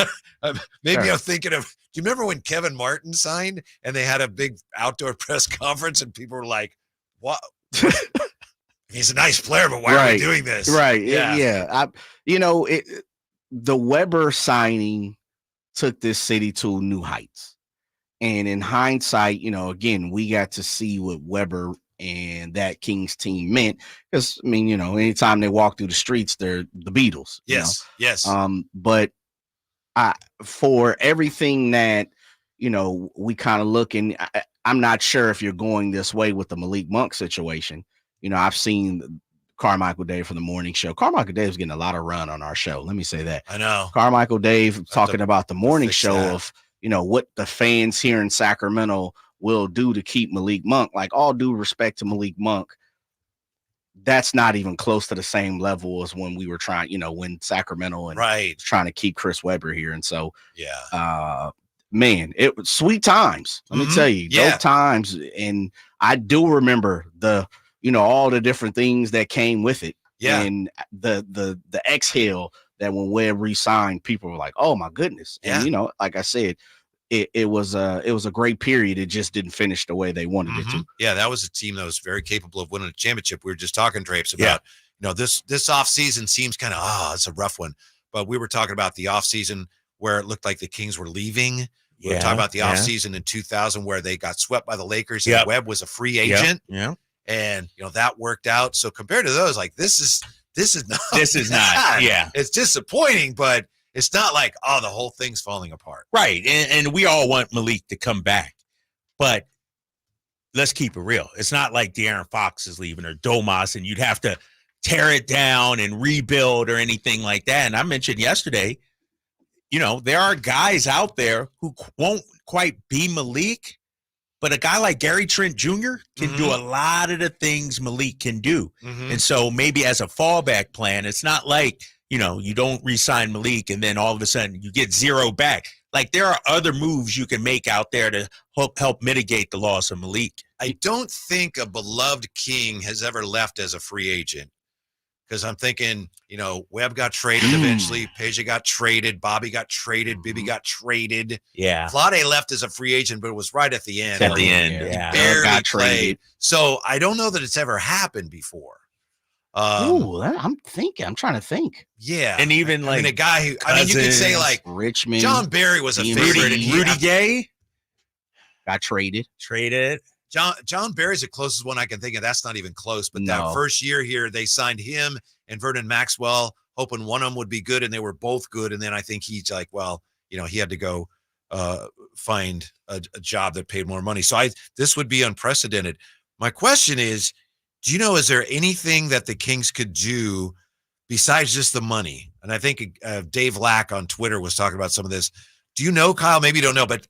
Maybe Sure. I'm thinking of. Do you remember when Kevin Martin signed and they had a big outdoor press conference and people were like, "What? He's a nice player, but why are we doing this?" Right. Yeah. The Webber signing took this city to new heights. And in hindsight, again, we got to see what Webber and that Kings team meant. Because, I mean, anytime they walk through the streets, they're the Beatles. Yes. Yes. But for everything that, we kind of look, and I'm not sure if you're going this way with the Malik Monk situation. I've seen Carmichael Dave from the morning show. Carmichael Dave's getting a lot of run on our show. Let me say that. I know. Carmichael Dave talking about the morning show that. of, what the fans here in Sacramento will do to keep Malik Monk. Like, all due respect to Malik Monk, that's not even close to the same level as when we were trying, when Sacramento and trying to keep Chris Webber here. And so, man, it was sweet times. Let me tell you, dope times. And I do remember all the different things that came with it. Yeah. And the exhale that when Webb re-signed, people were like, oh my goodness. And, like I said, it was a great period. It just didn't finish the way they wanted it to. Yeah, that was a team that was very capable of winning a championship. We were just talking, Drapes, about this offseason seems kind of it's a rough one. But we were talking about the offseason where it looked like the Kings were leaving. We were talking about the offseason in 2000 where they got swept by the Lakers and Webb was a free agent. Yeah. And that worked out. So compared to those, like this is not not. Yeah. It's disappointing, but it's not like, the whole thing's falling apart. Right. And we all want Malik to come back. But let's keep it real. It's not like De'Aaron Fox is leaving or Domas, and you'd have to tear it down and rebuild or anything like that. And I mentioned yesterday, there are guys out there who won't quite be Malik, but a guy like Gary Trent Jr. can do a lot of the things Malik can do. And so maybe as a fallback plan, it's not like, you don't re-sign Malik and then all of a sudden you get zero back. Like there are other moves you can make out there to help mitigate the loss of Malik. I don't think a beloved King has ever left as a free agent. Because I'm thinking, Webb got traded eventually. Peja got traded. Bobby got traded. Bibby got traded. Yeah. Vlade left as a free agent, but it was right at the end. At the end, yeah. Barely got traded. So I don't know that it's ever happened before. I'm trying to think. Yeah. And even a guy who, you could say like Richmond. John Barry was a favorite. Rudy Gay got traded. John Barry's the closest one I can think of. That's not even close. But that first year here, they signed him and Vernon Maxwell, hoping one of them would be good, and they were both good. And then I think he's like, he had to go find a job that paid more money. So this would be unprecedented. My question is, is there anything that the Kings could do besides just the money? And I think Dave Lack on Twitter was talking about some of this. Do you know, Kyle? Maybe you don't know, but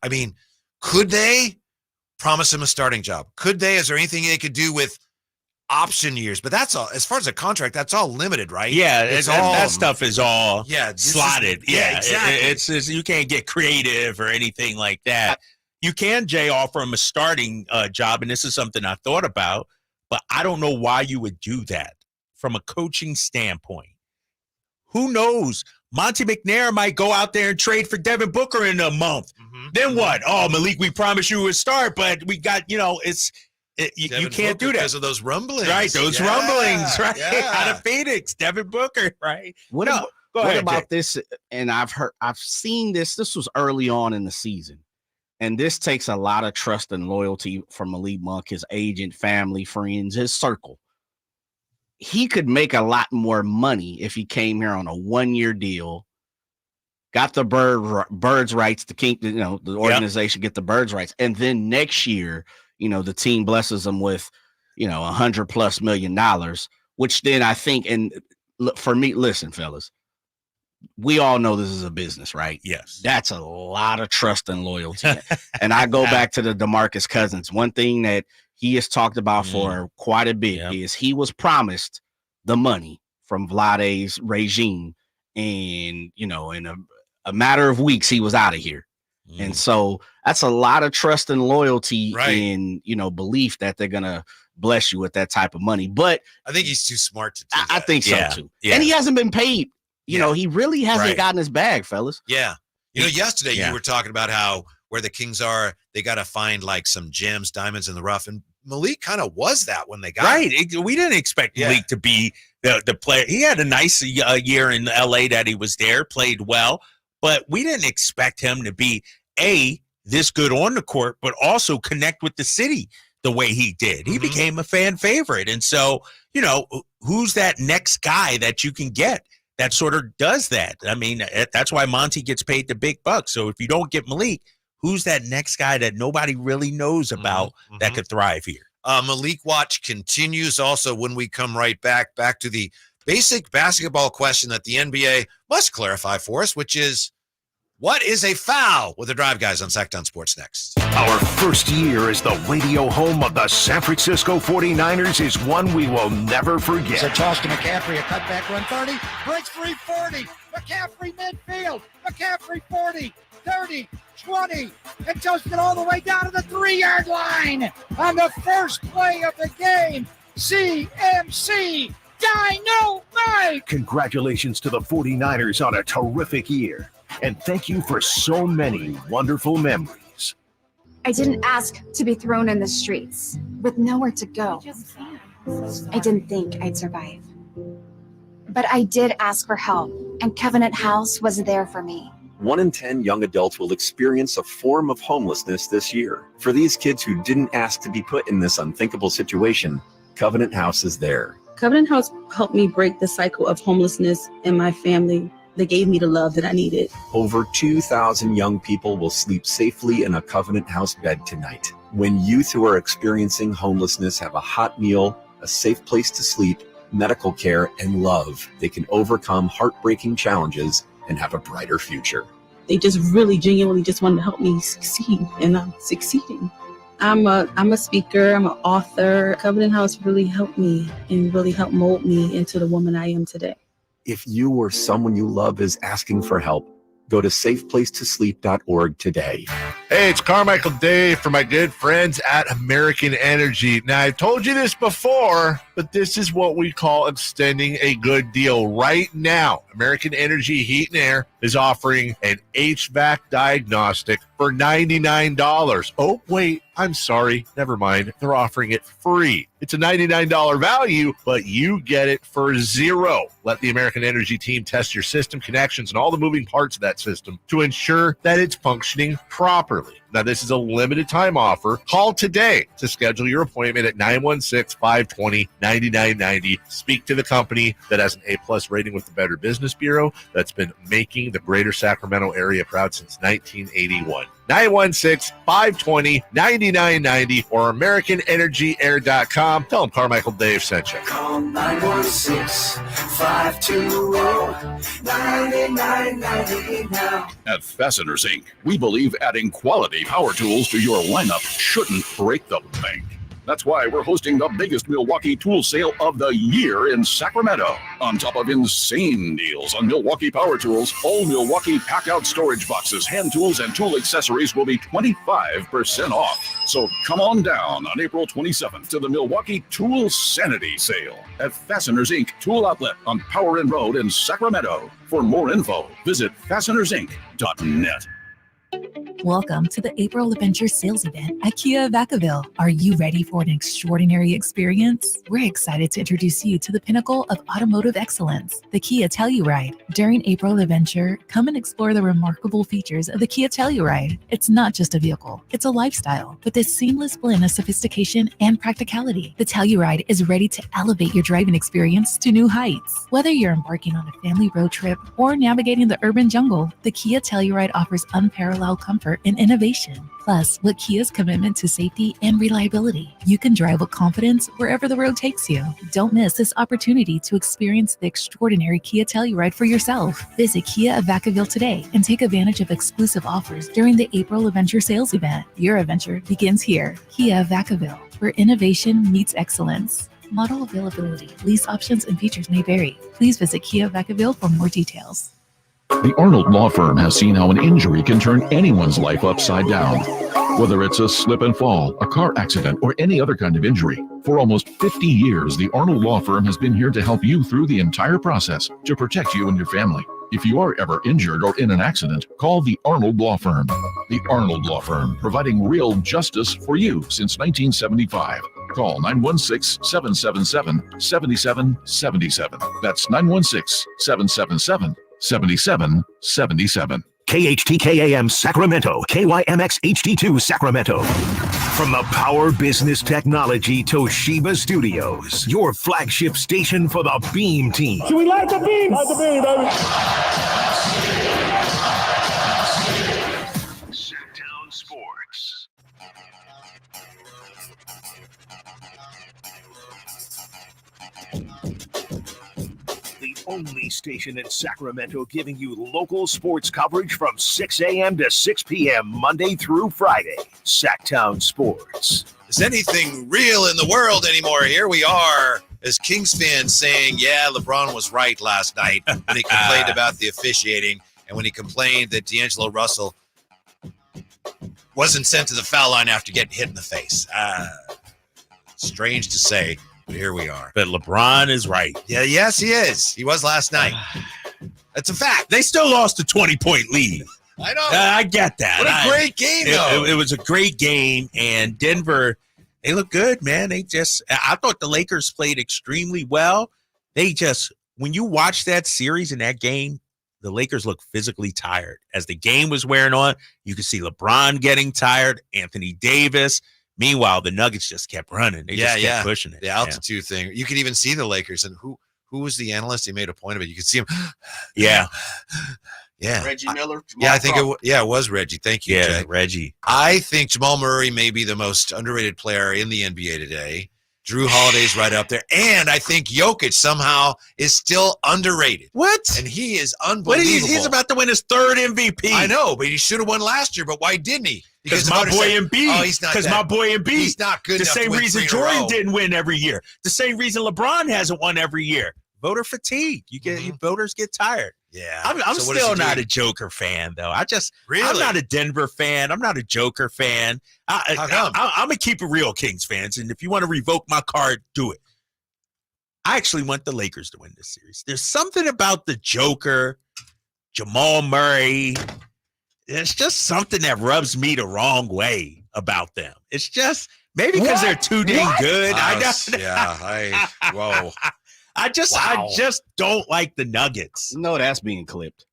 could they promise him a starting job? Could they? Is there anything they could do with option years? But that's all. As far as a contract, that's all limited, right? Yeah, that stuff is all slotted. Exactly. It's you can't get creative or anything like that. You can, Jay, offer him a starting job, and this is something I thought about, but I don't know why you would do that from a coaching standpoint. Who knows? Monty McNair might go out there and trade for Devin Booker in a month. Then what? Oh, Malik, we promised you a start, but we got, you can't do that. Because of those rumblings. Right, those rumblings, right? Out of Phoenix, Devin Booker, right? What about this? And I've seen this. This was early on in the season. And this takes a lot of trust and loyalty from Malik Monk, his agent, family, friends, his circle. He could make a lot more money if he came here on a 1-year deal, got the birds rights to keep, the organization get the birds rights. And then next year, the team blesses him with, $100+ million, which then I think, and for me, listen, fellas, we all know this is a business, right? Yes. That's a lot of trust and loyalty. And I go back to the DeMarcus Cousins. One thing that he has talked about for quite a bit is he was promised the money from Vlade's regime. And, in a matter of weeks, he was out of here. And so that's a lot of trust and loyalty and, belief that they're going to bless you with that type of money. But I think he's too smart to do that. I think so too. Yeah. And he hasn't been paid. He really hasn't gotten his bag, fellas. Yeah. Yesterday you were talking about where the Kings are, they got to find like some gems, diamonds in the rough. And Malik kind of was that when they got him. We didn't expect Malik to be the player. He had a nice year in LA that he was there, played well, but we didn't expect him to be this good on the court, but also connect with the city the way he did. He became a fan favorite. And so, who's that next guy that you can get that sort of does that? I mean, that's why Monty gets paid the big bucks. So if you don't get Malik, who's that next guy that nobody really knows about that could thrive here? Malik Watch continues also when we come right back to the basic basketball question that the NBA must clarify for us, which is, what is a foul? With the Drive Guys on Sactown Sports next. Our first year as the radio home of the San Francisco 49ers is one we will never forget. It's a toss to McCaffrey, a cutback run 30, breaks free 40, McCaffrey midfield, McCaffrey 40, 30, 20, and toasted all the way down to the 3-yard line on the first play of the game. CMC Dynamite! Congratulations to the 49ers on a terrific year. And thank you for so many wonderful memories. I didn't ask to be thrown in the streets with nowhere to go. I didn't think I'd survive. But I did ask for help, and Covenant House was there for me. 1 in 10 young adults will experience a form of homelessness this year. For these kids who didn't ask to be put in this unthinkable situation, Covenant House is there. Covenant House helped me break the cycle of homelessness in my family. They gave me the love that I needed. Over 2,000 young people will sleep safely in a Covenant House bed tonight. When youth who are experiencing homelessness have a hot meal, a safe place to sleep, medical care, and love, they can overcome heartbreaking challenges and have a brighter future. They just really genuinely just wanted to help me succeed, and I'm succeeding. I'm a speaker, I'm an author. Covenant House really helped me and really helped mold me into the woman I am today. If you or someone you love is asking for help, go to safeplacetosleep.org today. Hey, it's Carmichael Dave for my good friends at American Energy. Now, I've told you this before, but this is what we call extending a good deal. Right now, American Energy Heat and Air is offering an HVAC diagnostic for $99. Oh, wait, I'm sorry. Never mind. They're offering it free. It's a $99 value, but you get it for $0. Let the American Energy team test your system connections and all the moving parts of that system to ensure that it's functioning properly. Now, this is a limited time offer. Call today to schedule your appointment at 916-520-9990. Speak to the company that has an A+ rating with the Better Business Bureau that's been making the greater Sacramento area proud since 1981. 916-520-9990 or AmericanEnergyAir.com. Tell them Carmichael Dave sent you. Call 916-520-9990 now. At Fasteners Inc., we believe adding quality power tools to your lineup shouldn't break the bank. That's why we're hosting the biggest Milwaukee tool sale of the year in Sacramento. On top of insane deals on Milwaukee power tools, all Milwaukee pack-out storage boxes, hand tools, and tool accessories will be 25% off. So come on down on April 27th to the Milwaukee Tool Sanity Sale at Fasteners Inc. Tool Outlet on Power Inn Road in Sacramento. For more info, visit fastenersinc.net. Welcome to the April Adventure Sales Event at Kia of Vacaville. Are you ready for an extraordinary experience? We're excited to introduce you to the pinnacle of automotive excellence, the Kia Telluride. During April Adventure, come and explore the remarkable features of the Kia Telluride. It's not just a vehicle, it's a lifestyle with this seamless blend of sophistication and practicality. The Telluride is ready to elevate your driving experience to new heights. Whether you're embarking on a family road trip or navigating the urban jungle, the Kia Telluride offers unparalleled comfort and innovation. Plus, with Kia's commitment to safety and reliability, you can drive with confidence wherever the road takes you. Don't miss this opportunity to experience the extraordinary Kia Telluride for yourself. Visit Kia of Vacaville today and take advantage of exclusive offers during the April Adventure Sales Event. Your adventure begins here. Kia of Vacaville, where innovation meets excellence. Model availability, lease options, and features may vary. Please visit Kia of Vacaville for more details. The Arnold Law Firm has seen how an injury can turn anyone's life upside down. Whether it's a slip and fall, a car accident, or any other kind of injury. For almost 50 years, the Arnold Law Firm has been here to help you through the entire process to protect you and your family. If you are ever injured or in an accident, call the Arnold Law Firm. The Arnold Law Firm, providing real justice for you since 1975. Call 916-777-7777. That's 916-777-7777. KHTKAM Sacramento, KYMX HD2 Sacramento. From the Power Business Technology Toshiba Studios, your flagship station for the Beam Team. Should we light the beam? Light the beam, baby. Sactown Sports. The only station in Sacramento giving you local sports coverage from 6 a.m. to 6 p.m. Monday through Friday. Sactown Sports. Is anything real in the world anymore? Here we are as Kings fans saying, yeah, LeBron was right last night when he complained about the officiating and when he complained that D'Angelo Russell wasn't sent to the foul line after getting hit in the face. Strange to say, but here we are. But LeBron is right. Yeah, yes, he is. He was last night. That's a fact. They still lost a 20-point lead. I know. I get that. What a great game, though. It was a great game, and Denver, they look good, man. I thought the Lakers played extremely well. When you watch that series and that game, the Lakers look physically tired. As the game was wearing on, you could see LeBron getting tired, Anthony Davis. Meanwhile, the Nuggets just kept running. They just kept pushing it. The altitude thing. You could even see the Lakers. And who was the analyst? He made a point of it. You could see him. Yeah. Yeah. Reggie Miller. I think it was Reggie. Thank you, Jay. Reggie. I think Jamal Murray may be the most underrated player in the NBA today. Drew Holiday's right up there. And I think Jokic somehow is still underrated. What? And he is What unbelievable. he's about to win his 3rd MVP. I know, but he should have won last year. But why didn't he? Because my boy Embiid. Oh, he's not. Because my boy Embiid. He's not good. The same reason Jordan didn't win every year. The same reason LeBron hasn't won every year. Voter fatigue. Voters get tired. Yeah. I'm still not a Joker fan, though. I'm not a Denver fan. I'm not a Joker fan. I'm going to keep it real, Kings fans. And if you want to revoke my card, do it. I actually want the Lakers to win this series. There's something about the Joker, Jamal Murray. It's just something that rubs me the wrong way about them. It's just maybe because they're too dang good. Whoa. I just don't like the Nuggets. No, that's being clipped.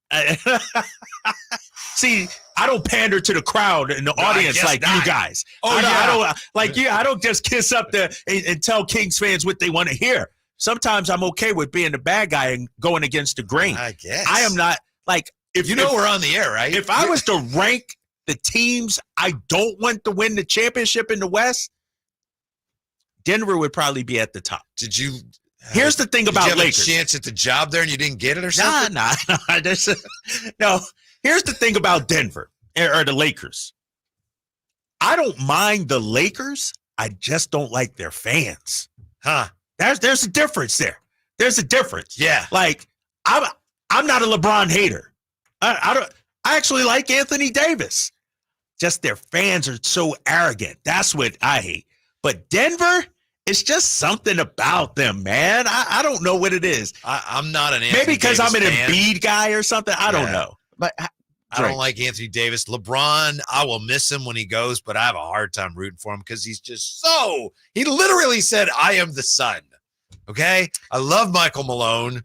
See, I don't pander to the crowd and the audience like you guys. I don't just kiss up and tell Kings fans what they want to hear. Sometimes I'm okay with being the bad guy and going against the grain. I guess. I am not like if we're on the air, right? If I was to rank the teams I don't want to win the championship in the West, Denver would probably be at the top. Did you? Here's the thing about Lakers. Did you have Lakers. a chance at the job there and you didn't get it or something? No. Here's the thing about Denver or the Lakers. I don't mind the Lakers. I just don't like their fans. Huh? There's a difference there. There's a difference. Yeah. Like I'm not a LeBron hater. I actually like Anthony Davis. Just their fans are so arrogant. That's what I hate. But Denver, it's just something about them, man. I don't know what it is. I'm not an Anthony Maybe because I'm an fan. Embiid guy or something. I don't know. But I don't like Anthony Davis. LeBron, I will miss him when he goes, but I have a hard time rooting for him because he's just he literally said, I am the sun. Okay? I love Michael Malone.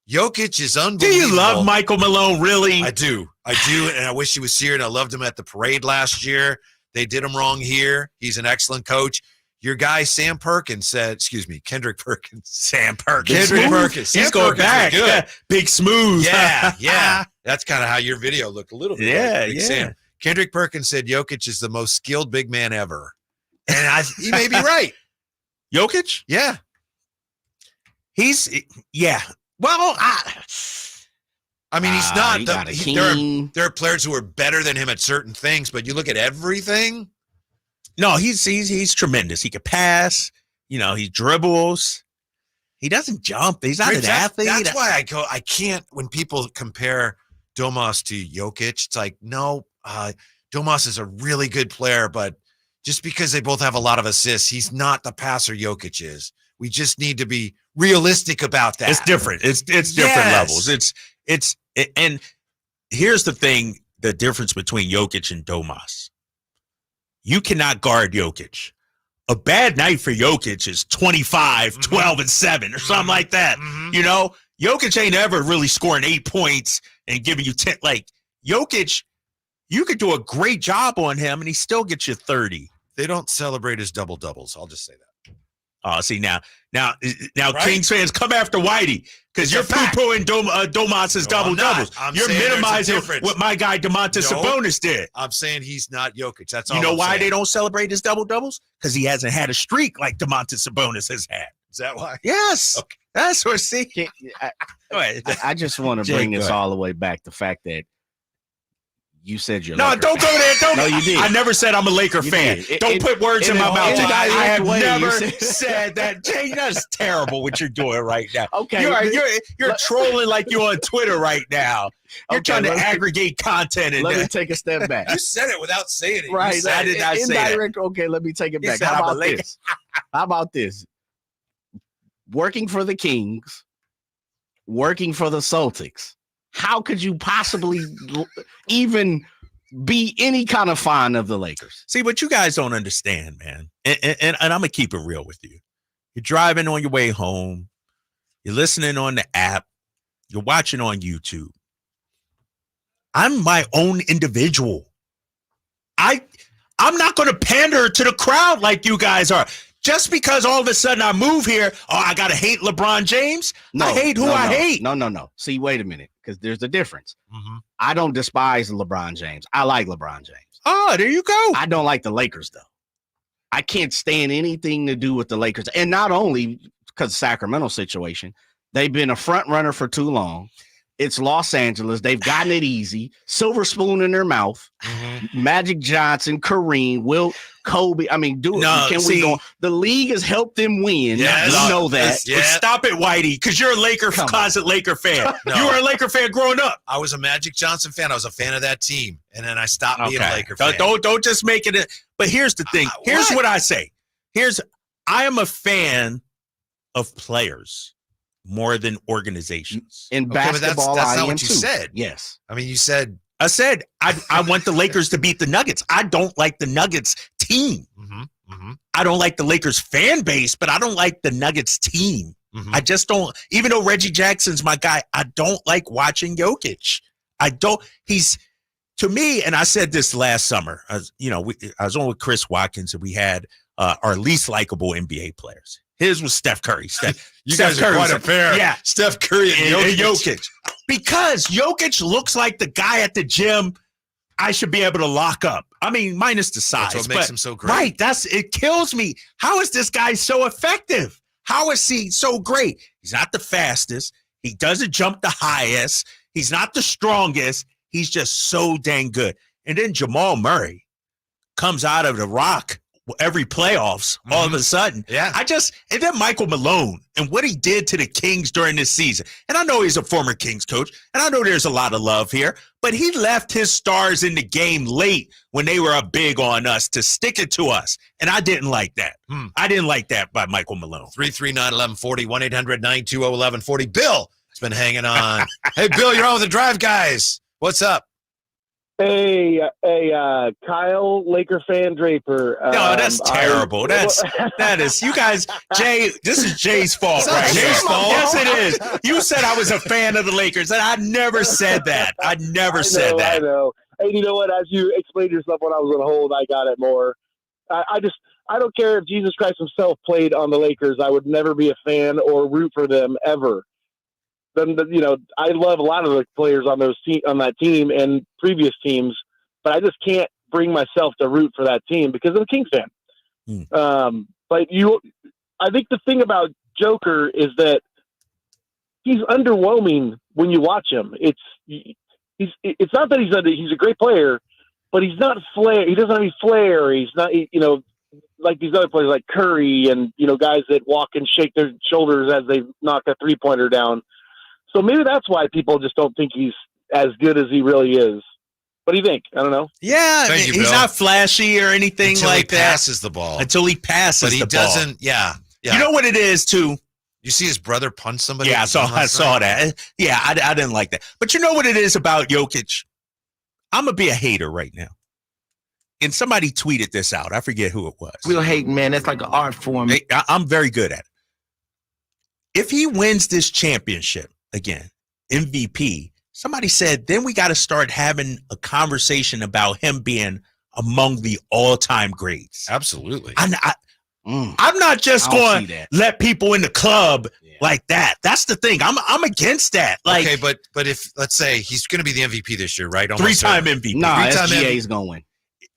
Jokic is unbelievable. Do you love Michael Malone, really? I do, and I wish he was here, and I loved him at the parade last year. They did him wrong here. He's an excellent coach. Your guy, Kendrick Perkins. Kendrick Perkins. He's going back. Good. Big smooth. Yeah. That's kind of how your video looked a little bit. Yeah, Big Sam. Kendrick Perkins said Jokic is the most skilled big man ever. And he may be right. Jokic? Yeah. Well, I mean, he's not. He got a king. There are players who are better than him at certain things, but you look at everything. No, he's tremendous. He could pass. He dribbles. He doesn't jump. He's not an athlete. That's why I can't, when people compare Domas to Jokic, it's like, no, Domas is a really good player, but just because they both have a lot of assists, he's not the passer Jokic is. We just need to be realistic about that. It's different. It's different levels. And here's the thing, the difference between Jokic and Domas. You cannot guard Jokic. A bad night for Jokic is 25, 12, and 7 or something like that. Jokic ain't ever really scoring 8 points and giving you 10. Like, Jokic, you could do a great job on him and he still gets you 30. They don't celebrate his double-doubles. I'll just say that. Oh, see, now, Right? Kings fans, come after Whitey because you're poo-pooing Domas's double-doubles. You're minimizing what my guy Domantas Sabonis did. I'm saying he's not Jokic. That's all. You know I'm why saying. they don't celebrate his double-doubles? Because he hasn't had a streak like Domantas Sabonis has had. Is that why? Yes. Okay. That's what, see. I just want to bring this all the way back to the fact that you said you're don't go there. No, you did. I never said I'm a Laker fan. Don't put words in my mouth. I have never said that. Jay, that's terrible what you're doing right now. Okay. You're trolling like you're on Twitter right now. You're trying to aggregate content. Let me take a step back. You said it without saying it. Right. I did not say that. Okay, let me take it back. said How I'm a about Laker. this? How about this? Working for the Kings, working for the Celtics. How could you possibly even be any kind of fan of the Lakers? See, what you guys don't understand, man, and I'm going to keep it real with you. You're driving on your way home. You're listening on the app. You're watching on YouTube. I'm my own individual. I'm not going to pander to the crowd like you guys are. Just because all of a sudden I move here, I got to hate LeBron James? I hate who I hate. No. See, wait a minute, because there's a difference. I don't despise LeBron James. I like LeBron James. Oh, there you go. I don't like the Lakers, though. I can't stand anything to do with the Lakers. And not only because of Sacramento situation, they've been a front runner for too long. It's Los Angeles. They've gotten it easy. Silver spoon in their mouth. Magic Johnson, Kareem, Wilt, Kobe. I mean, we go? The league has helped them win. Yes. We know that. Yeah. Stop it, Whitey, because you're a closet Laker fan. No. You were a Laker fan growing up. I was a Magic Johnson fan. I was a fan of that team, and then I stopped being a Laker fan. Don't just make it. But here's the thing. Here's what I say. I am a fan of players more than organizations. In basketball, that's not I what you too. said. Yes. I mean, you said. I said I want the Lakers to beat the Nuggets. I don't like the Nuggets team. I don't like the Lakers fan base, but I don't like the Nuggets team. I just don't. Even though Reggie Jackson's my guy, I don't like watching Jokic. I don't. He's to me, and I said this last summer. I was on with Chris Watkins, and we had our least likable NBA players. His was Steph Curry. You guys are quite a pair. Yeah, Steph Curry and Jokic. Because Jokic looks like the guy at the gym I should be able to lock up. I mean, minus the size. That's what makes him so great. Right. It kills me. How is this guy so effective? How is he so great? He's not the fastest. He doesn't jump the highest. He's not the strongest. He's just so dang good. And then Jamal Murray comes out of the rock every playoffs all of a sudden. Yeah. And then Michael Malone and what he did to the Kings during this season. And I know he's a former Kings coach, and I know there's a lot of love here, but he left his stars in the game late when they were up big on us to stick it to us. And I didn't like that. I didn't like that by Michael Malone. 339-1140, 1-800-920-1140. Bill has been hanging on. Hey, Bill, you're on with the Drive Guys. What's up? Hey, Kyle, Laker fan Draper. No, that's terrible. That is, you guys, Jay, this is Jay's fault, right? Jay's fault? Yes, it is. You said I was a fan of the Lakers, and I never said that. I said that. I know. And you know what? As you explained yourself when I was on hold, I got it more. I don't care if Jesus Christ himself played on the Lakers. I would never be a fan or root for them ever. Then I love a lot of the players on that team and previous teams, but I just can't bring myself to root for that team because I'm a Kings fan. But I think the thing about Joker is that he's underwhelming when you watch him. It's not that he's a great player, but he's not flair. He doesn't have any flair. He's not like these other players like Curry and guys that walk and shake their shoulders as they knock a 3-pointer down. So maybe that's why people just don't think he's as good as he really is. What do you think? I don't know. Yeah, he's not flashy or anything like that. Until he passes the ball. Until he passes the ball. But he doesn't, yeah. You know what it is, too? You see his brother punch somebody? Yeah, I saw that. Yeah, I didn't like that. But you know what it is about Jokic? I'm going to be a hater right now. And somebody tweeted this out. I forget who it was. Real hate, man. That's like an art form. I'm very good at it. If he wins this championship, again, MVP, somebody said, then we got to start having a conversation about him being among the all-time greats. Absolutely. I'm not just going to let people in the club like that. That's the thing. I'm against that. Like, okay, but if, let's say, he's going to be the MVP this year, right? Three-time MVP. Nah, SGA is going to win.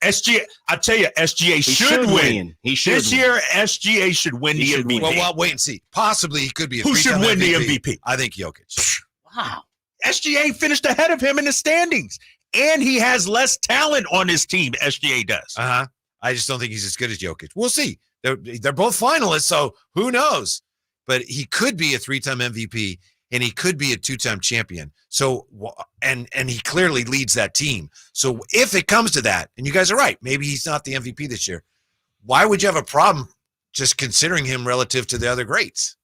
SGA, I tell you, SGA should win. He should this win. year, SGA should win the MVP. Well, wait and see. Possibly he could be a Who should win MVP. the MVP? I think Jokic. Wow. SGA finished ahead of him in the standings, and he has less talent on his team. SGA does. I just don't think he's as good as Jokic. We'll see. They're both finalists, so who knows? But he could be a 3-time MVP, and he could be a 2-time champion. So, and he clearly leads that team. So if it comes to that, and you guys are right, maybe he's not the MVP this year, why would you have a problem just considering him relative to the other greats?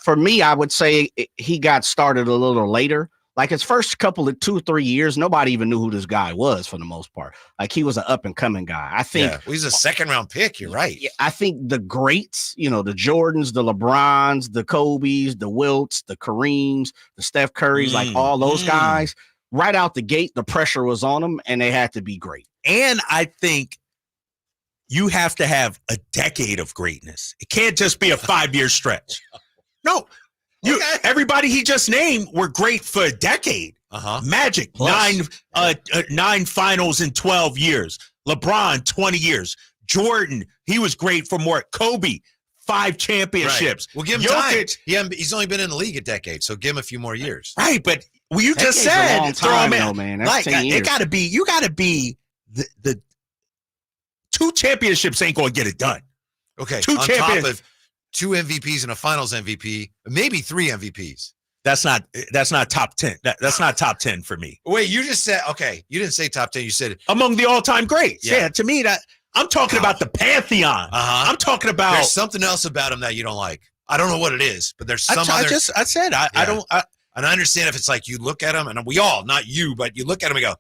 For me, I would say he got started a little later. Like his first couple of 2-3 years, nobody even knew who this guy was for the most part. Like he was an up and coming guy. I think he's a 2nd-round pick. You're right. I think the greats, the Jordans, the LeBrons, the Kobes, the Wilts, the Kareems, the Steph Currys, like all those guys, right out the gate, the pressure was on them and they had to be great. And I think you have to have a decade of greatness. It can't just be a 5-year stretch. No. Everybody he just named were great for a decade. Magic, 9 finals in 12 years. LeBron, 20 years. Jordan, He was great for more. Kobe, 5 championships. Right. Well, give him time. He's only been in the league a decade, so give him a few more years. Right, but you just said throw him in. Man. That's 10 years. You got to be the 2 championships ain't going to get it done. Okay, on top of 2 MVPs and a Finals MVP, maybe 3 MVPs. That's not top 10. That's not top 10 for me. Wait, you just said you didn't say top 10. You said among the all-time greats. Yeah, to me I'm talking about the pantheon. I'm talking about there's something else about him that you don't like. I don't know what it is, but there's some other. I don't. And I understand if it's like you look at him, and we all, not you, but you look at him and go,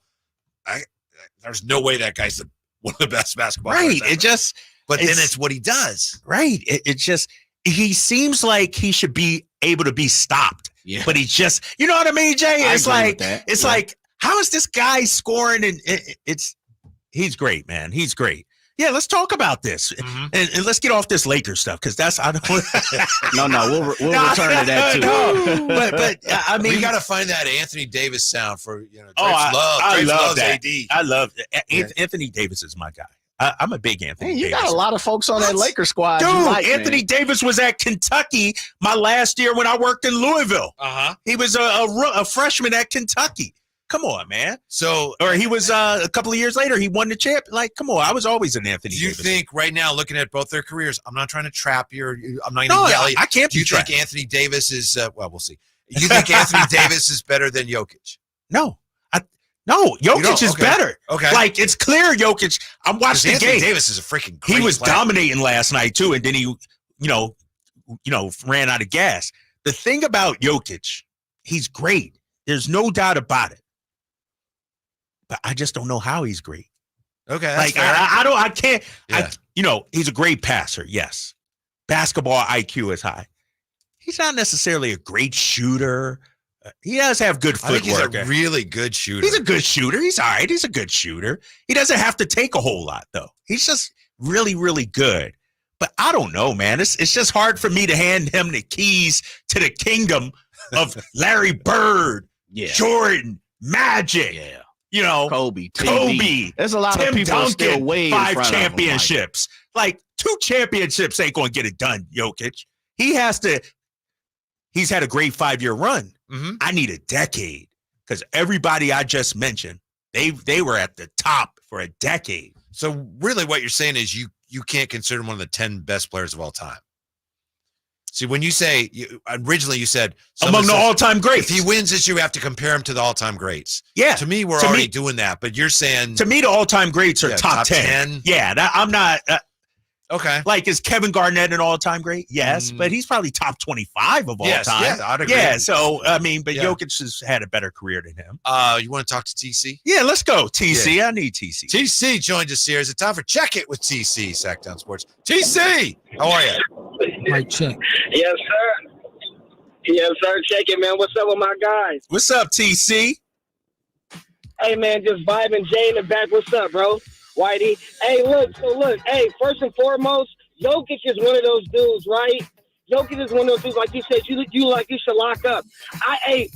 there's no way that guy's one of the best basketball players ever. But then it's what he does. Right. It just, he seems like he should be able to be stopped. Yeah. But he just, you know what I mean, Jay? It's like, how is this guy scoring? And he's great, man. He's great. Yeah, let's talk about this, and let's get off this Lakers stuff because no, we'll return to that too. No, but I mean, we got to find that Anthony Davis sound for Drake's I love that. AD. I love it. Anthony Davis is my guy. I'm a big Anthony. Hey, you Davis. got a lot of folks on that Lakers squad. Dude, Anthony Davis was at Kentucky my last year when I worked in Louisville. He was a freshman at Kentucky. Come on, man. Or he was a couple of years later, he won the champ. Like, come on, I was always an Anthony Davis. Do you think right now, looking at both their careers, I'm not trying to trap you. I'm not going to yell at you. I can't. Do you think Anthony Davis is? Well, we'll see. You think Anthony Davis is better than Jokic? No, Jokic is better. Okay, like it's clear. Jokic. I'm watching the Anthony game. Davis is a freaking. Great he was player. Dominating last night too, and then he, ran out of gas. The thing about Jokic, he's great. There's no doubt about it. But I just don't know how he's great. Okay, like I can't. Yeah. He's a great passer. Yes, basketball IQ is high. He's not necessarily a great shooter. He does have good footwork. I think he's a really good shooter. He's a good shooter. He's all right. He's a good shooter. He doesn't have to take a whole lot though. He's just really, really good. But I don't know, man. It's just hard for me to hand him the keys to the kingdom of Larry Bird, Jordan, Magic. Yeah. Kobe. There's a lot Tim of people Duncan, still way 5 in front championships. Like 2 championships ain't going to get it done, Jokic. He's had a great 5-year run. I need a decade because everybody I just mentioned, they were at the top for a decade. So really what you're saying is you can't consider him one of the 10 best players of all time. See, when you say originally you said among the all-time greats. If he wins this, you have to compare him to the all-time greats. Yeah. To me, we're already doing that, but you're saying to me the all-time greats are top 10. Yeah, I'm not. Okay. Like, is Kevin Garnett an all-time great? Yes, but he's probably top 25 of all time. Yeah, I'd agree. Yeah, so I mean, but Jokic has had a better career than him. You want to talk to TC? Yeah, let's go, TC. Yeah. I need TC. TC joined us here. Is it time for Check It with TC, Sactown Sports? TC, how are you? Right, check. Yes, sir. Yes, sir. Check it, man. What's up with my guys? What's up, TC? Hey, man, just vibing. Jay in the back. What's up, bro? Whitey. Hey, look. Hey, first and foremost, Jokic is one of those dudes, right? Jokic is one of those dudes, like you said, you should lock up.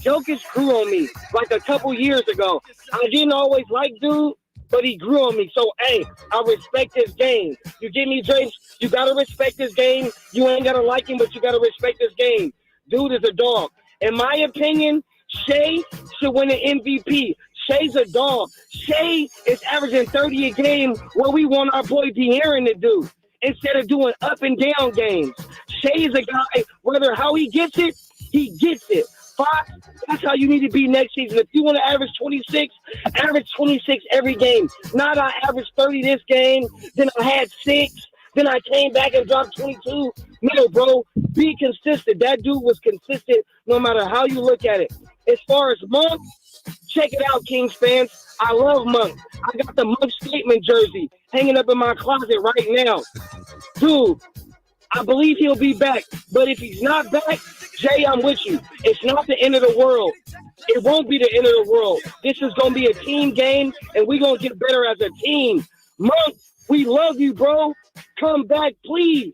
Jokic grew on me like a couple years ago. I didn't always like dude, but he grew on me. So, hey, I respect his game. You get me, Drapes? You got to respect his game. You ain't got to like him, but you got to respect his game. Dude is a dog. In my opinion, Shea should win an MVP. Shea's a dog. Shea is averaging 30 a game, what we want our boy De'Aaron to do, instead of doing up and down games. Shea is a guy, whether how he gets it, he gets it. Fox, that's how you need to be next season. If you want to average 26, average 26 every game. Not I averaged 30 this game, then I had 6, then I came back and dropped 22. No, bro, be consistent. That dude was consistent no matter how you look at it. As far as Monk, check it out, Kings fans. I love Monk. I got the Monk statement jersey hanging up in my closet right now. Dude, I believe he'll be back. But if he's not back, Jay, I'm with you. It's not the end of the world. It won't be the end of the world. This is going to be a team game, and we're going to get better as a team. Monk, we love you, bro. Come back, please.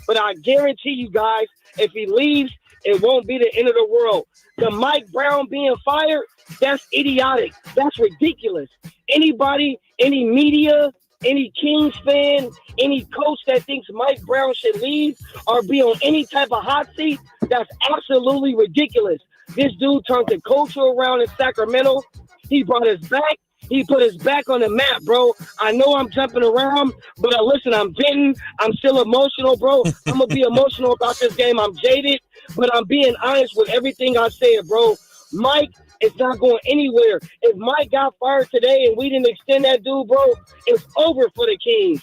But I guarantee you guys, if he leaves, it won't be the end of the world. The Mike Brown being fired, that's idiotic. That's ridiculous. Anybody, any media, any Kings fan, any coach that thinks Mike Brown should leave or be on any type of hot seat, that's absolutely ridiculous. This dude turned the culture around in Sacramento. He brought us back. He put us back on the map, bro. I know I'm jumping around, but listen, I'm venting. I'm still emotional, bro. I'm going to be emotional about this game. I'm jaded, but I'm being honest with everything I said, bro. Mike is not going anywhere. If Mike got fired today and we didn't extend that dude, bro, it's over for the Kings.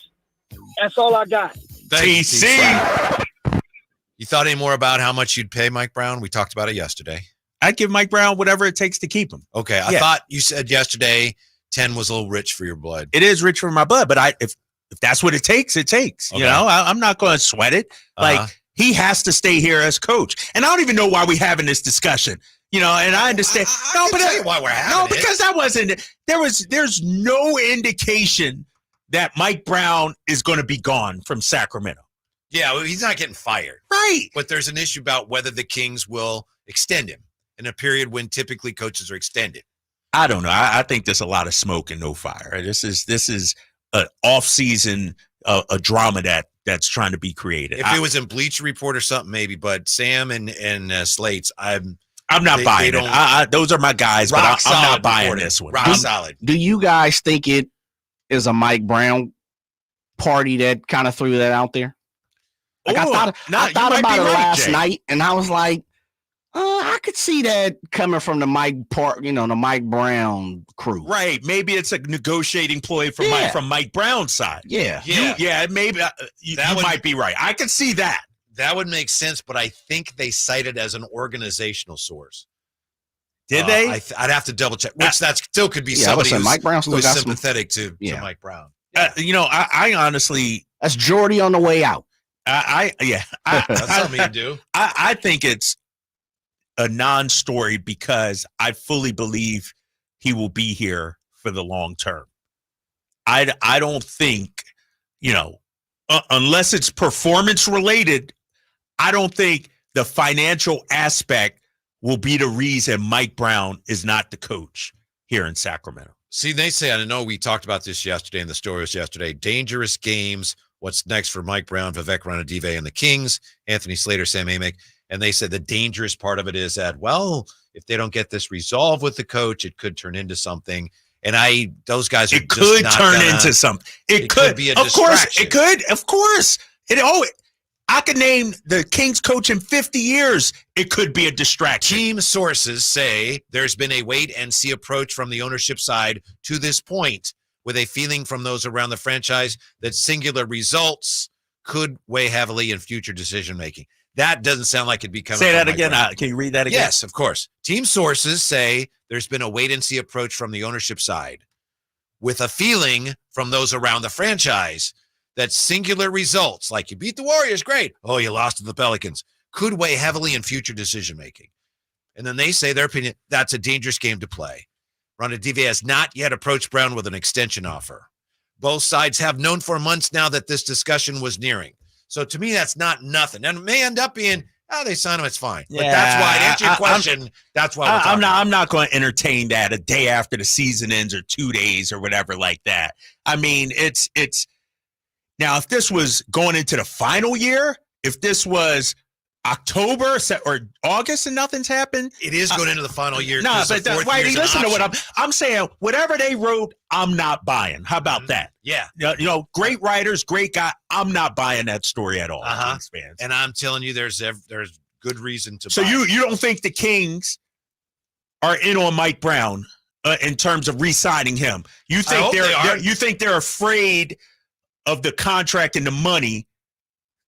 That's all I got. TC. You thought any more about how much you'd pay Mike Brown? We talked about it yesterday. I'd give Mike Brown whatever it takes to keep him. Okay, I thought you said yesterday 10 was a little rich for your blood. It is rich for my blood, but if that's what it takes, it takes. Okay. You know, I'm not going to sweat it. Like, he has to stay here as coach. And I don't even know why we're having this discussion. You know, and I understand. I can tell you why we're having it. Because that wasn't. There's no indication that Mike Brown is going to be gone from Sacramento. Yeah, well, he's not getting fired. Right. But there's an issue about whether the Kings will extend him in a period when typically coaches are extended. I don't know. I think there's a lot of smoke and no fire. This is an off-season a drama that's trying to be created. If it was in Bleacher Report or something, maybe. But Sam and Slates, I'm not buying it. Those are my guys, but I'm not buying this one. Rock solid. Do you guys think it is a Mike Brown party that kind of threw that out there? Like I thought about it last night, and I was like, I could see that coming from the Mike Brown crew. Right. Maybe it's a negotiating ploy from Mike Brown's side. Yeah. Maybe you might be right. I could see that. That would make sense, but I think they cited as an organizational source. Did they? I'd have to double check. Which that still could be somebody Mike Brown who is sympathetic to Mike Brown. I honestly, that's Jordy on the way out. That's something you do. I think it's a non-story because I fully believe he will be here for the long term. I don't think, unless it's performance related, I don't think the financial aspect will be the reason Mike Brown is not the coach here in Sacramento. See, they say, I know we talked about this yesterday in the stories yesterday, dangerous games. What's next for Mike Brown, Vivek Ranadive, and the Kings, Anthony Slater, Sam Amick. And they said the dangerous part of it is that, well, if they don't get this resolved with the coach, it could turn into something. And those guys are it could just turn into something. It could be a distraction. distraction. It could. Of course. I could name the Kings coach in 50 years. It could be a distraction. Team sources say there's been a wait-and-see approach from the ownership side to this point, with a feeling from those around the franchise that singular results could weigh heavily in future decision-making. That doesn't sound like it'd be coming. Say from that Mike again. Brown. Can you read that again? Yes, of course. Team sources say there's been a wait-and-see approach from the ownership side, with a feeling from those around the franchise that singular results, like you beat the Warriors, great. Oh, you lost to the Pelicans, could weigh heavily in future decision-making. And then they say their opinion, that's a dangerous game to play. Ranadive has not yet approached Brown with an extension offer. Both sides have known for months now that this discussion was nearing. So to me, that's not nothing. And it may end up being, they sign him, it's fine. Yeah, but that's why, to answer your question, that's why I'm not going to entertain that a day after the season ends or 2 days or whatever like that. I mean, it's now if this was going into the final year, if this was October or August and nothing's happened. It is going into the final year. No, but Whitey, listen to what I'm saying. Whatever they wrote, I'm not buying. How about that? Yeah. Great writers, great guy. I'm not buying that story at all. Kings fans. And I'm telling you, there's good reason to. So buy you don't think the Kings are in on Mike Brown in terms of re-signing him? You think you think they're afraid of the contract and the money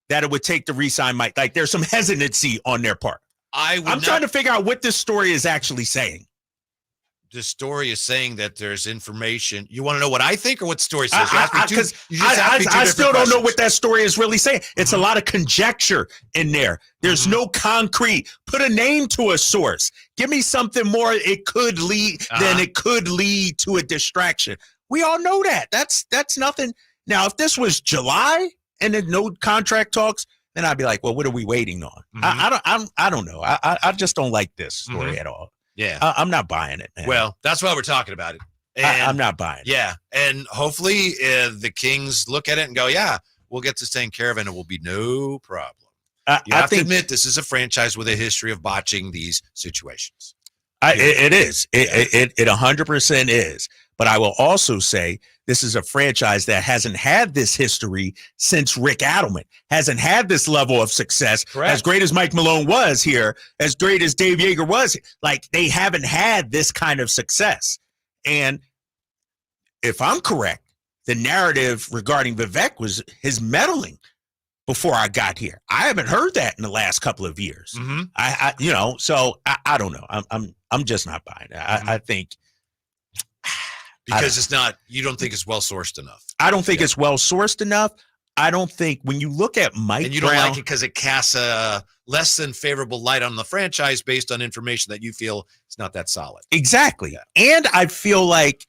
that it would take to re-sign Mike? Like there's some hesitancy on their part. I'm trying to figure out what this story is actually saying. The story is saying that there's information. You want to know what I think or what the story says? I still don't know what that story is really saying. It's a lot of conjecture in there. There's no concrete. Put a name to a source. Give me something more. It could lead, then it could lead to a distraction. We all know that. That's nothing. Now, if this was July and then no contract talks, then I'd be like, well, what are we waiting on? I don't know. I just don't like this story at all. Yeah. I'm not buying it, man. Well, that's why we're talking about it. I'm not buying it. Yeah, and hopefully the Kings look at it and go, yeah, we'll get this taken care of, and it will be no problem. You have to admit this is a franchise with a history of botching these situations. It is. It 100% is. But I will also say this is a franchise that hasn't had this history since Rick Adelman, hasn't had this level of success. Correct. As great as Mike Malone was here, as great as Dave Yeager was, like they haven't had this kind of success. And if I'm correct, the narrative regarding Vivek was his meddling before I got here. I haven't heard that in the last couple of years. Mm-hmm. I don't know. I'm just not buying it. I think because it's not. You don't think it's well sourced enough. I don't think it's well sourced enough. I don't think when you look at Mike and you Brown, don't like it because it casts a less than favorable light on the franchise based on information that you feel is not that solid. Exactly. Yeah. And I feel like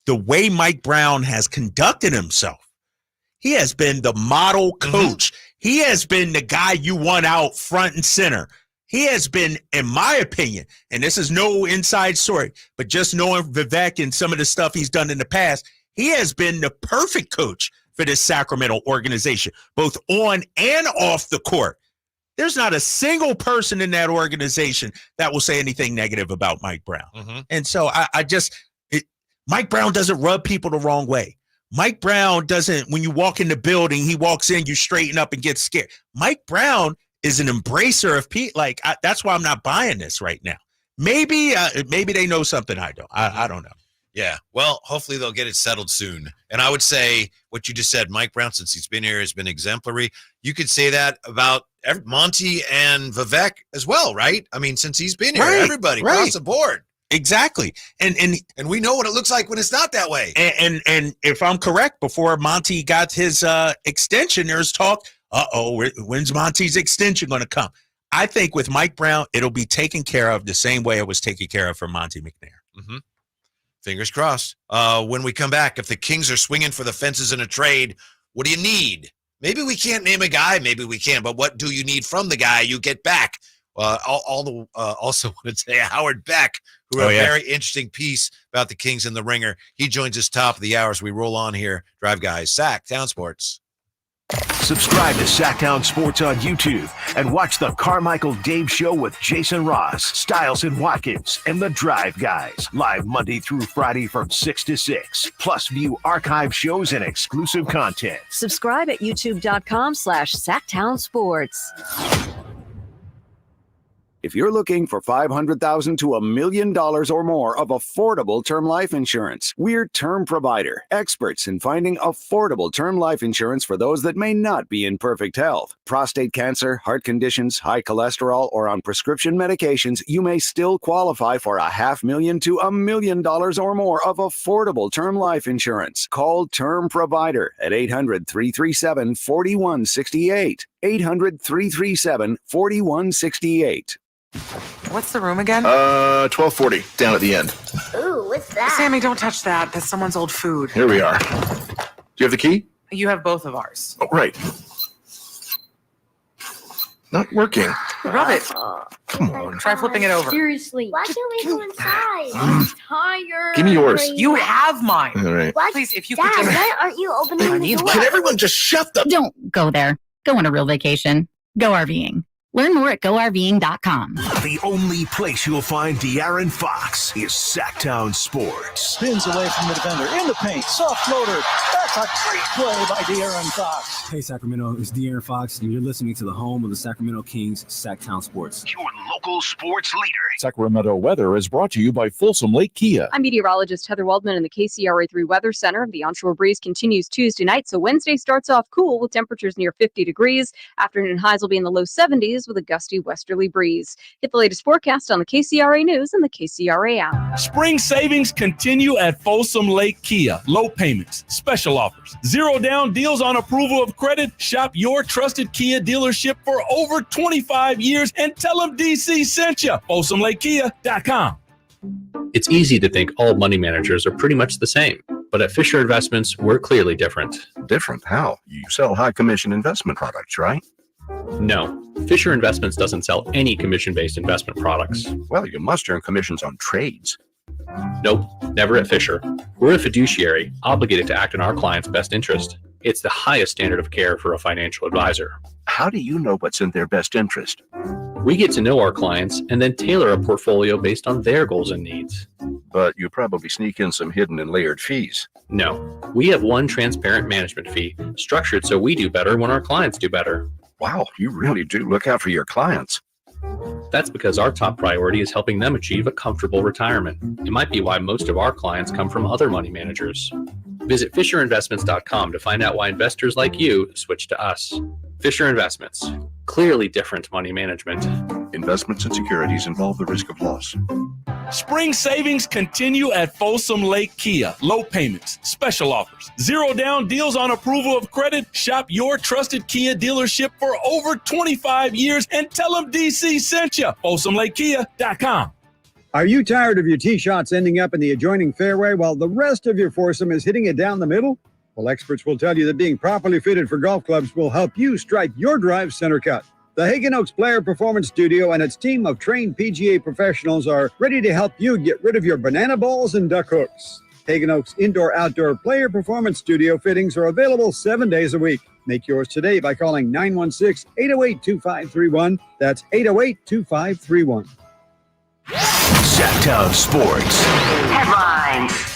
the way Mike Brown has conducted himself, he has been the model coach. Mm-hmm. He has been the guy you want out front and center. He has been, in my opinion, and this is no inside story, but just knowing Vivek and some of the stuff he's done in the past, he has been the perfect coach for this Sacramento organization, both on and off the court. There's not a single person in that organization that will say anything negative about Mike Brown. Mm-hmm. And so Mike Brown doesn't rub people the wrong way. Mike Brown doesn't, when you walk in the building, he walks in, you straighten up and get scared. Mike Brown is an embracer of people. That's why I'm not buying this right now. Maybe they know something I don't. I don't know. Yeah. Well, hopefully they'll get it settled soon. And I would say what you just said, Mike Brown, since he's been here, has been exemplary. You could say that about Monty and Vivek as well, right? I mean, since he's been here, everybody across the board. Exactly. And we know what it looks like when it's not that way. And if I'm correct, before Monty got his extension, there's talk, when's Monty's extension going to come? I think with Mike Brown, it'll be taken care of the same way it was taken care of for Monty McNair. Mm-hmm. Fingers crossed. When we come back, if the Kings are swinging for the fences in a trade, what do you need? Maybe we can't name a guy. Maybe we can. But what do you need from the guy you get back? Also want to say Howard Beck, who wrote a very interesting piece about the Kings in the Ringer. He joins us top of the hour as we roll on here. Drive Guys, Sactown Sports. Subscribe to Sactown Sports on YouTube and watch the Carmichael Dave Show with Jason Ross, Stiles and Watkins, and the Drive Guys. Live Monday through Friday from 6 to 6. Plus view archive shows and exclusive content. Subscribe at youtube.com/Sactown Sports. If you're looking for $500,000 to $1 million or more of affordable term life insurance, we're Term Provider, experts in finding affordable term life insurance for those that may not be in perfect health. Prostate cancer, heart conditions, high cholesterol, or on prescription medications, you may still qualify for $500,000 to $1 million or more of affordable term life insurance. Call Term Provider at 800-337-4168. 800-337-4168. What's the room again? 1240, down at the end. Ooh, what's that? Sammy, don't touch that. That's someone's old food. Here we are. Do you have the key? You have both of ours. Oh, right. Not working. Rub it. Come on. Try flipping it over. Seriously. Why can't we go inside? I'm tired. Give me yours. You have mine. All right. What? Please, if you Dad, could just... why aren't you opening the door? Can everyone just shut the... Don't go there. Go on a real vacation. Go RVing. Learn more at GoRVing.com. The only place you'll find De'Aaron Fox is Sactown Sports. Spins away from the defender, in the paint, soft floater. That's a great play by De'Aaron Fox. Hey, Sacramento, it's De'Aaron Fox, and you're listening to the home of the Sacramento Kings, Sactown Sports. Your local sports leader. Sacramento weather is brought to you by Folsom Lake Kia. I'm meteorologist Heather Waldman in the KCRA3 Weather Center. The onshore breeze continues Tuesday night, so Wednesday starts off cool with temperatures near 50 degrees. Afternoon highs will be in the low 70s with a gusty westerly breeze. Get the latest forecast on the KCRA News and the KCRA app. Spring savings continue at Folsom Lake Kia. Low payments, special offers, zero down deals on approval of credit. Shop your trusted Kia dealership for over 25 years and tell them DC sent you. FolsomLakeKia.com. It's easy to think all money managers are pretty much the same, but at Fisher Investments, we're clearly different. Different? How? You sell high commission investment products, right? No, Fisher Investments doesn't sell any commission-based investment products. Well, you must earn commissions on trades. Nope, never at Fisher. We're a fiduciary, obligated to act in our client's best interest. It's the highest standard of care for a financial advisor. How do you know what's in their best interest? We get to know our clients and then tailor a portfolio based on their goals and needs. But you probably sneak in some hidden and layered fees. No, we have one transparent management fee, structured so we do better when our clients do better. Wow, you really do look out for your clients. That's because our top priority is helping them achieve a comfortable retirement. It might be why most of our clients come from other money managers. Visit FisherInvestments.com to find out why investors like you switch to us. Fisher Investments. Clearly different money management. Investments and securities involve the risk of loss. Spring savings continue at Folsom Lake Kia. Low payments, special offers, 0 down deals on approval of credit. Shop your trusted Kia dealership for over 25 years and tell them DC sent you. FolsomLakeKia.com. Are you tired of your tee shots ending up in the adjoining fairway while the rest of your foursome is hitting it down the middle? Well, experts will tell you that being properly fitted for golf clubs will help you strike your drive center cut. The Hagen Oaks Player Performance Studio and its team of trained PGA professionals are ready to help you get rid of your banana balls and duck hooks. Hagen Oaks Indoor-Outdoor Player Performance Studio fittings are available 7 days a week. Make yours today by calling 916-808-2531. That's 808-2531. Sactown Sports. Headlines.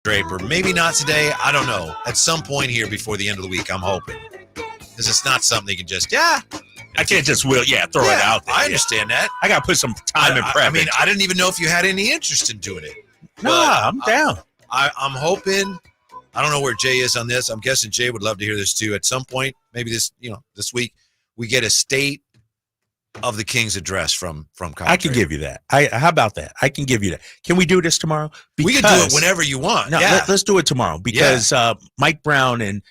Draper. Maybe not today. I don't know. At some point here before the end of the week, I'm hoping. Because it's not something you can just, I can't just throw it out there. I understand that. I got to put some time and prep. I mean, I didn't even know if you had any interest in doing it. I'm down. I'm hoping. I don't know where Jay is on this. I'm guessing Jay would love to hear this too. At some point, maybe this week, we get a state of the Kings address from Contrary. I can give you that. How about that? I can give you that. Can we do this tomorrow? We can do it whenever you want. No, let's do it tomorrow because Mike Brown and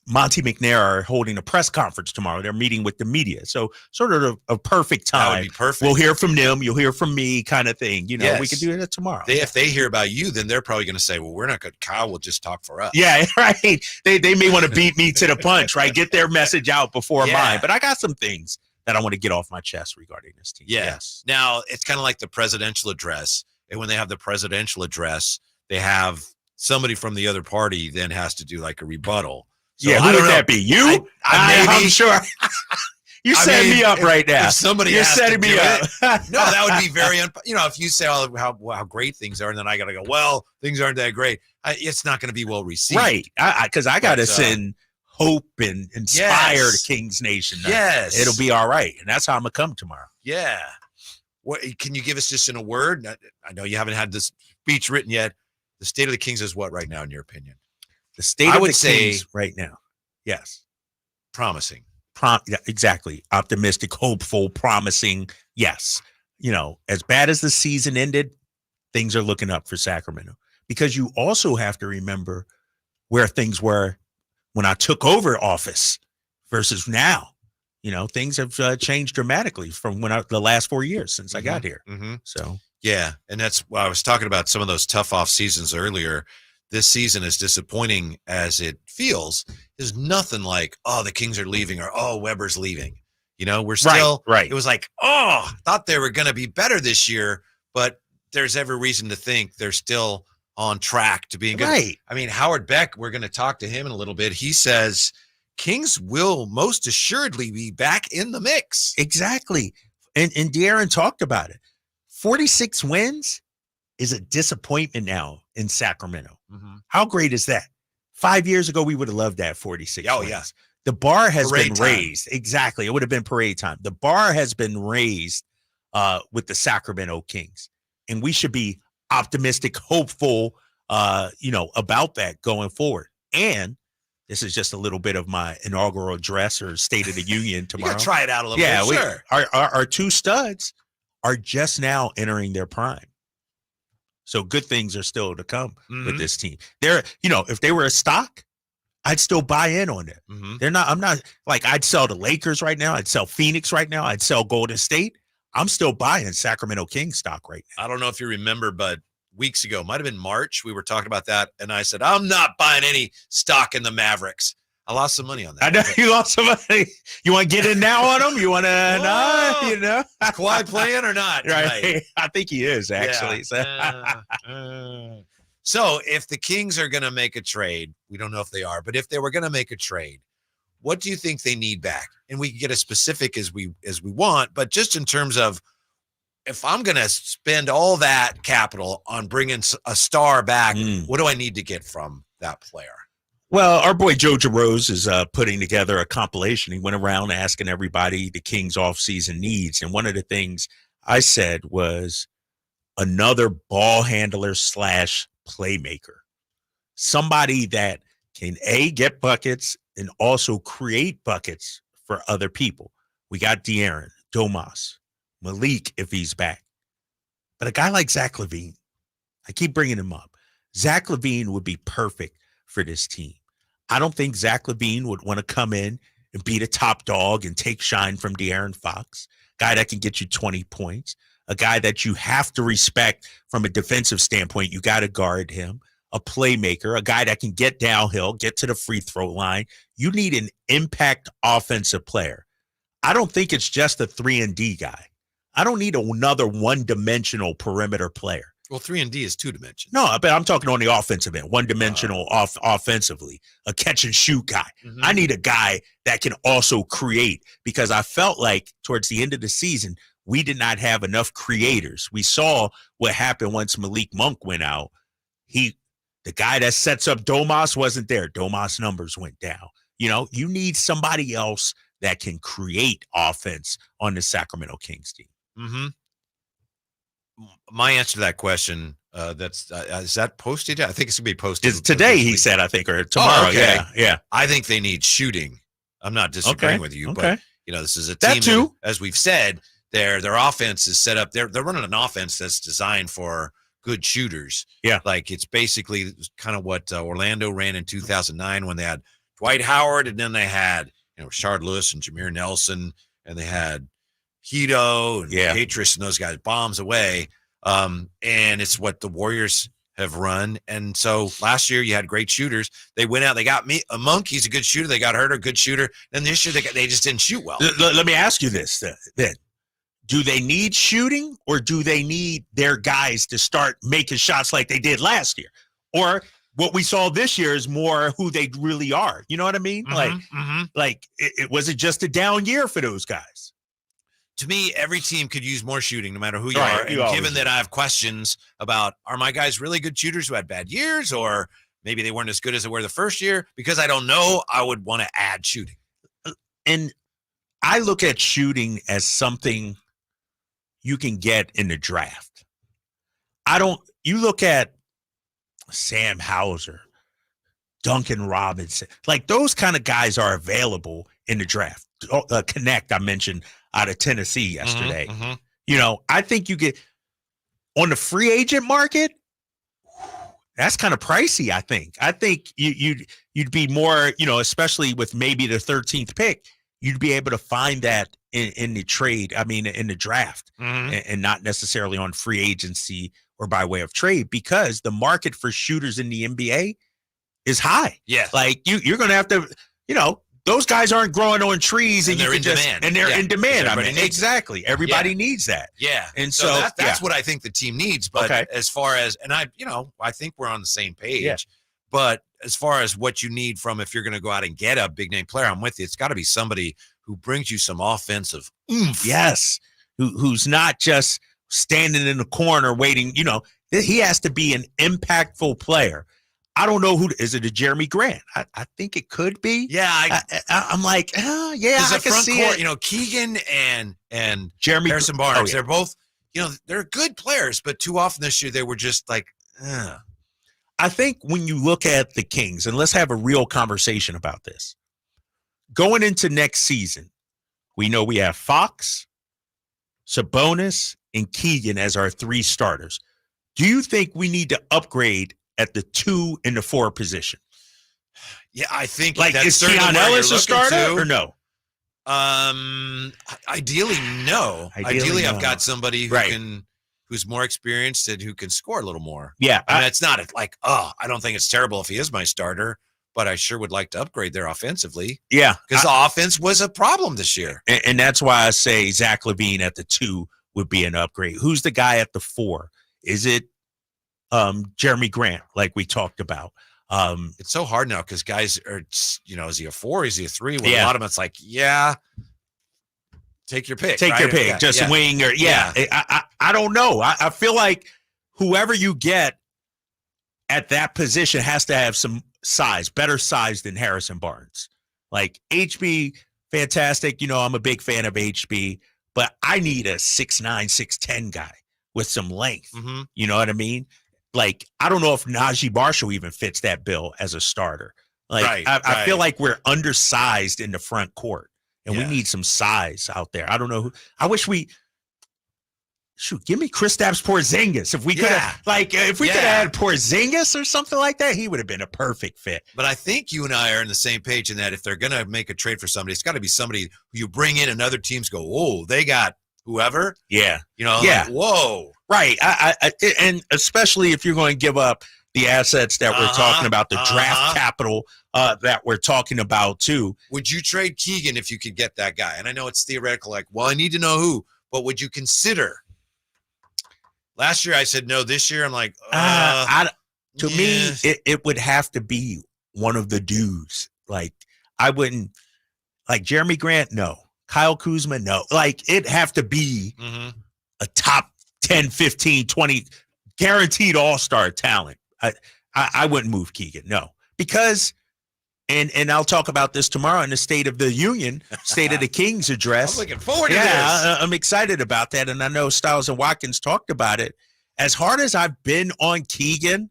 Monty McNair are holding a press conference tomorrow. They're meeting with the media. So sort of a perfect time. That would be perfect. We'll hear from them. You'll hear from me kind of thing. We can do that tomorrow. If they hear about you, then they're probably going to say, well, we're not good. Kyle will just talk for us. Yeah, right. They may want to beat me to the punch, right? Get their message out before mine. But I got some things that I want to get off my chest regarding this team. Yes. Now, it's kind of like the presidential address. And when they have the presidential address, they have somebody from the other party then has to do like a rebuttal. So who would that be? You? I'm sure. You're setting me up right now. If somebody You're setting me up. No, that would be very, if you say how great things are, and then I got to go, well, things aren't that great. It's not going to be well received. Right. Because I got to send hope and inspire the Kings Nation. Yes. It'll be all right. And that's how I'm going to come tomorrow. Yeah. What can you give us just in a word? I know you haven't had this speech written yet. The state of the Kings is what right now, in your opinion? The state of the Kings right now. Yes. Promising. Yeah, exactly. Optimistic, hopeful, promising. Yes. As bad as the season ended, things are looking up for Sacramento. Because you also have to remember where things were when I took over office versus now. Things have changed dramatically from the last 4 years since I got here. Mm-hmm. So, yeah. And that's why I was talking about some of those tough off seasons earlier. This season, as disappointing as it feels, is nothing like, the Kings are leaving or, Weber's leaving. We're still, right. It was like, I thought they were going to be better this year, but there's every reason to think they're still on track to being good. Right. I mean, Howard Beck, we're going to talk to him in a little bit. He says Kings will most assuredly be back in the mix. Exactly. And De'Aaron talked about it. 46 wins is a disappointment now in Sacramento. Mm-hmm. How great is that? 5 years ago, we would have loved that 46 wins. Yeah. The bar has parade been time. raised. Exactly. It would have been parade time. The bar has been raised with the Sacramento Kings. And we should be optimistic, hopeful, about that going forward. And this is just a little bit of my inaugural address or State of the Union tomorrow. You gotta try it out a little bit. Sure. Our two studs are just now entering their prime. So good things are still to come with this team. They're, if they were a stock, I'd still buy in on it. I'm not like I'd sell the Lakers right now. I'd sell Phoenix right now. I'd sell Golden State. I'm still buying Sacramento Kings stock right now. I don't know if you remember, but weeks ago, might have been March, we were talking about that, and I said, I'm not buying any stock in the Mavericks. I lost some money on that. I know you lost some money. You want to get in now on them? You want to not, Is Kawhi playing or not? Right. I think he is, actually. Yeah. So if the Kings are going to make a trade, we don't know if they are, but if they were going to make a trade, what do you think they need back? And we can get as specific as we want, but just in terms of, if I'm going to spend all that capital on bringing a star back, what do I need to get from that player? Well, our boy Joe Jarose is putting together a compilation. He went around asking everybody the Kings offseason needs. And one of the things I said was another ball handler / playmaker. Somebody that can, A, get buckets and also create buckets for other people. We got De'Aaron, Domas, Malik if he's back. But a guy like Zach LaVine, I keep bringing him up. Zach LaVine would be perfect for this team. I don't think Zach LaVine would want to come in and be the top dog and take shine from De'Aaron Fox, guy that can get you 20 points, a guy that you have to respect from a defensive standpoint. You got to guard him, a playmaker, a guy that can get downhill, get to the free throw line. You need an impact offensive player. I don't think it's just a 3-and-D guy. I don't need another one-dimensional perimeter player. Well, 3-and-D is 2-dimensional. No, but I'm talking on the offensive end, one-dimensional offensively, a catch-and-shoot guy. I need a guy that can also create, because I felt like towards the end of the season, we did not have enough creators. We saw what happened once Malik Monk went out. The guy that sets up Domas wasn't there. Domas' numbers went down. You need somebody else that can create offense on the Sacramento Kings team. My answer to that question, is that posted? I think it's going to be posted. It's today, he said, I think, or tomorrow. Oh, okay. Yeah. I think they need shooting. I'm not disagreeing with you, but this is a team that too. As we've said, their offense is set up. They're running an offense that's designed for good shooters. Yeah. Like it's basically kind of what Orlando ran in 2009 when they had Dwight Howard, and then they had Rashard Lewis and Jameer Nelson, and they had Hito and Patriots and those guys bombs away. And it's what the Warriors have run. And so last year you had great shooters. They went out, they got a Monk. He's a good shooter. They got Hurt, a good shooter. And this year they just didn't shoot well. Let me ask you this then. Do they need shooting, or do they need their guys to start making shots like they did last year? Or what we saw this year is more who they really are. You know what I mean? Like it was just a down year for those guys. To me, every team could use more shooting, no matter who you are. And given that I have questions about, are my guys really good shooters who had bad years, or maybe they weren't as good as they were the first year? Because I don't know, I would want to add shooting. And I look at shooting as something you can get in the draft. You look at Sam Hauser, Duncan Robinson, like those kind of guys are available in the draft. Connect, I mentioned, out of Tennessee yesterday. I think you get on the free agent market. That's kind of pricey. I think you'd be more, especially with maybe the 13th pick, you'd be able to find that in the trade. I mean, in the draft, and not necessarily on free agency or by way of trade, because the market for shooters in the NBA is high. Yeah, like you're going to have to, those guys aren't growing on trees, and they're in demand. And they're in demand. Exactly. Everybody needs that. Yeah. And so that's what I think the team needs. But as far as, and I think we're on the same page. Yeah. But as far as what you need from, if you're going to go out and get a big name player, I'm with you. It's got to be somebody who brings you some offensive oomph. Yes. Who's not just standing in the corner waiting. He has to be an impactful player. I don't know is it a Jeremy Grant? I think it could be. Yeah. I'm like, I can see court, it. Keegan and Jeremy Harrison Barnes, oh, yeah. They're both, they're good players, but too often this year they were just like, I think when you look at the Kings, and let's have a real conversation about this. Going into next season, we know we have Fox, Sabonis, and Keegan as our 3 starters. Do you think we need to upgrade at the 2 and the 4 position? Yeah, I think like that's is certainly Keon where Ellis you're a starter looking to. or no? Ideally, no. Ideally, no. I've got somebody who's more experienced and who can score a little more. Yeah, I mean, it's not like, I don't think it's terrible if he is my starter, but I sure would like to upgrade there offensively. Yeah, because the offense was a problem this year, and that's why I say Zach LaVine at the 2 would be an upgrade. Who's the guy at the 4? Is it Jeremy Grant, like we talked about? It's so hard now because guys are, is he a 4? Is he a 3? Well, Yeah. a lot of them, it's like, take your pick. Take right? your pick, Yeah, just wing or I don't know. I feel like whoever you get at that position has to have some size, better size than Harrison Barnes. Like HB, fantastic. I'm a big fan of HB, but I need a 6'9", 6'10" guy with some length. Mm-hmm. You know what I mean? Like, I don't know if Najee Marshall even fits that bill as a starter. Like, I feel like we're undersized in the front court, and we need some size out there. I don't know who. I wish give me Kristaps Porzingis. If we could have, if we could have had Porzingis or something like that, he would have been a perfect fit. But I think you and I are on the same page in that if they're going to make a trade for somebody, it's got to be somebody who you bring in and other teams go, oh, they got whoever. Yeah. Like, whoa. Right. And especially if you're going to give up the assets that we're talking about, the draft capital that we're talking about too. Would you trade Keegan if you could get that guy? And I know it's theoretical, like, well, I need to know who, but would you consider? Last year I said no. This year I'm like, to me, it would have to be one of the dudes. Like, I wouldn't, like Jeremy Grant, no. Kyle Kuzma, no. Like, it'd have to be a top 10, 15, 20 guaranteed all-star talent. I wouldn't move Keegan, no. Because, and I'll talk about this tomorrow in the State of the Union, State of the Kings address. I'm looking forward to this. I'm excited about that, and I know Styles and Watkins talked about it. As hard as I've been on Keegan,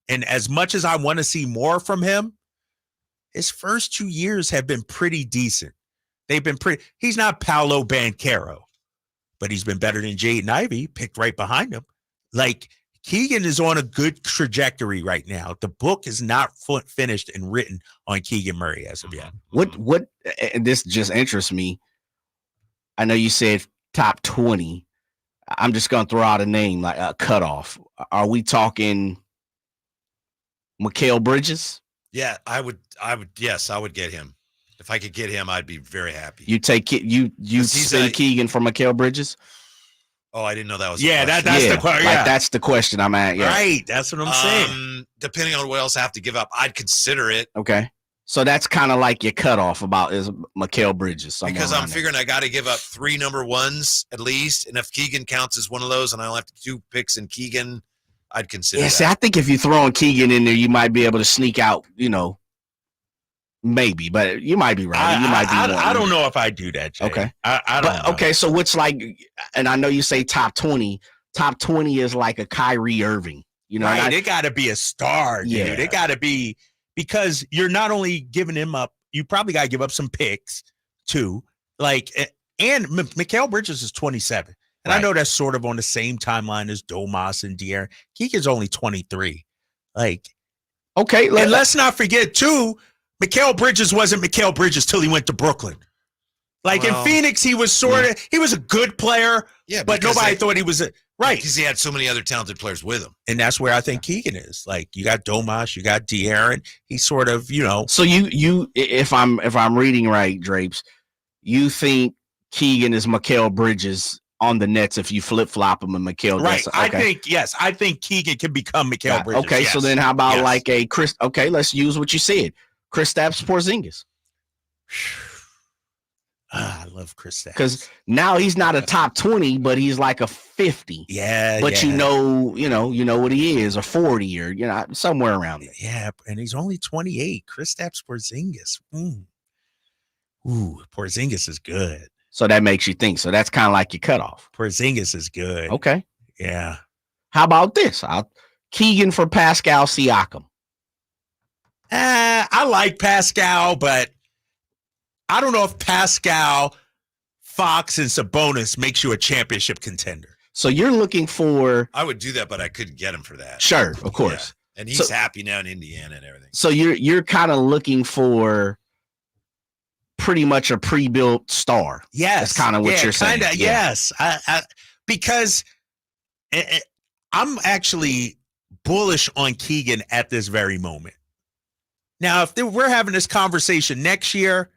and as much as I want to see more from him, his first 2 years have been pretty decent. They've been pretty. He's not Paolo Banchero, but he's been better than Jaden Ivey, picked right behind him. Like, Keegan is on a good trajectory right now. The book is not finished and written on Keegan Murray as of yet. What? And this just interests me. I know you said top 20. I'm just going to throw out a name, like a cutoff. Are we talking Mikal Bridges? Yeah, I would. Yes, I would get him. If I could get him, I'd be very happy. You take you send Keegan for Mikal Bridges? Oh, I didn't know that was. That's the question. Like, that's the question I'm at. Yeah. Right, that's what I'm saying. Depending on what else I have to give up, I'd consider it. Okay, so that's kind of like your cutoff about is Mikal Bridges. Because I'm figuring I got to give up 3 number ones at least, and if Keegan counts as one of those, and I only have 2 picks in Keegan, I'd consider. Yeah, that. see, I think if you throw in Keegan in there, you might be able to sneak out. Maybe, but you might be right. You might be. I don't know if I do that, Jay. Okay. I don't know. Okay, so what's like, and I know you say top 20. Top 20 is like a Kyrie Irving. Right. It got to be a star, dude. Yeah. It got to be, because you're not only giving him up, you probably got to give up some picks too. Like, and Mikal Bridges is 27. And I know that's sort of on the same timeline as Domas and De'Aaron. Keegan's only 23. Like, okay. And let's not forget too, Mikal Bridges wasn't Mikal Bridges till he went to Brooklyn. Like, in Phoenix, he was he was a good player, but nobody thought he was right. Because he had so many other talented players with him. And that's where I think Keegan is. Like, you got Domas, you got De'Aaron. He's sort of, So you if I'm reading right, Drapes, you think Keegan is Mikal Bridges on the Nets if you flip-flop him and Mikal. Right. Okay. I think Keegan can become Mikal Bridges. Okay, so then how about like a Chris? Okay, let's use what you said. Kristaps Porzingis. I love Kristaps. Because now he's not a top 20, but he's like a 50. Yeah. But you know what he is, or 40, or somewhere around there. Yeah, and he's only 28. Kristaps Porzingis. Ooh, Porzingis is good. So that makes you think. So that's kind of like your cutoff. Porzingis is good. Okay. Yeah. How about this? Keegan for Pascal Siakam. I like Pascal, but I don't know if Pascal, Fox, and Sabonis makes you a championship contender. So you're looking for. I would do that, but I couldn't get him for that. Sure, of course. Yeah. And he's happy now in Indiana and everything. So you're kind of looking for pretty much a pre-built star. Yes, that's kind of what you're saying. Yes, because I'm actually bullish on Keegan at this very moment. Now, if we're having this conversation next year,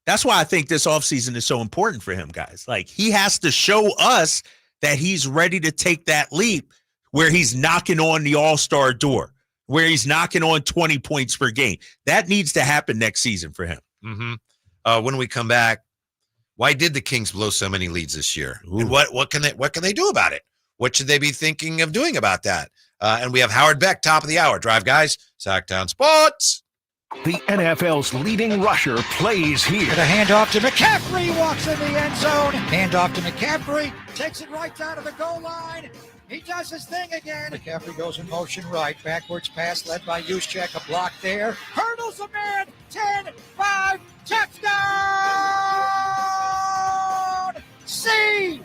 that's why I think this offseason is so important for him, guys. Like, he has to show us that he's ready to take that leap where he's knocking on the all-star door, where he's knocking on 20 points per game. That needs to happen next season for him. Mm-hmm. When we come back, why did the Kings blow so many leads this year? Ooh. And what can they do about it? What should they be thinking of doing about that? And we have Howard Beck, top of the hour. Drive, guys. Sactown Sports. The NFL's leading rusher plays here. The handoff to McCaffrey, walks in the end zone. Handoff to McCaffrey, takes it right down to the goal line. He does his thing again. McCaffrey goes in motion right. Backwards pass led by Juszczyk. A block there. Hurdles a man. 10-5. Touchdown! CMC!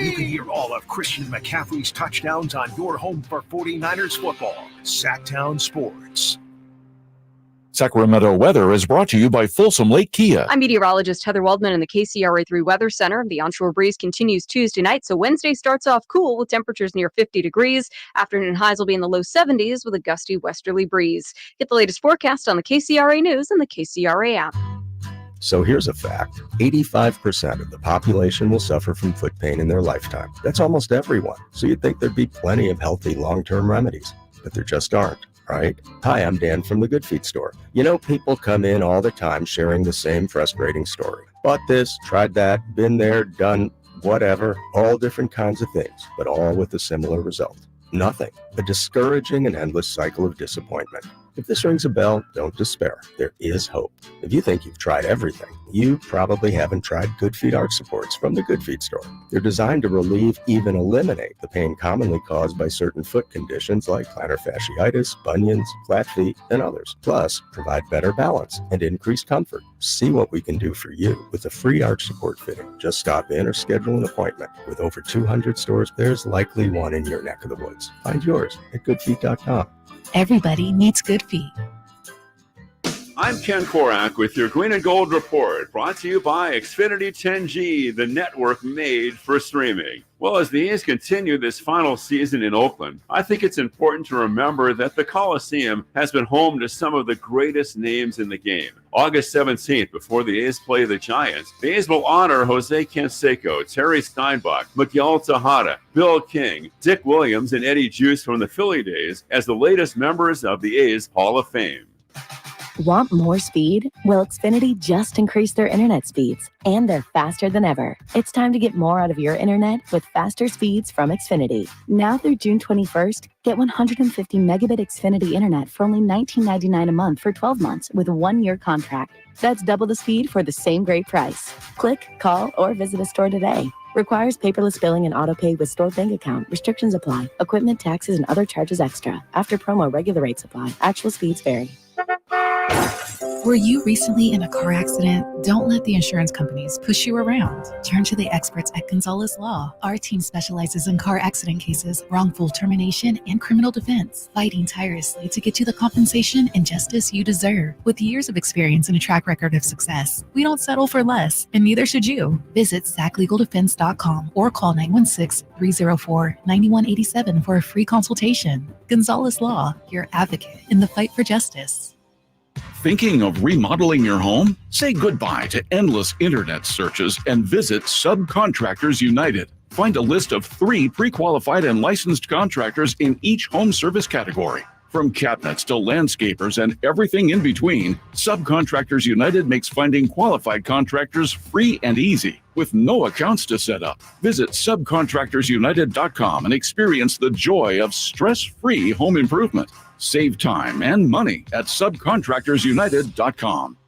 You can hear all of Christian McCaffrey's touchdowns on your home for 49ers football. Sactown Sports. Sacramento weather is brought to you by Folsom Lake Kia. I'm meteorologist Heather Waldman in the KCRA3 Weather Center. The onshore breeze continues Tuesday night, so Wednesday starts off cool with temperatures near 50 degrees. Afternoon highs will be in the low 70s with a gusty westerly breeze. Get the latest forecast on the KCRA News and the KCRA app. So here's a fact. 85% of the population will suffer from foot pain in their lifetime. That's almost everyone. So you'd think there'd be plenty of healthy long-term remedies, but there just aren't. Right? Hi, I'm Dan from the Good Feet store. You know, people come in all the time sharing the same frustrating story. Bought this, tried that, been there, done whatever, all different kinds of things, but all with a similar result. Nothing. A discouraging and endless cycle of disappointment. If this rings a bell, don't despair. There is hope. If you think you've tried everything, you probably haven't tried Good Feet arch supports from the Good Feet store. They're designed to relieve, even eliminate the pain commonly caused by certain foot conditions like plantar fasciitis, bunions, flat feet, and others. Plus, provide better balance and increased comfort. See what we can do for you with a free arch support fitting. Just stop in or schedule an appointment. With over 200 stores, there's likely one in your neck of the woods. Find yours at goodfeet.com. Everybody needs Good Feet. I'm Ken Korak with your Green and Gold Report, brought to you by Xfinity 10G, the network made for streaming. Well, as the A's continue this final season in Oakland, I think it's important to remember that the Coliseum has been home to some of the greatest names in the game. August 17th, before the A's play the Giants, the A's will honor Jose Canseco, Terry Steinbach, Miguel Tejada, Bill King, Dick Williams, and Eddie Juice from the Philly days as the latest members of the A's Hall of Fame. Want more speed? Well, Xfinity just increased their internet speeds, and they're faster than ever. It's time to get more out of your internet with faster speeds from Xfinity. Now through June 21st, get 150 megabit Xfinity internet for only $19.99 a month for 12 months with a 1-year contract. That's double the speed for the same great price. Click, call, or visit a store today. Requires paperless billing and autopay with stored bank account. Restrictions apply. Equipment, taxes, and other charges extra. After promo, regular rates apply. Actual speeds vary. Were you recently in a car accident? Don't let the insurance companies push you around. Turn to the experts at Gonzalez Law. Our team specializes in car accident cases, wrongful termination, and criminal defense, fighting tirelessly to get you the compensation and justice you deserve. With years of experience and a track record of success, we don't settle for less, and neither should you. Visit saclegaldefense.com or call 916-304-9187 for a free consultation. Gonzalez Law, your advocate in the fight for justice. Thinking of remodeling your home? Say goodbye to endless internet searches and visit Subcontractors United. Find a list of 3 pre-qualified and licensed contractors in each home service category. From cabinets to landscapers and everything in between, Subcontractors United makes finding qualified contractors free and easy, with no accounts to set up. Visit subcontractorsunited.com and experience the joy of stress-free home improvement. Save time and money at subcontractorsunited.com.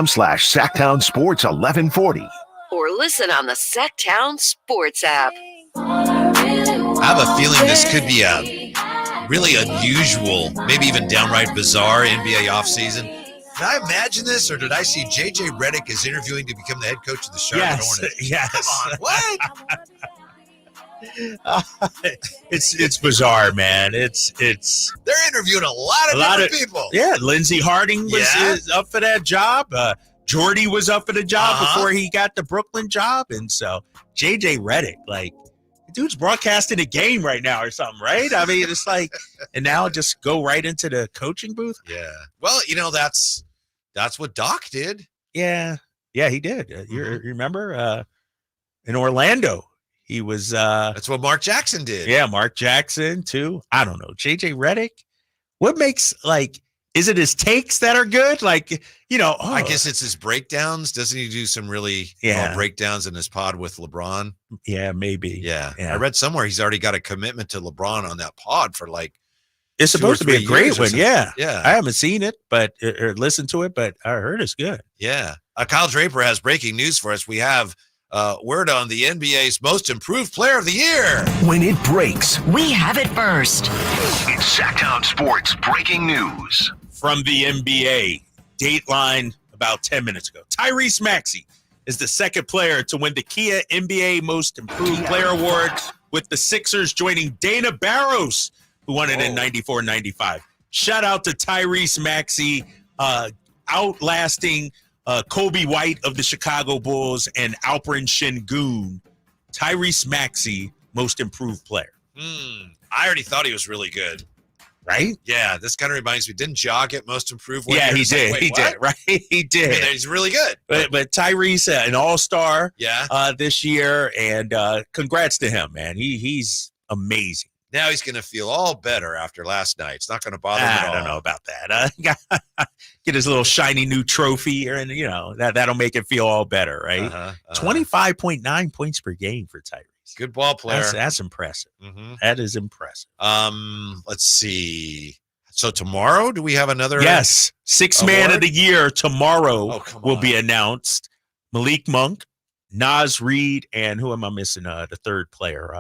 Sactown Sports 1140. Or listen on the Sactown Sports app. I have a feeling this could be a really unusual, maybe even downright bizarre NBA offseason. Did I imagine this, or did I see J.J. Redick is interviewing to become the head coach of the Charlotte Hornets? Yes. Come on, what? It's bizarre, man. It's They're interviewing a lot of different people. Yeah, Lindsey Harding was up for that job. Jordy was up for the job before he got the Brooklyn job, and so J.J. Redick, like, dude's broadcasting a game right now or something, right? I mean, it's like, and now just go right into the coaching booth. Yeah. Well, that's what Doc did. Yeah, he did. You remember in Orlando? He was. That's what Mark Jackson did. Yeah, Mark Jackson too. I don't know. J.J. Redick. What makes, like, is it his takes that are good? Like, I guess it's his breakdowns. Doesn't he do some really breakdowns in his pod with LeBron? Yeah, maybe. Yeah. I read somewhere he's already got a commitment to LeBron on that pod for like. It's supposed to be a great one. Yeah. Yeah. I haven't seen it, or listened to it, but I heard it's good. Yeah. Kyle Draper has breaking news for us. We have word on the NBA's most improved player of the year. When it breaks, we have it first. It's Sactown Sports breaking news. From the NBA, Dateline about 10 minutes ago. Tyrese Maxey is the second player to win the Kia NBA Most Improved Player Award, with the Sixers joining Dana Barros, who won it in 94-95. Shout out to Tyrese Maxey, outlasting Kobe White of the Chicago Bulls and Alperen Şengün. Tyrese Maxey, Most Improved Player. I already thought he was really good. Right? Yeah, this kind of reminds me. Didn't Ja get Most Improved? Yeah, he did. He did. Right? He did. I mean, he's really good. But Tyrese, an all-star Yeah. this year, and congrats to him, man. He's amazing. Now he's going to feel all better after last night. It's not going to bother him at all. I don't know about that. Get his little shiny new trophy, and that'll make it feel all better, right? 25.9 points per game for Tyrese. Good ball player. That's impressive. Mm-hmm. That is impressive. Let's see. So tomorrow, do we have another? Yes, Sixth Man of the Year tomorrow will be announced. Malik Monk, Naz Reid, and who am I missing? The third player.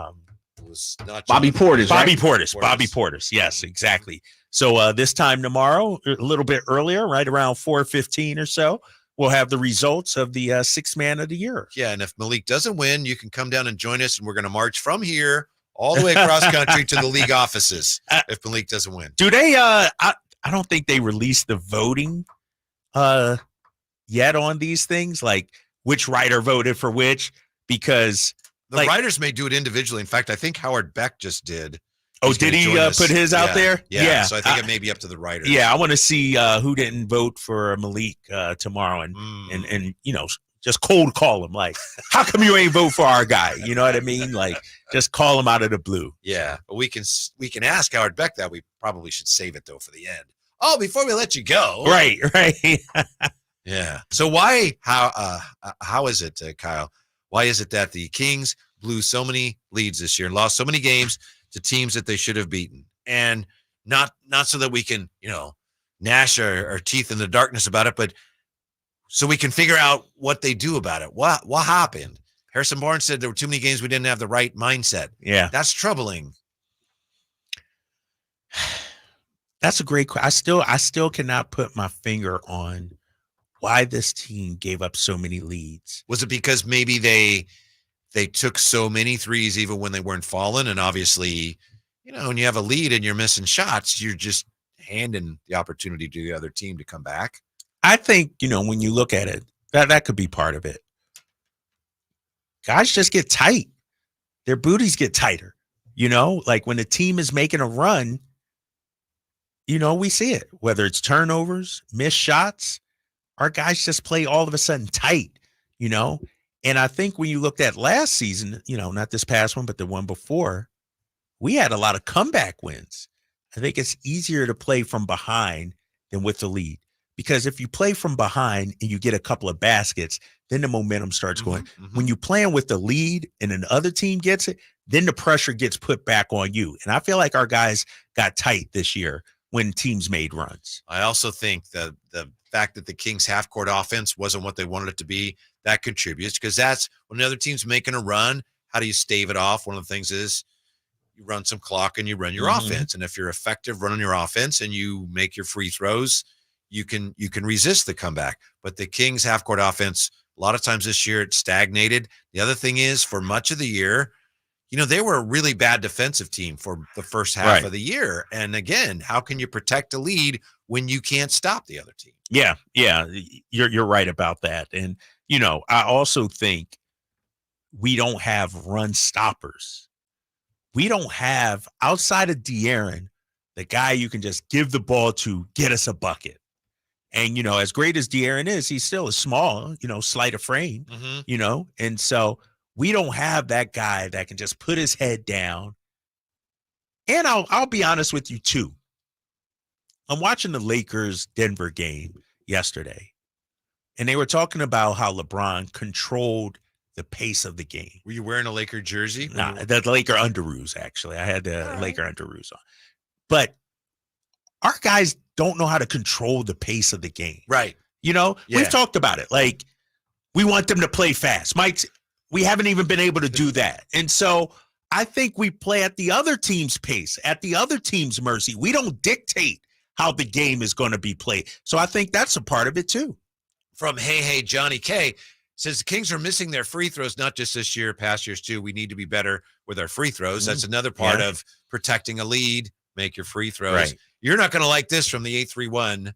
Was not Bobby Portis. Bobby right? Portis. Bobby Portis. Yes, exactly. So this time tomorrow, a little bit earlier, right around 4:15 or so, we'll have the results of the Sixth Man of the Year. Yeah, and if Malik doesn't win, you can come down and join us, and we're going to march from here all the way across country to the league offices if Malik doesn't win. Do they? I don't think they released the voting yet on these things, like which writer voted for which, because the writers may do it individually. In fact, I think Howard Beck just did. Oh, did he put his out there? Yeah. So I think it may be up to the writers. Yeah, I want to see who didn't vote for Malik tomorrow, and just cold call him. Like, how come you ain't vote for our guy? You know what I mean? Like, just call him out of the blue. Yeah, but we can ask Howard Beck that. We probably should save it though for the end. Oh, before we let you go. Right. Yeah. So how is it, Kyle? Why is it that the Kings blew so many leads this year and lost so many games to teams that they should have beaten? And not so that we can, gnash our teeth in the darkness about it, but so we can figure out what they do about it. What happened? Harrison Barnes said there were too many games we didn't have the right mindset. Yeah. That's troubling. That's a great question. I still cannot put my finger on why this team gave up so many leads. Was it because maybe they took so many threes even when they weren't falling? And obviously, when you have a lead and you're missing shots, you're just handing the opportunity to the other team to come back. I think, when you look at it, that could be part of it. Guys just get tight. Their booties get tighter. Like when the team is making a run, we see it. Whether it's turnovers, missed shots, our guys just play all of a sudden tight, And I think when you looked at last season, not this past one, but the one before, we had a lot of comeback wins. I think it's easier to play from behind than with the lead. Because if you play from behind and you get a couple of baskets, then the momentum starts going. Mm-hmm. When you're playing with the lead and an other team gets it, then the pressure gets put back on you. And I feel like our guys got tight this year when teams made runs. I also think the fact that the Kings half-court offense wasn't what they wanted it to be, that contributes, because that's when the other team's making a run, how do you stave it off? One of the things is you run some clock and you run your offense. And if you're effective running your offense and you make your free throws, you can resist the comeback. But the Kings half-court offense, a lot of times this year, it stagnated. The other thing is, for much of the year, they were a really bad defensive team for the first half of the year. And again, how can you protect a lead when you can't stop the other team? Yeah, you're right about that. And, I also think we don't have run stoppers. We don't have, outside of De'Aaron, the guy you can just give the ball to get us a bucket. And, as great as De'Aaron is, he's still a small, slight of frame, and so we don't have that guy that can just put his head down. And I'll be honest with you, too. I'm watching the Lakers-Denver game yesterday, and they were talking about how LeBron controlled the pace of the game. Were you wearing a Laker jersey? Nah, the Laker underoos, actually. I had the Laker underoos on. But our guys don't know how to control the pace of the game. Right. We've talked about it. Like, we want them to play fast. We haven't even been able to do that. And so I think we play at the other team's pace, at the other team's mercy. We don't dictate how the game is going to be played. So I think that's a part of it too. From Hey Johnny K, says the Kings are missing their free throws, not just this year, past years too. We need to be better with our free throws. That's another part of protecting a lead. Make your free throws. Right. You're not going to like this from the 831.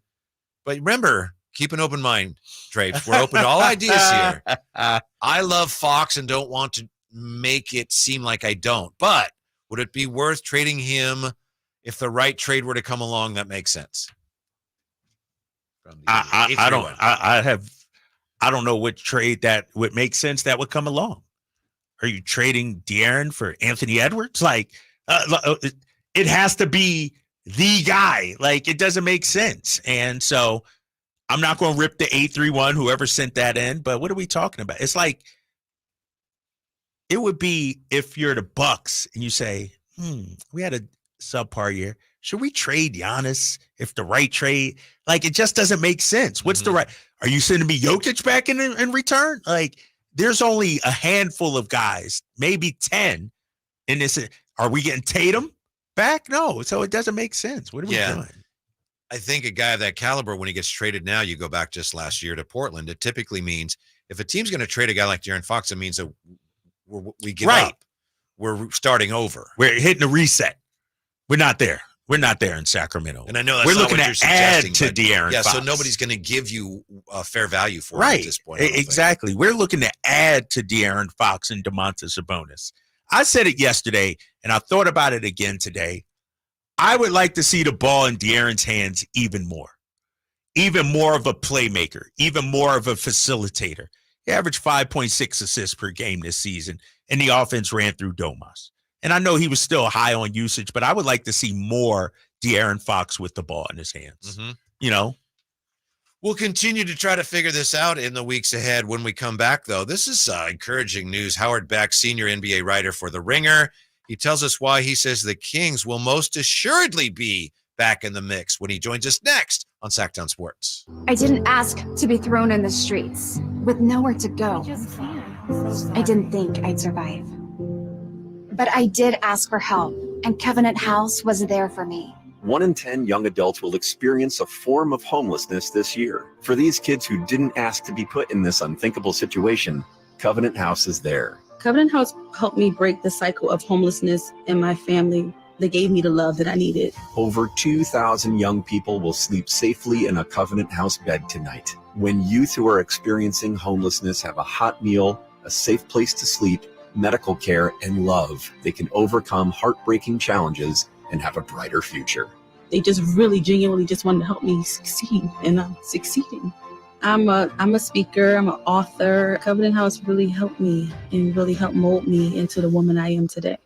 But remember, keep an open mind, Drapes. We're open to all ideas here. I love Fox and don't want to make it seem like I don't. But would it be worth trading him if the right trade were to come along that makes sense? I don't know what trade that would make sense that would come along. Are you trading De'Aaron for Anthony Edwards? Like, it has to be the guy. Like, it doesn't make sense. And so I'm not going to rip the 831, whoever sent that in, but what are we talking about? It's like, it would be if you're the Bucks and you say, we had a subpar year. Should we trade Giannis if the right trade? Like, it just doesn't make sense. What's the right? Are you sending me Jokic back in return? Like, there's only a handful of guys, maybe 10 in this. Are we getting Tatum back? No. So it doesn't make sense. What are we doing? I think a guy of that caliber, when he gets traded now, you go back just last year to Portland, it typically means if a team's going to trade a guy like De'Aaron Fox, it means that we give up. We're starting over. We're hitting a reset. We're not there. We're not there in Sacramento. And I know that's we're not looking what you're suggesting, to De'Aaron Fox. So nobody's going to give you a fair value for it at this point. Exactly. We're looking to add to De'Aaron Fox and Domantas Sabonis. I said it yesterday, and I thought about it again today. I would like to see the ball in De'Aaron's hands even more of a playmaker, even more of a facilitator. He averaged 5.6 assists per game this season, and the offense ran through Domas. And I know he was still high on usage, but I would like to see more De'Aaron Fox with the ball in his hands. We'll continue to try to figure this out in the weeks ahead. When we come back, though, this is encouraging news. Howard Beck, senior NBA writer for The Ringer, he tells us why he says the Kings will most assuredly be back in the mix when he joins us next on Sactown Sports. I didn't ask to be thrown in the streets with nowhere to go. I didn't think I'd survive. But I did ask for help, and Covenant House was there for me. 1 in 10 young adults will experience a form of homelessness this year. For these kids who didn't ask to be put in this unthinkable situation, Covenant House is there. Covenant House helped me break the cycle of homelessness in my family. They gave me the love that I needed. Over 2,000 young people will sleep safely in a Covenant House bed tonight. When youth who are experiencing homelessness have a hot meal, a safe place to sleep, medical care, and love, they can overcome heartbreaking challenges and have a brighter future. They just really genuinely just wanted to help me succeed, and I'm succeeding. I'm a speaker, I'm an author. Covenant House really helped me and really helped mold me into the woman I am today.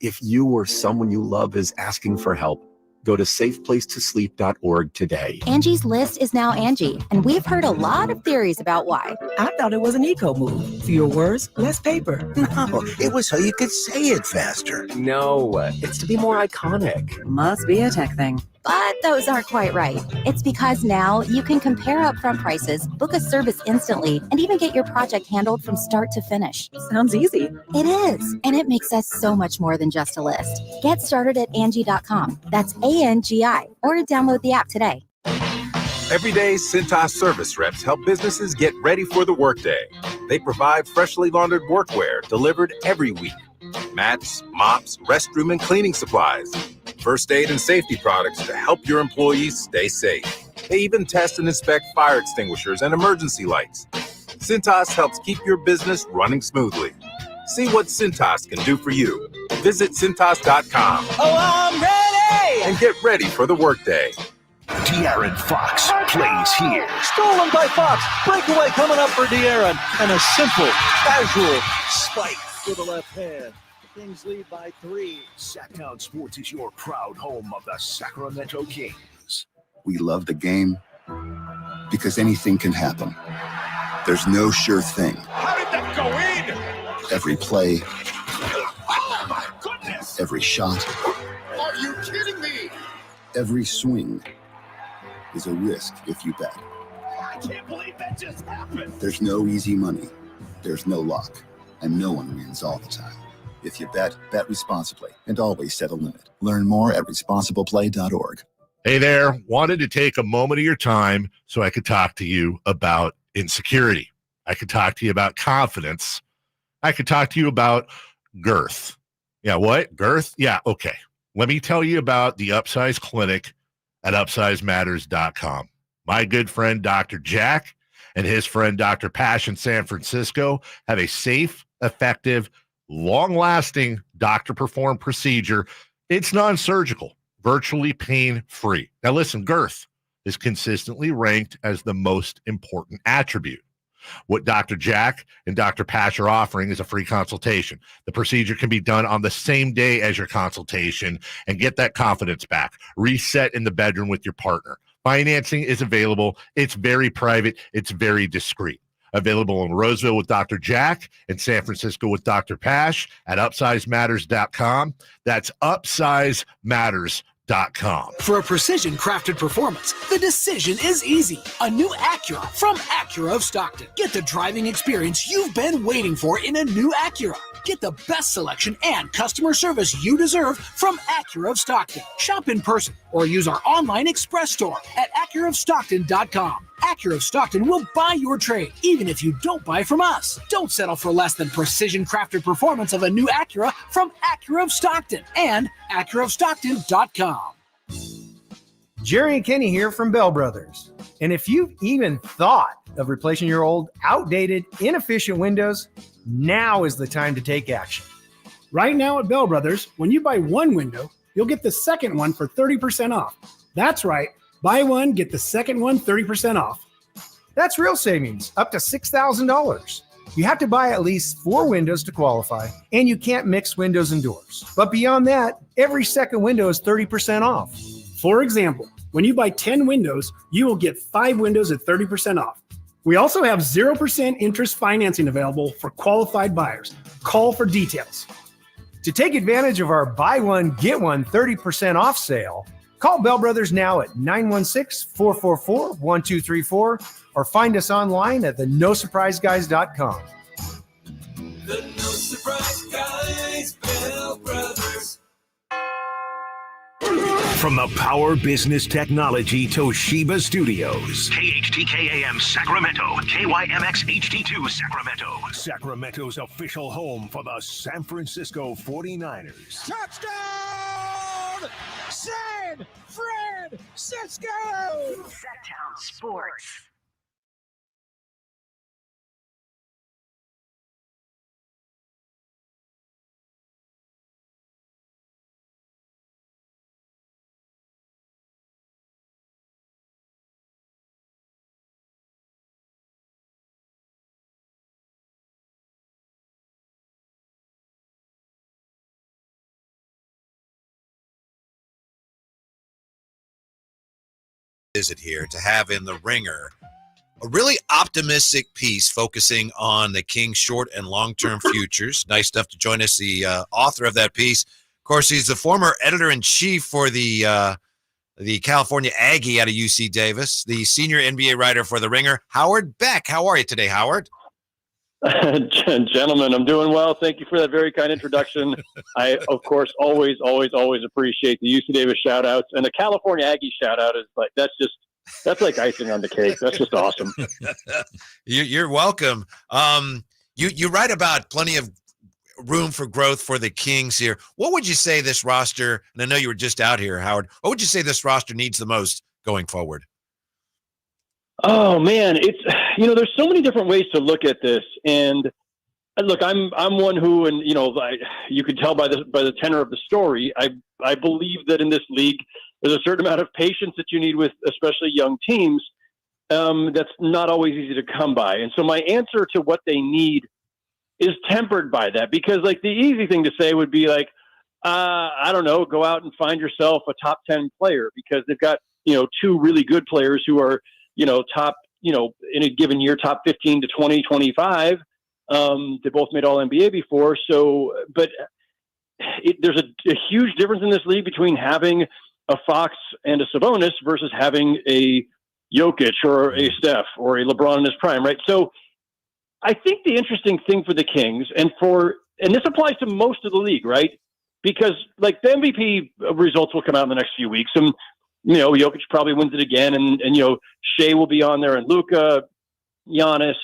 If you or someone you love is asking for help, go to safeplacetosleep.org today. Angie's List is now Angie, and we've heard a lot of theories about why. I thought it was an eco move. Fewer words, less paper. No, it was so you could say it faster. No, it's to be more iconic. Must be a tech thing. But those aren't quite right. It's because now you can compare upfront prices, book a service instantly, and even get your project handled from start to finish. Sounds easy. It is, and it makes us so much more than just a list. Get started at Angie.com. That's ANGI, or download the app today. Every day, Cintas service reps help businesses get ready for the workday. They provide freshly laundered workwear delivered every week. Mats, mops, restroom and cleaning supplies. First aid and safety products to help your employees stay safe. They even test and inspect fire extinguishers and emergency lights. Cintas helps keep your business running smoothly. See what Cintas can do for you. Visit Cintas.com. Oh, I'm ready! And get ready for the workday. De'Aaron Fox plays here. Stolen by Fox. Breakaway coming up for De'Aaron. And a simple, casual spike with the left hand. The Kings lead by 3. Sactown Sports is your proud home of the Sacramento Kings. We love the game because anything can happen. There's no sure thing. How did that go in? Every play, Oh my goodness! every shot, Are you kidding me? every swing is a risk if you bet. I can't believe that just happened. There's no easy money. There's no luck. And no one wins all the time. If you bet, bet responsibly and always set a limit. Learn more at responsibleplay.org. Hey there, wanted to take a moment of your time so I could talk to you about insecurity. I could talk to you about confidence. I could talk to you about girth. Yeah, what? Girth? Yeah, okay. Let me tell you about the Upsize Clinic at UpsizeMatters.com. My good friend, Dr. Jack, and his friend, Dr. Pash in San Francisco, have a safe, effective, long-lasting doctor-performed procedure. It's non-surgical, virtually pain-free. Now listen, girth is consistently ranked as the most important attribute. What Dr. Jack and Dr. Pash are offering is a free consultation. The procedure can be done on the same day as your consultation and get that confidence back. Reset in the bedroom with your partner. Financing is available. It's very private. It's very discreet. Available in Roseville with Dr. Jack and San Francisco with Dr. Pash at UpsizeMatters.com. That's UpsizeMatters.com. For a precision-crafted performance, the decision is easy. A new Acura from Acura of Stockton. Get the driving experience you've been waiting for in a new Acura. Get the best selection and customer service you deserve from Acura of Stockton. Shop in person or use our online express store at AcuraofStockton.com. Acura of Stockton will buy your trade, even if you don't buy from us. Don't settle for less than precision-crafted performance of a new Acura from Acura of Stockton and AcuraofStockton.com. Jerry and Kenny here from Bell Brothers. And if you've even thought of replacing your old, outdated, inefficient windows, now is the time to take action. Right now at Bell Brothers, when you buy one window, you'll get the second one for 30% off. That's right. Buy one, get the second one 30% off. That's real savings, up to $6,000. You have to buy at least 4 windows to qualify, and you can't mix windows and doors. But beyond that, every second window is 30% off. For example, when you buy 10 windows, you will get 5 windows at 30% off. We also have 0% interest financing available for qualified buyers. Call for details. To take advantage of our buy one, get one 30% off sale, call Bell Brothers now at 916-444-1234 or find us online at theNoSurpriseGuys.com. The No Surprise Guys, Bell Brothers. From the Power Business Technology Toshiba Studios. KHTK AM Sacramento. KYMX HD2 Sacramento. Sacramento's official home for the San Francisco 49ers. Touchdown! San Francisco! Sactown Sports. Visit here to have in the ringer a really optimistic piece focusing on the Kings' short and long-term futures. Nice enough to join us, the author of that piece. Of course, he's the former editor-in-chief for the the California Aggie out of UC Davis, the senior NBA writer for The Ringer, Howard Beck. How are you today, Howard? Gentlemen, I'm doing well. Thank you for that very kind introduction. I, of course, always appreciate the UC Davis shout outs, and the California Aggie shout out is like, that's like icing on the cake. That's just awesome. You're welcome. You write about plenty of room for growth for the Kings here. What would you say this roster, and I know you were just out here, Howard, what would you say this roster needs the most going forward? Oh man, it's, there's so many different ways to look at this. And look, I'm one who, and you can tell by the tenor of the story, I believe that in this league, there's a certain amount of patience that you need with especially young teams. That's not always easy to come by. And so my answer to what they need is tempered by that, because like the easy thing to say would be like, I don't know, go out and find yourself a top 10 player, because they've got, two really good players who are, top, in a given year, top 15 to 20, 25. They both made all NBA before. So, but there's a huge difference in this league between having a Fox and a Sabonis versus having a Jokic or a Steph or a LeBron in his prime, right? So I think the interesting thing for the Kings, and this applies to most of the league, right? Because like the MVP results will come out in the next few weeks, and Jokic probably wins it again, and Shea will be on there, and Luka, Giannis.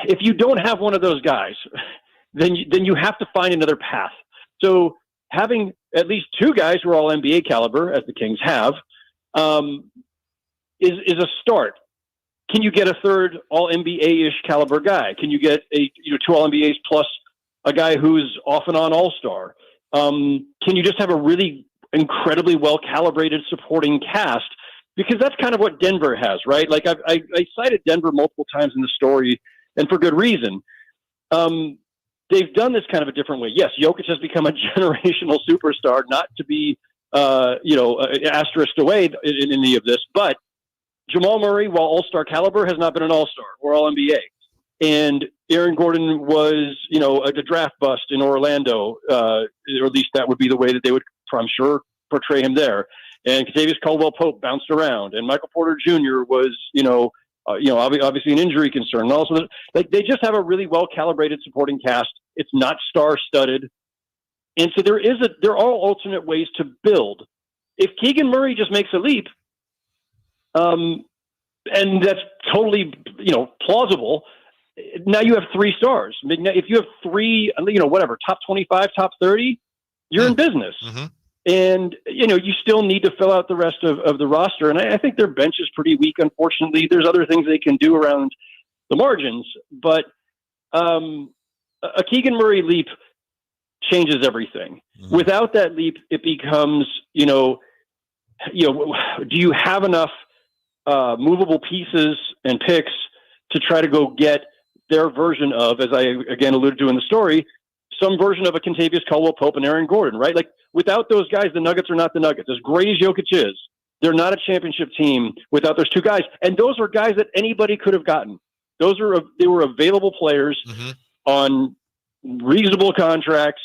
If you don't have one of those guys, then you have to find another path. So having at least two guys who are all NBA caliber, as the Kings have, is a start. Can you get a third all NBA-ish caliber guy? Can you get two all NBAs plus a guy who's off and on all-star? Can you just have a really incredibly well-calibrated supporting cast? Because that's kind of what Denver has, right? Like I cited Denver multiple times in the story, and for good reason. They've done this kind of a different way. Yes, Jokic has become a generational superstar, not to be, asterisked away in any of this, but Jamal Murray, while all-star caliber, has not been an all-star or all-NBA. And Aaron Gordon was, a draft bust in Orlando, or at least that would be the way that they would, I'm sure, portray him there. And Kentavious Caldwell-Pope bounced around, and Michael Porter Jr. was, obviously an injury concern. And also, like, they just have a really well-calibrated supporting cast. It's not star-studded. And so there are alternate ways to build. If Keegan Murray just makes a leap, and that's totally, plausible, now you have three stars. If you have three, top 25, top 30, you're in business. Mm-hmm. And, you still need to fill out the rest of the roster. And I think their bench is pretty weak, unfortunately. There's other things they can do around the margins. But a Keegan Murray leap changes everything. Mm-hmm. Without that leap, it becomes, do you have enough movable pieces and picks to try to go get their version of, as I again alluded to in the story, some version of a Kentavious Caldwell-Pope and Aaron Gordon, right? Like, without those guys, the Nuggets are not the Nuggets. As great as Jokic is, they're not a championship team without those two guys. And those are guys that anybody could have gotten. They were available players on reasonable contracts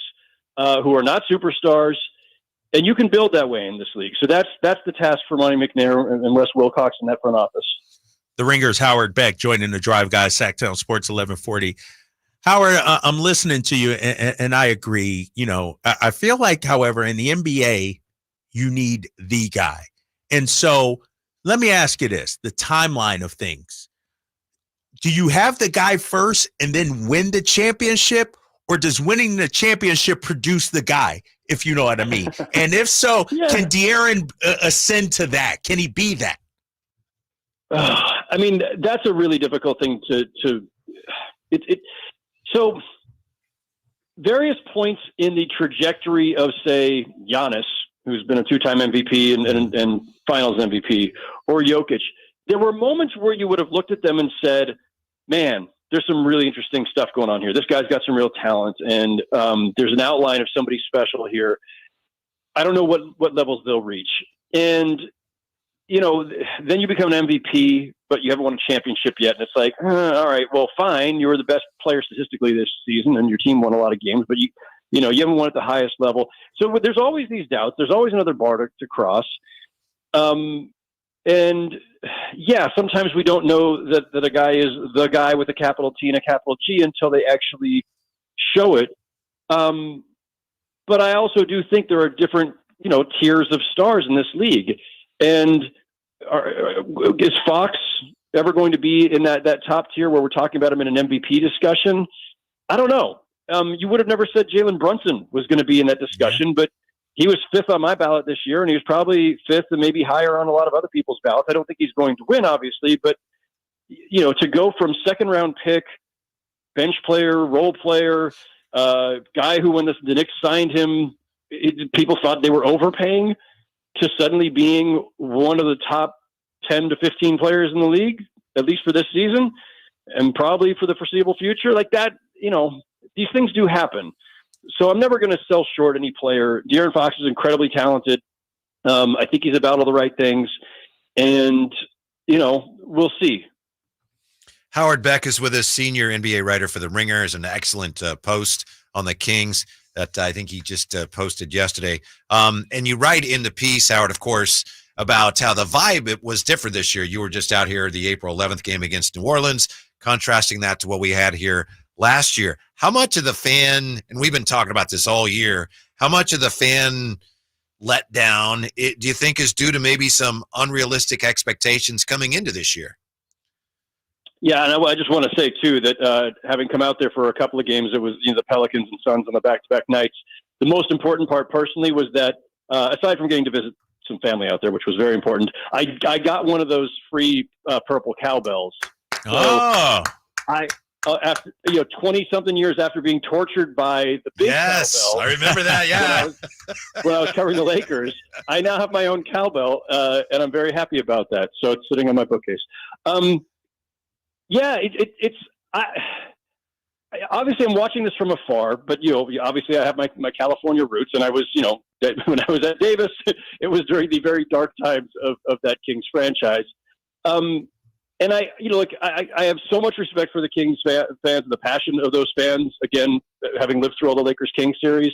who are not superstars. And you can build that way in this league. So that's the task for Monty McNair and Russ Wilcox in that front office. The Ringer's Howard Beck joining the Drive Guys, Sactown Sports 1140. Howard, I'm listening to you, and I agree. I feel like, however, in the NBA, you need the guy. And so let me ask you this, the timeline of things. Do you have the guy first and then win the championship, or does winning the championship produce the guy, if you know what I mean? And if so, can De'Aaron ascend to that? Can he be that? I mean, that's a really difficult thing So various points in the trajectory of, say, Giannis, who's been a two-time MVP and finals MVP, or Jokic, there were moments where you would have looked at them and said, man, there's some really interesting stuff going on here. This guy's got some real talent, and there's an outline of somebody special here. I don't know what levels they'll reach. And, then you become an MVP, but you haven't won a championship yet. And it's like, all right, well, fine. You were the best player statistically this season, and your team won a lot of games, but You haven't won at the highest level. So there's always these doubts. There's always another bar to cross. And yeah, sometimes we don't know that a guy is the guy with a capital T and a capital G until they actually show it. But I also do think there are different, tiers of stars in this league. And is Fox ever going to be in that top tier where we're talking about him in an MVP discussion? I don't know. You would have never said Jalen Brunson was going to be in that discussion, but he was 5th on my ballot this year, and he was probably 5th and maybe higher on a lot of other people's ballots. I don't think he's going to win, obviously, but to go from second-round pick, bench player, role player, guy who when the Knicks signed him, people thought they were overpaying, to suddenly being one of the top 10 to 15 players in the league, at least for this season, and probably for the foreseeable future, like that. These things do happen. So I'm never going to sell short any player. De'Aaron Fox is incredibly talented. I think he's about all the right things. And, we'll see. Howard Beck is with us, senior NBA writer for The Ringer. Is an excellent post on the Kings that I think he just posted yesterday. And you write in the piece, Howard, of course, about how the vibe was different this year. You were just out here the April 11th game against New Orleans, contrasting that to what we had here last year. How much of the fan, and we've been talking about this all year, how much of the fan letdown do you think is due to maybe some unrealistic expectations coming into this year? Yeah, and I just want to say, too, that having come out there for a couple of games, it was the Pelicans and Suns on the back-to-back nights. The most important part personally was that, aside from getting to visit some family out there, which was very important, I got one of those free purple cowbells. So after 20-something years after being tortured by the big cowbell. I remember that. Yeah, when I was covering the Lakers, I now have my own cowbell, and I'm very happy about that. So it's sitting on my bookcase. Obviously I'm watching this from afar, but obviously I have my California roots, and I was when I was at Davis, it was during the very dark times of that Kings franchise. And I have so much respect for the Kings fans and the passion of those fans, again, having lived through all the Lakers-Kings series.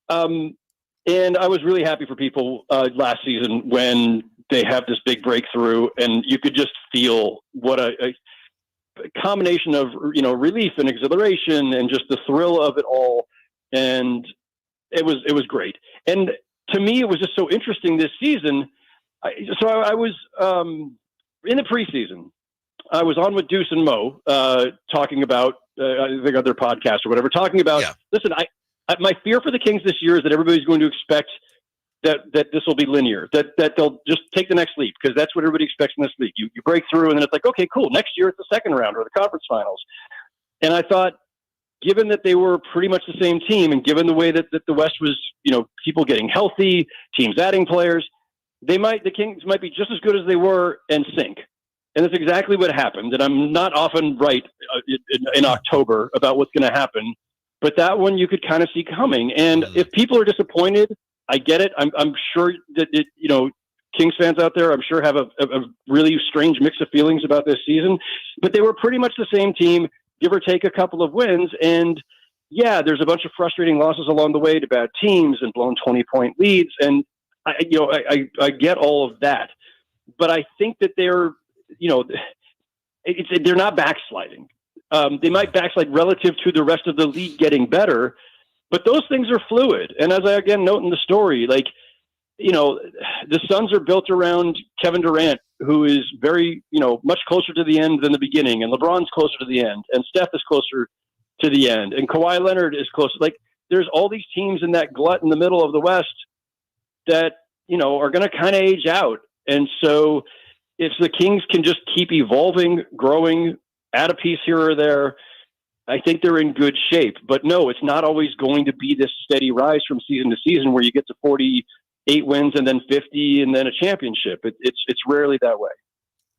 And I was really happy for people last season when they have this big breakthrough, and you could just feel what a combination of, relief and exhilaration and just the thrill of it all. And it was great. And to me, it was just so interesting this season. I was in the preseason, I was on with Deuce and Mo talking about, I think on their podcast or whatever, talking about, listen, my fear for the Kings this year is that everybody's going to expect that this will be linear, that they'll just take the next leap, because that's what everybody expects in this league. You break through, and then it's like, okay, cool. Next year it's the second round or the conference finals. And I thought, given that they were pretty much the same team, and given the way that the West was, people getting healthy, teams adding players, the Kings might be just as good as they were and sink. And that's exactly what happened. And I'm not often right in October about what's going to happen, but that one you could kind of see coming. And if people are disappointed, I get it. I'm sure that Kings fans out there, I'm sure, have a really strange mix of feelings about this season, but they were pretty much the same team, give or take a couple of wins. And yeah, there's a bunch of frustrating losses along the way to bad teams and blown 20-point leads. And I get all of that, but I think that they're not backsliding. They might backslide relative to the rest of the league getting better, but those things are fluid. And as I again note in the story, the Suns are built around Kevin Durant, who is very, much closer to the end than the beginning, and LeBron's closer to the end, and Steph is closer to the end, and Kawhi Leonard is closer. There's all these teams in that glut in the middle of the West that, are going to kind of age out. And so if the Kings can just keep evolving, growing, add a piece here or there, I think they're in good shape. But no, it's not always going to be this steady rise from season to season where you get to 48 wins and then 50 and then a championship. It's rarely that way.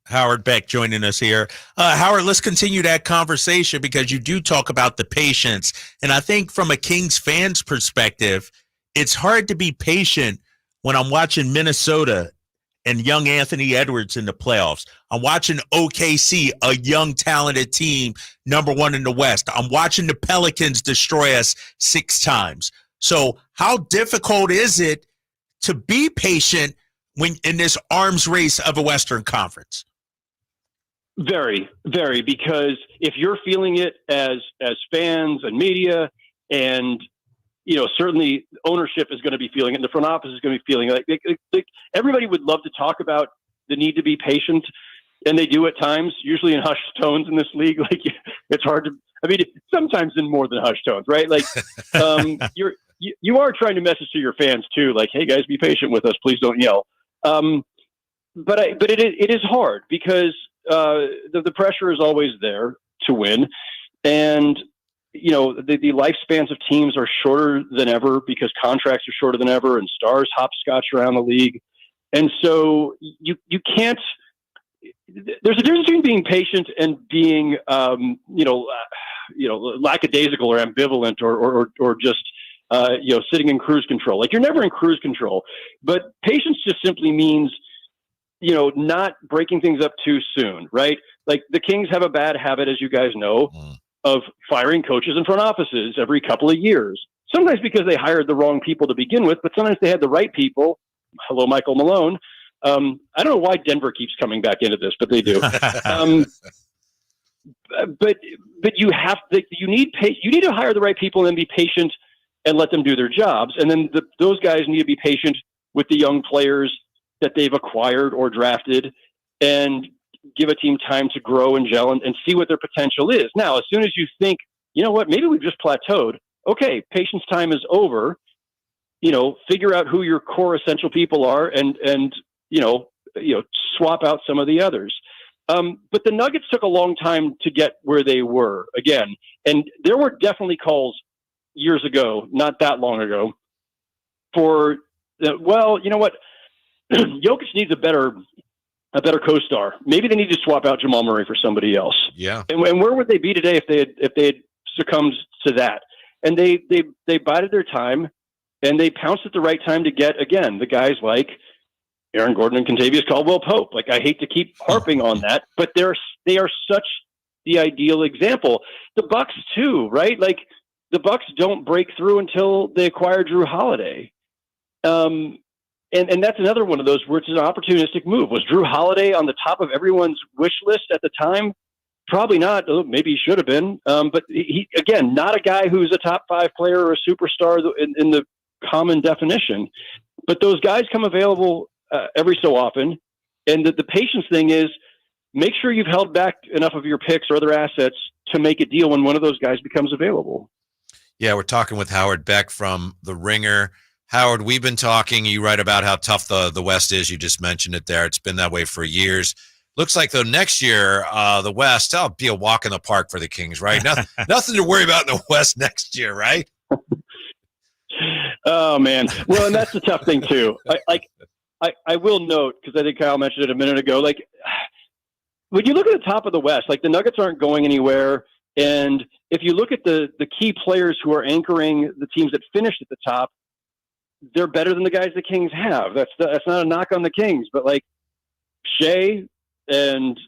Howard Beck joining us here. Howard, let's continue that conversation, because you do talk about the patience. And I think from a Kings fan's perspective, it's hard to be patient when I'm watching Minnesota and young Anthony Edwards in the playoffs. I'm watching OKC, a young, talented team, number one in the West. I'm watching the Pelicans destroy us 6 times. So how difficult is it to be patient when in this arms race of a Western Conference? Very, very, because if you're feeling it as fans and media, and certainly ownership is going to be feeling it, and the front office is going to be feeling it. Like everybody would love to talk about the need to be patient, and they do at times, usually in hushed tones in this league. Like it's hard to, sometimes in more than hushed tones, right? Like you are trying to message to your fans too, like, hey guys, be patient with us, please don't yell. But it is hard because the pressure is always there to win, and the lifespans of teams are shorter than ever because contracts are shorter than ever, and stars hopscotch around the league, and so you can't. There's a difference between being patient and being lackadaisical or ambivalent or just sitting in cruise control. Like you're never in cruise control, but patience just simply means not breaking things up too soon, right? Like the Kings have a bad habit, as you guys know, of firing coaches and front offices every couple of years. Sometimes because they hired the wrong people to begin with, but sometimes they had the right people. Hello, Michael Malone. I don't know why Denver keeps coming back into this, but they do. But you need to hire the right people and then be patient and let them do their jobs. And then those guys need to be patient with the young players that they've acquired or drafted, and give a team time to grow and gel and see what their potential is. Now, as soon as you think, you know what, maybe we've just plateaued. Okay, patience time is over. Figure out who your core essential people are and swap out some of the others. But the Nuggets took a long time to get where they were again. And there were definitely calls years ago, not that long ago, for, you know what? Jokic needs a better co-star. Maybe they need to swap out Jamal Murray for somebody else. Yeah. And where would they be today if they had succumbed to that? And they bided their time, and they pounced at the right time to get, again, the guys like Aaron Gordon and Kentavious Caldwell-Pope. Like, I hate to keep harping on that, but they are such the ideal example. The Bucks too, right? Like the Bucks don't break through until they acquire Drew Holiday. And that's another one of those where it's an opportunistic move. Was Drew Holiday on the top of everyone's wish list at the time? Probably not. Maybe he should have been. But he, again, not a guy who's a top 5 player or a superstar in the common definition. But those guys come available every so often. And the patience thing is make sure you've held back enough of your picks or other assets to make a deal when one of those guys becomes available. Yeah, we're talking with Howard Beck from The Ringer. Howard, we've been talking. You write about how tough the West is. You just mentioned it there. It's been that way for years. Looks like, though, next year, the West, that'll be a walk in the park for the Kings, right? Nothing to worry about in the West next year, right? Oh, man. Well, and that's the tough thing, too. I will note, because I think Kyle mentioned it a minute ago, like, when you look at the top of the West, like, the Nuggets aren't going anywhere. And if you look at the key players who are anchoring the teams that finished at the top, they're better than the guys the Kings have. That's not a knock on the Kings, but like Shea and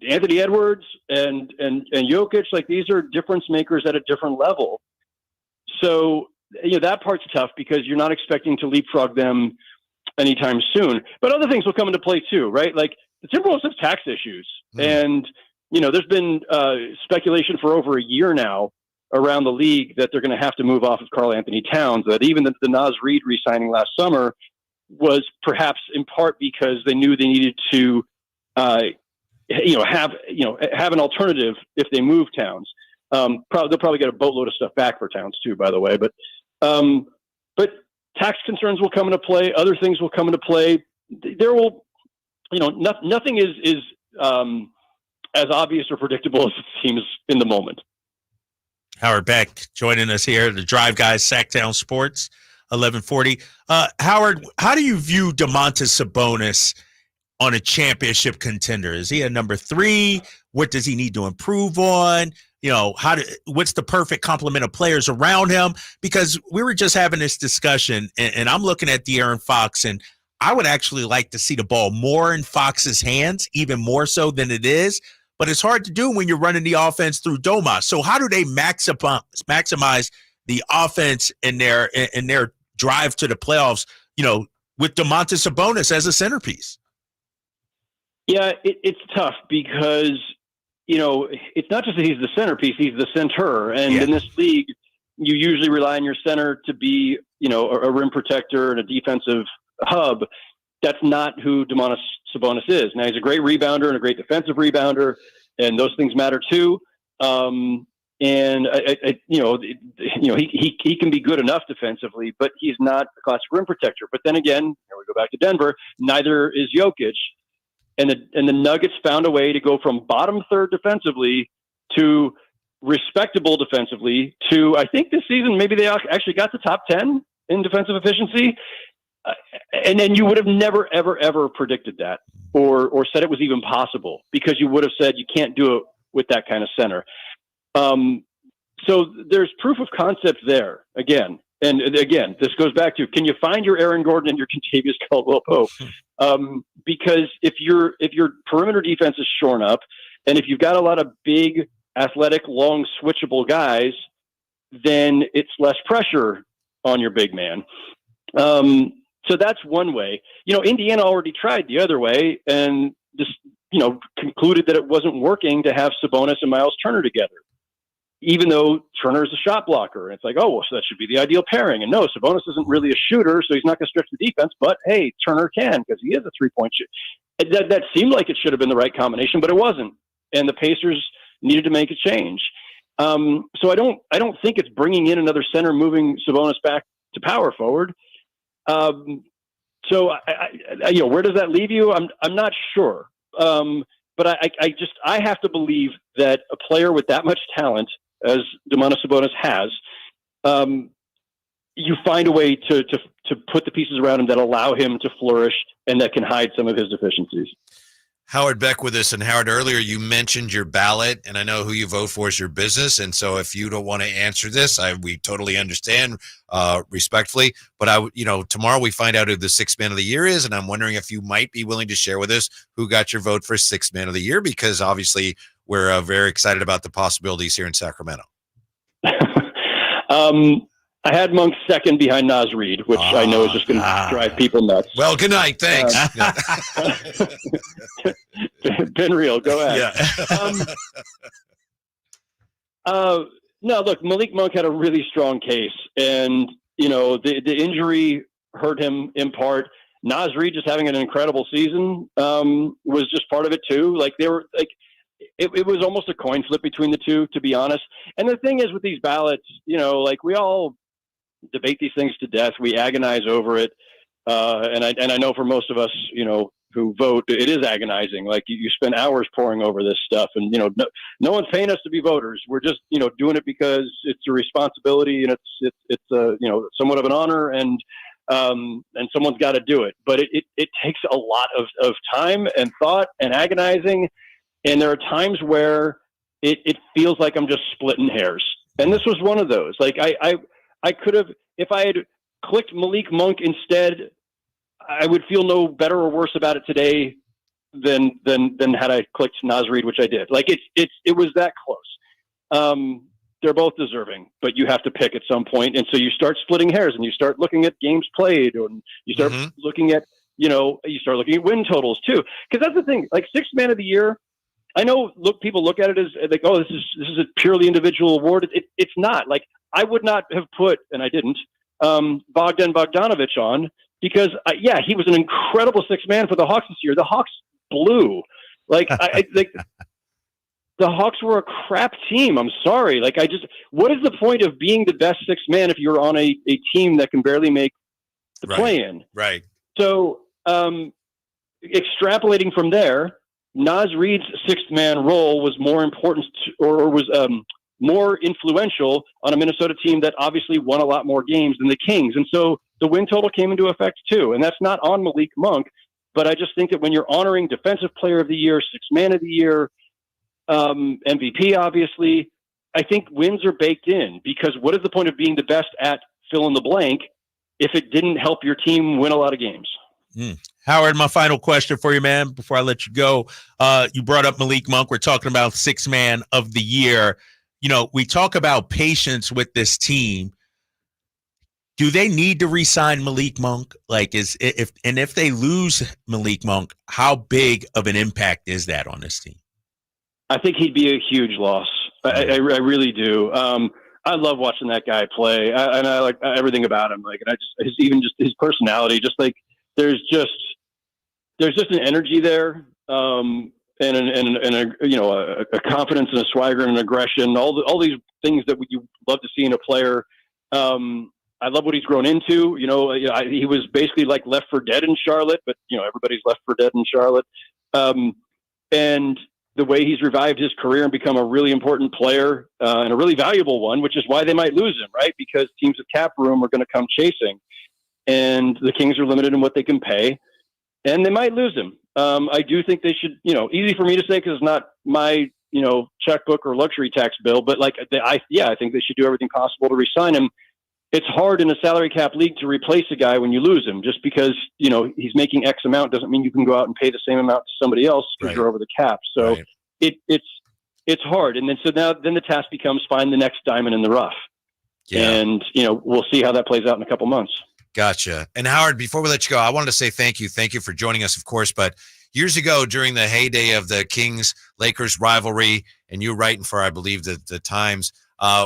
Anthony Edwards and Jokic, like these are difference makers at a different level. So, that part's tough because you're not expecting to leapfrog them anytime soon, but other things will come into play too, right? Like the Timberwolves have tax issues and, there's been speculation for over a year now around the league that they're going to have to move off of Karl Anthony Towns, that even the Naz Reid re-signing last summer was perhaps in part because they knew they needed to, have an alternative if they move Towns. They'll probably get a boatload of stuff back for Towns too, by the way, but tax concerns will come into play. Other things will come into play. There will, nothing is as obvious or predictable as it seems in the moment. Howard Beck joining us here, the Drive Guys, Sactown Sports, 1140. Howard, how do you view Domantas Sabonis on a championship contender? Is he a number 3? What does he need to improve on? What's the perfect complement of players around him? Because we were just having this discussion, and I'm looking at De'Aaron Fox, and I would actually like to see the ball more in Fox's hands, even more so than it is. But it's hard to do when you're running the offense through Domas. So how do they maximize the offense in their drive to the playoffs, with Domantas Sabonis as a centerpiece? Yeah, it's tough because, it's not just that he's the centerpiece, he's the center. And in this league, you usually rely on your center to be, a rim protector and a defensive hub. That's not who Domantas Sabonis is. Now, he's a great rebounder and a great defensive rebounder, and those things matter too. And he can be good enough defensively, but he's not a classic rim protector. But then again, here we go back to Denver. Neither is Jokic, and the Nuggets found a way to go from bottom third defensively to respectable defensively to, I think this season maybe they actually got to top 10 in defensive efficiency. And then you would have never, ever, ever predicted that or said it was even possible, because you would have said you can't do it with that kind of center. So there's proof of concept there again. And again, this goes back to, can you find your Aaron Gordon and your Kentavious Caldwell-Pope? Because if your perimeter defense is shorn up, and if you've got a lot of big, athletic, long, switchable guys, then it's less pressure on your big man. So that's one way. Indiana already tried the other way and just, concluded that it wasn't working to have Sabonis and Miles Turner together, even though Turner is a shot blocker. And it's like, so that should be the ideal pairing. And no, Sabonis isn't really a shooter, so he's not going to stretch the defense, but hey, Turner can, because he is a three-point shooter. That seemed like it should have been the right combination, but it wasn't. And the Pacers needed to make a change. So I don't think it's bringing in another center, moving Sabonis back to power forward. So where does that leave you? I'm not sure. But I have to believe that a player with that much talent as Domantas Sabonis has, you find a way to put the pieces around him that allow him to flourish and that can hide some of his deficiencies. Howard Beck with us. And Howard, earlier you mentioned your ballot, and I know who you vote for is your business. And so if you don't want to answer this, we totally understand respectfully. But tomorrow we find out who the sixth man of the year is, and I'm wondering if you might be willing to share with us who got your vote for sixth man of the year, because obviously we're very excited about the possibilities here in Sacramento. I had Monk second behind Naz Reid, which I know is just going to drive people nuts. Well, good night. Thanks. Been real. Go ahead. Yeah. No, look, Malik Monk had a really strong case, and the injury hurt him in part. Naz Reid just having an incredible season was just part of it too. Like they were like. It was almost a coin flip between the two, to be honest. And the thing is with these ballots, we all debate these things to death. We agonize over it. And I know for most of us, who vote, it is agonizing. Like you spend hours poring over this stuff, and, no one's paying us to be voters. We're just, doing it because it's a responsibility, and it's somewhat of an honor, and someone's got to do it. But it takes a lot of time and thought and agonizing. And there are times where it feels like I'm just splitting hairs. And this was one of those. Like I could have, if I had clicked Malik Monk instead, I would feel no better or worse about it today than had I clicked Naz Reid, which I did. Like it was that close. They're both deserving, but you have to pick at some point. And so you start splitting hairs, and you start looking at games played, and you start looking at, win totals too. Because that's the thing, like sixth man of the year, I know people look at it as like, this is a purely individual award. It's not. Like I would not have put, and I didn't, Bogdan Bogdanovic on, because he was an incredible sixth man for the Hawks this year. The Hawks blew. Like the Hawks were a crap team. I'm sorry. Like what is the point of being the best sixth man if you're on a team that can barely make the play-in? Right. So extrapolating from there, Naz Reid's sixth man role was more important more influential on a Minnesota team that obviously won a lot more games than the Kings. And so the win total came into effect too. And that's not on Malik Monk, but I just think that when you're honoring defensive player of the year, sixth man of the year, MVP, obviously, I think wins are baked in, because what is the point of being the best at fill in the blank if it didn't help your team win a lot of games? Howard, my final question for you, man, before I let you go. You brought up Malik Monk. We're talking about sixth man of the year. We talk about patience with this team. Do they need to re-sign Malik Monk? If they lose Malik Monk, how big of an impact is that on this team? I think he'd be a huge loss. I really do. I love watching that guy play, and I like everything about him. And I just his personality. There's just an energy there, and a confidence and a swagger and an aggression. All these things that you love to see in a player. I love what he's grown into. He was basically like left for dead in Charlotte, but everybody's left for dead in Charlotte. And the way he's revived his career and become a really important player and a really valuable one, which is why they might lose him, right? Because teams with cap room are going to come chasing, and the Kings are limited in what they can pay, and they might lose him. I do think they should, easy for me to say because it's not my, checkbook or luxury tax bill, but I think they should do everything possible to re-sign him. It's hard in a salary cap league to replace a guy when you lose him. Just because, he's making X amount doesn't mean you can go out and pay the same amount to somebody else because you're over the cap. So it's hard. And then the task becomes find the next diamond in the rough. Yeah. And, we'll see how that plays out in a couple months. Gotcha. And Howard, before we let you go, I wanted to say thank you. Thank you for joining us, of course. But years ago, during the heyday of the Kings-Lakers rivalry, and you were writing for, I believe, the Times,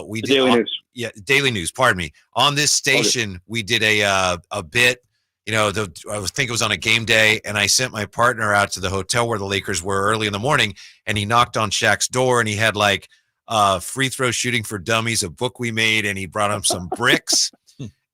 we did Daily News. Yeah, Daily News. Pardon me. On this station, we did a bit. I think it was on a game day, and I sent my partner out to the hotel where the Lakers were early in the morning, and he knocked on Shaq's door, and he had free throw shooting for dummies, a book we made, and he brought him some bricks.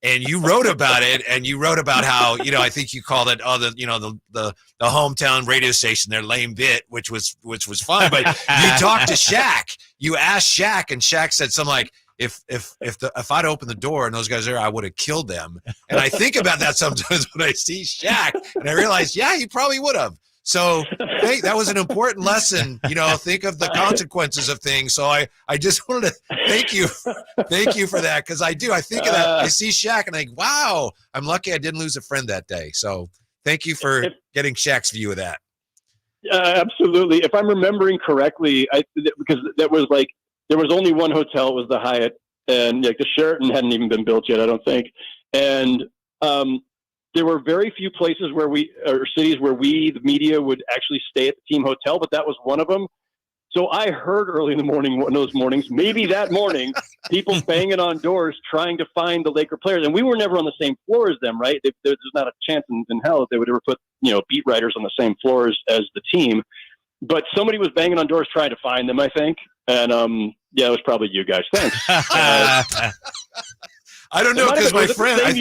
And you wrote about it, and you wrote about how, I think you called it, the hometown radio station, their lame bit, which was fun. But you talked to Shaq. You asked Shaq, and Shaq said something like, if I'd opened the door and those guys there, I would have killed them. And I think about that sometimes when I see Shaq, and I realize, yeah, he probably would have. So that was an important lesson, think of the consequences of things. So I just wanted to thank you for that. Cause I think of that. I see Shaq and I think, wow, I'm lucky I didn't lose a friend that day. So thank you for getting Shaq's view of that. Absolutely. If I'm remembering correctly, because there was only one hotel, it was the Hyatt, and the Sheraton hadn't even been built yet, I don't think. And, there were very few places cities where we, the media, would actually stay at the team hotel, but that was one of them. So I heard early in the morning, one of those mornings, maybe that morning, people banging on doors trying to find the Laker players. And we were never on the same floor as them, right? There's not a chance in hell that they would ever put, beat writers on the same floor as the team. But somebody was banging on doors trying to find them, I think. And, it was probably you guys. Thanks. I don't know because my friend. This is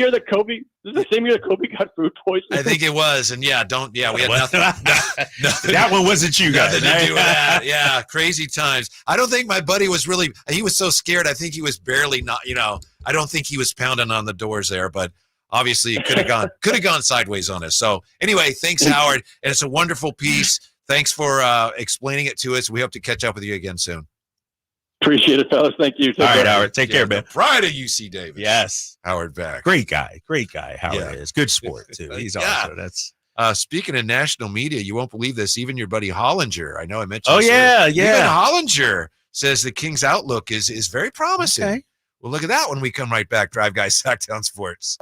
the same year that Kobe got food poisoning. I think it was, and we had nothing. That one wasn't you guys. Nothing to do with that. Yeah, crazy times. I don't think my buddy was really. He was so scared. I think he was barely not. I don't think he was pounding on the doors there, but obviously it could have gone sideways on us. So anyway, thanks, Howard, and it's a wonderful piece. Thanks for explaining it to us. We hope to catch up with you again soon. Appreciate it, fellas. Thank you. All right, Howard. Take care, man. Pride of UC Davis. Yes. Howard Beck. Great guy. Howard is. Good sport, too. He's also. That's. Speaking of national media, you won't believe this. Even your buddy Hollinger, I know I mentioned. Oh, yeah. Even Hollinger says the Kings' outlook is very promising. Okay. Well, look at that when we come right back. Drive Guys, Sactown Sports.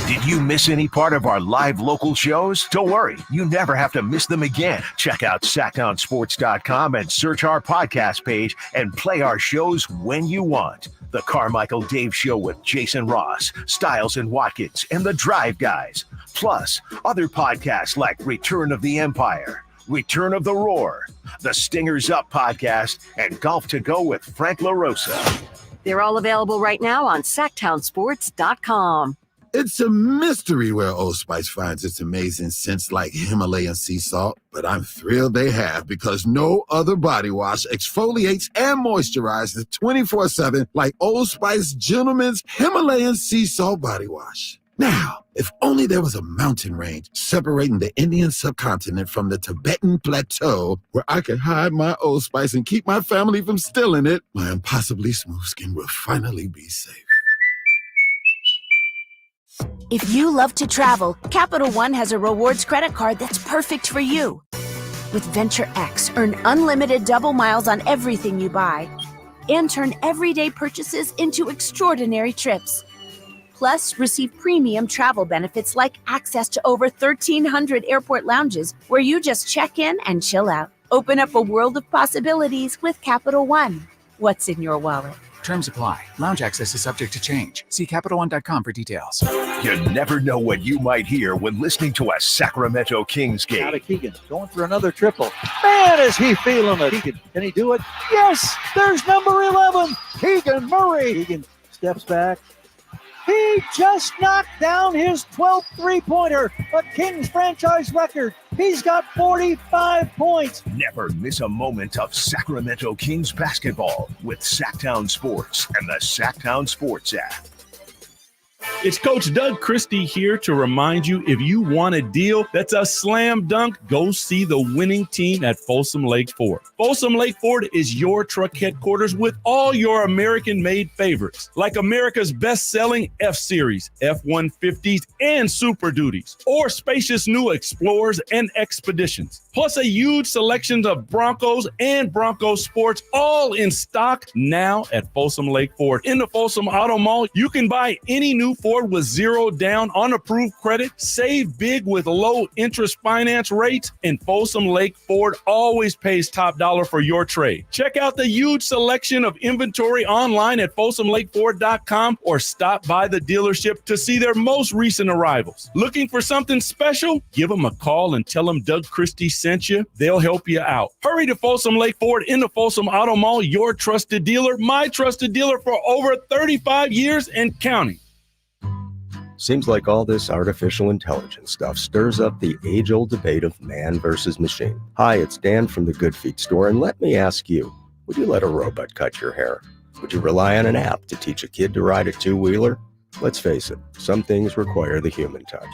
Did you miss any part of our live local shows? Don't worry, you never have to miss them again. Check out SactownSports.com and search our podcast page and play our shows when you want. The Carmichael Dave Show with Jason Ross, Stiles and Watkins, and the Drive Guys. Plus, other podcasts like Return of the Empire, Return of the Roar, the Stingers Up podcast, and Golf to Go with Frank LaRosa. They're all available right now on SactownSports.com. It's a mystery where Old Spice finds its amazing scents like Himalayan sea salt, but I'm thrilled they have because no other body wash exfoliates and moisturizes 24/7 like Old Spice Gentleman's Himalayan sea salt body wash. Now, if only there was a mountain range separating the Indian subcontinent from the Tibetan plateau where I could hide my Old Spice and keep my family from stealing it, my impossibly smooth skin will finally be safe. If you love to travel, Capital One has a rewards credit card that's perfect for you. With Venture X, earn unlimited double miles on everything you buy and turn everyday purchases into extraordinary trips. Plus, receive premium travel benefits like access to over 1,300 airport lounges where you just check in and chill out. Open up a world of possibilities with Capital One. What's in your wallet? Terms apply. Lounge access is subject to change. See CapitalOne.com for details. You never know what you might hear when listening to a Sacramento Kings game. Out of Keegan, going for another triple. Man, is he feeling it. Keegan, can he do it? Yes, there's number 11, Keegan Murray. Keegan steps back. He just knocked down his 12th three-pointer, a Kings franchise record. He's got 45 points. Never miss a moment of Sacramento Kings basketball with Sactown Sports and the Sactown Sports app. It's Coach Doug Christie here to remind you, if you want a deal that's a slam dunk, go see the winning team at Folsom Lake Ford. Folsom Lake Ford is your truck headquarters with all your American-made favorites, like America's best-selling F-Series, F-150s, and Super Duties, or spacious new Explorers and Expeditions, plus a huge selection of Broncos and Bronco Sports, all in stock now at Folsom Lake Ford. In the Folsom Auto Mall, you can buy any new Ford with zero down on approved credit, save big with low interest finance rates, and Folsom Lake Ford always pays top dollar for your trade. Check out the huge selection of inventory online at folsomlakeford.com or stop by the dealership to see their most recent arrivals. Looking for something special? Give them a call and tell them Doug Christie sent you. They'll help you out. Hurry to Folsom Lake Ford in the Folsom Auto Mall, your trusted dealer, my trusted dealer for over 35 years and counting. Seems like all this artificial intelligence stuff stirs up the age-old debate of man versus machine. Hi, it's Dan from the Good Feet store, and let me ask you, would you let a robot cut your hair? Would you rely on an app to teach a kid to ride a two-wheeler? Let's face it, some things require the human touch.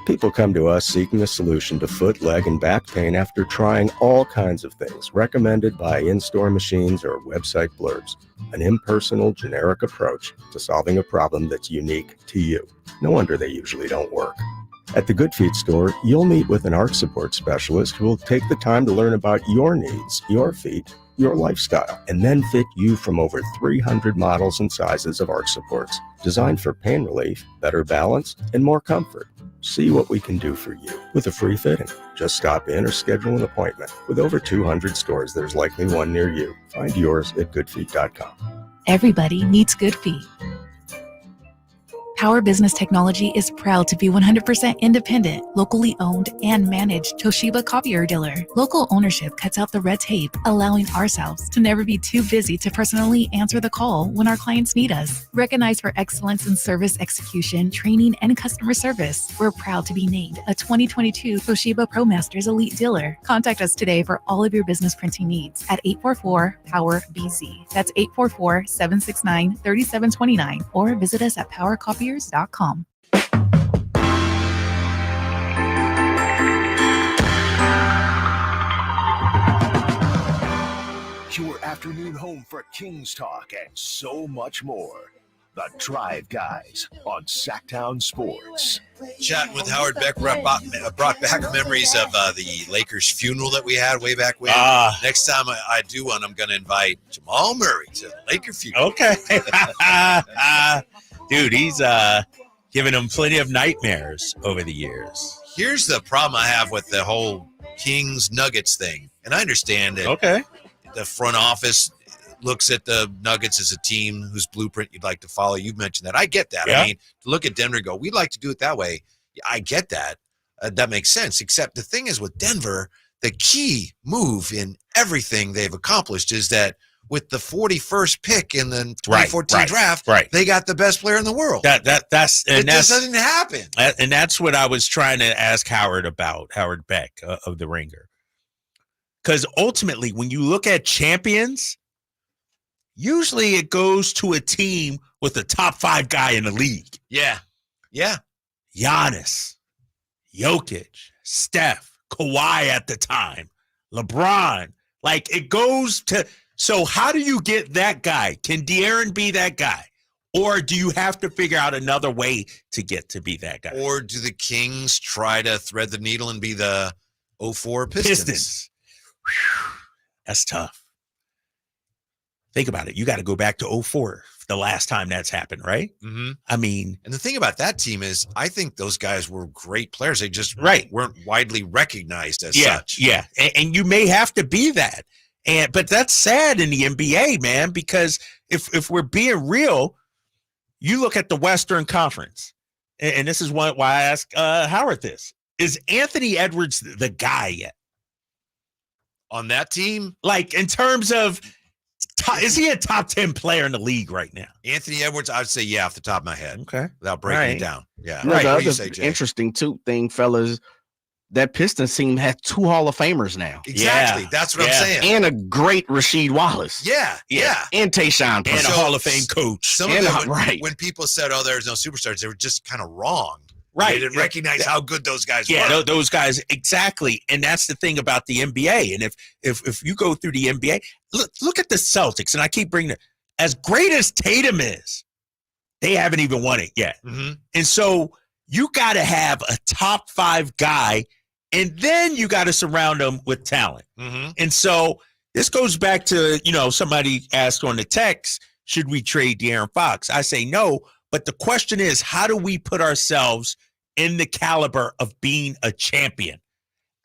People come to us seeking a solution to foot, leg, and back pain after trying all kinds of things recommended by in-store machines or website blurbs. An impersonal, generic approach to solving a problem that's unique to you. No wonder they usually don't work. At the Good Feet store, you'll meet with an arch support specialist who will take the time to learn about your needs, your feet, your lifestyle, and then fit you from over 300 models and sizes of arch supports, designed for pain relief, better balance, and more comfort. See what we can do for you with a free fitting. Just stop in or schedule an appointment. With over 200 stores, there's likely one near you. Find yours at goodfeet.com. Everybody needs Good Feet. Power Business Technology is proud to be 100% independent, locally owned, and managed Toshiba copier dealer. Local ownership cuts out the red tape, allowing ourselves to never be too busy to personally answer the call when our clients need us. Recognized for excellence in service execution, training, and customer service, we're proud to be named a 2022 Toshiba ProMasters Elite Dealer. Contact us today for all of your business printing needs at 844-POWER-BZ. That's 844-769-3729, or visit us at PowerCopier.com. Your afternoon home for Kings Talk and so much more. The Drive Guys on Sactown Sports. Chatting with Howard Beck brought back memories of the Lakers funeral that we had way back when. Next time I do one, I'm going to invite Jamal Murray to the Laker funeral. Okay. Dude, he's given him plenty of nightmares over the years. Here's the problem I have with the whole Kings Nuggets thing. And I understand that the front office looks at the Nuggets as a team whose blueprint you'd like to follow. You've mentioned that. I get that. Yeah. I mean, to look at Denver and go, we'd like to do it that way. I get that. That makes sense. Except the thing is with Denver, the key move in everything they've accomplished is that with the 41st pick in the 2014 draft, they got the best player in the world. That just doesn't happen. And that's what I was trying to ask Howard about, Howard Beck of The Ringer. Because ultimately, when you look at champions, usually it goes to a team with a top 5 guy in the league. Yeah. Giannis, Jokic, Steph, Kawhi at the time, LeBron. Like, it goes to – so how do you get that guy? Can De'Aaron be that guy? Or do you have to figure out another way to get to be that guy? Or do the Kings try to thread the needle and be the 04 Pistons? Whew, that's tough. Think about it. You got to go back to 04, the last time that's happened, right? Mm-hmm. I mean, and the thing about that team is I think those guys were great players. They just weren't widely recognized as such. Yeah, and you may have to be that. But that's sad in the NBA, man, because if we're being real, you look at the Western Conference, and this is why I asked Howard this. Is Anthony Edwards the guy yet? On that team? Like, in terms of, is he a top 10 player in the league right now? Anthony Edwards, I'd say, yeah, off the top of my head. Okay. Without breaking it down. Yeah. You know, Right. the What do you other say, Jay? interesting thing, fellas, that Pistons team has 2 Hall of Famers now. Exactly. That's what I'm saying. And a great Rasheed Wallace. Yeah. And Tayshaun. And a Hall of Fame coach. Some of them, when people said, oh, there's no superstars, they were just kind of wrong. Right. They didn't recognize how good those guys were. Yeah, those guys, exactly. And that's the thing about the NBA. And if you go through the NBA, look at the Celtics, and I keep bringing it. As great as Tatum is, they haven't even won it yet. Mm-hmm. And so you got to have a top 5 guy, and then you got to surround them with talent. Mm-hmm. And so this goes back to, somebody asked on the text, should we trade De'Aaron Fox? I say no. But the question is, how do we put ourselves in the caliber of being a champion?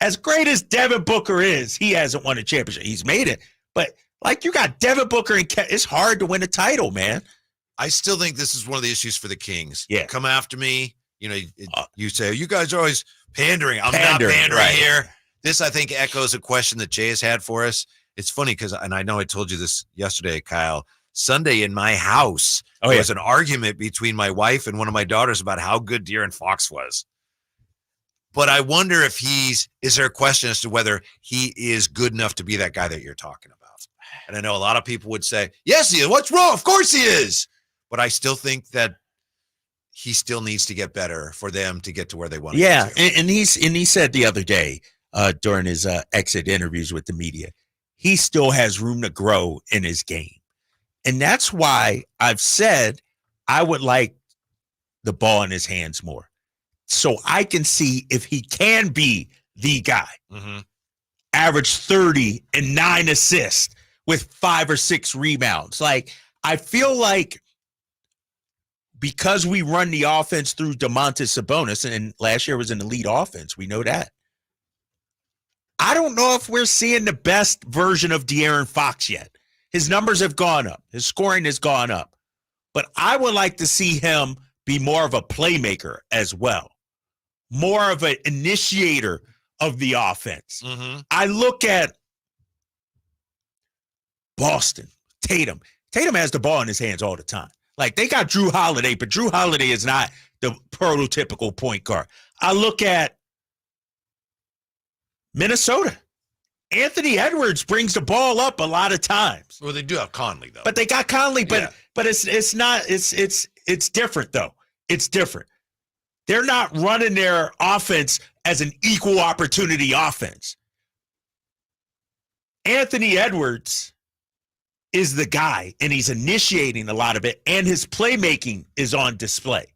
As great as Devin Booker is, he hasn't won a championship. He's made it. But, you got Devin Booker and it's hard to win a title, man. I still think this is one of the issues for the Kings. Yeah. Come after me. You say, you guys are always pandering. I'm not Pandering, pandering right. here. This, I think, echoes a question that Jay has had for us. It's funny because, and I know I told you this yesterday, Kyle, Sunday in my house, there was an argument between my wife and one of my daughters about how good De'Aaron Fox was. But I wonder if is there a question as to whether he is good enough to be that guy that you're talking about? And I know a lot of people would say, yes, he is. What's wrong? Of course he is. But I still think that he still needs to get better for them to get to where they want to get to. And he said the other day during his exit interviews with the media, he still has room to grow in his game. And that's why I've said I would like the ball in his hands more, so I can see if he can be the guy. Mm-hmm. Average 30 and 9 assists with 5 or 6 rebounds. I feel like because we run the offense through Domantas Sabonis, and last year was an elite offense, we know that. I don't know if we're seeing the best version of De'Aaron Fox yet. His numbers have gone up. His scoring has gone up. But I would like to see him be more of a playmaker as well. More of an initiator of the offense. Mm-hmm. I look at Boston, Tatum. Tatum has the ball in his hands all the time. They got Drew Holiday, but Drew Holiday is not the prototypical point guard. I look at Minnesota. Anthony Edwards brings the ball up a lot of times. Well, they do have Conley, though. But they got Conley, but it's not, it's different, though. It's different. They're not running their offense as an equal opportunity offense. Anthony Edwards is the guy, and he's initiating a lot of it, and his playmaking is on display.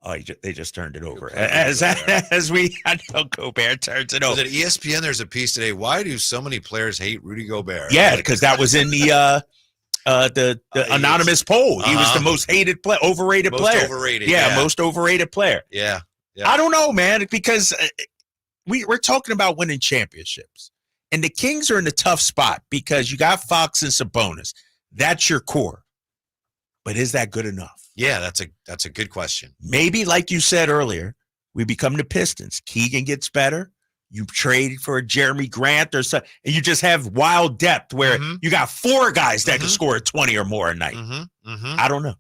Oh, they just turned it over. I know Gobert turns it over. Was it ESPN? There's a piece today. Why do so many players hate Rudy Gobert? Yeah, because that was in the anonymous poll. He was the most hated player, overrated player. Most overrated. Yeah, most overrated player. Yeah. I don't know, man, because we're talking about winning championships. And the Kings are in a tough spot because you got Fox and Sabonis. That's your core. But is that good enough? Yeah, that's a good question. Maybe, like you said earlier, we become the Pistons. Keegan gets better. You trade for a Jeremy Grant or something, and you just have wild depth where you got 4 guys that can score 20 or more a night. I don't know.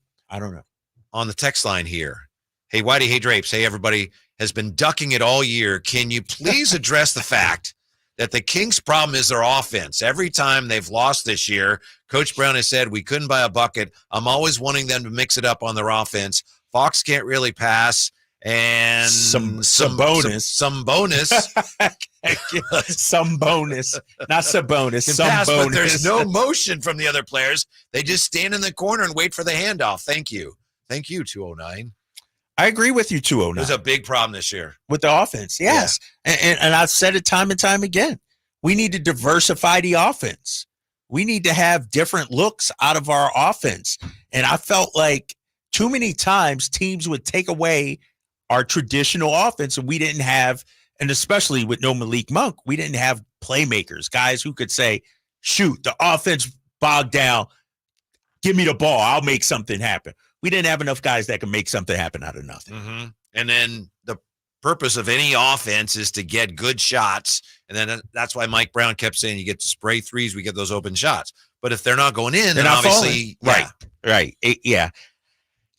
On the text line here, hey, Whitey, hey, Drapes, hey, everybody has been ducking it all year. Can you please address the fact that the Kings' problem is their offense? Every time they've lost this year, Coach Brown has said, we couldn't buy a bucket. I'm always wanting them to mix it up on their offense. Fox can't really pass, and some bonus. Some bonus. Some bonus. Not Sabonis. Can Some pass, bonus. but there's no motion from the other players. They just stand in the corner and wait for the handoff. Thank you. Thank you, 209. I agree with you, 209. It was a big problem this year. With the offense, yes. Yeah. And I've said it time and time again. We need to diversify the offense. We need to have different looks out of our offense. And I felt like too many times teams would take away our traditional offense, and we didn't have, and especially with no Malik Monk, we didn't have playmakers, guys who could say, shoot, the offense bogged down. Give me the ball. I'll make something happen. We didn't have enough guys that can make something happen out of nothing. Mm-hmm. And then the purpose of any offense is to get good shots. And then that's why Mike Brown kept saying you get to spray threes, we get those open shots. But if they're not going in, then obviously, right. Yeah.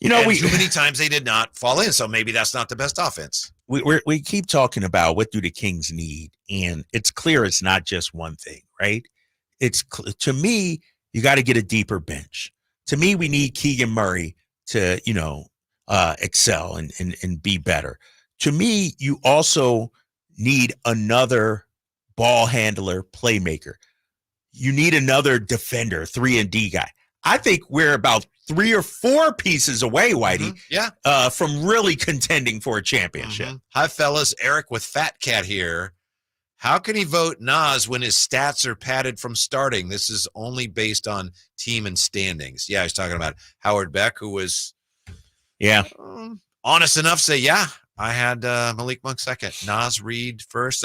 You know, too many times they did not fall in. So maybe that's not the best offense. We keep talking about what do the Kings need. And it's clear it's not just one thing, right? To me, you got to get a deeper bench. To me, we need Keegan Murray to, excel and be better. To me, you also need another ball handler, playmaker. You need another defender, 3-and-D guy. I think we're about 3 or 4 pieces away, Whitey, from really contending for a championship. Mm-hmm. Hi, fellas. Eric with Fat Cat here. How can he vote Nas when his stats are padded from starting? This is only based on team and standings. Yeah, he's talking about Howard Beck, who was honest enough to say, I had Malik Monk second, Nas Reed first.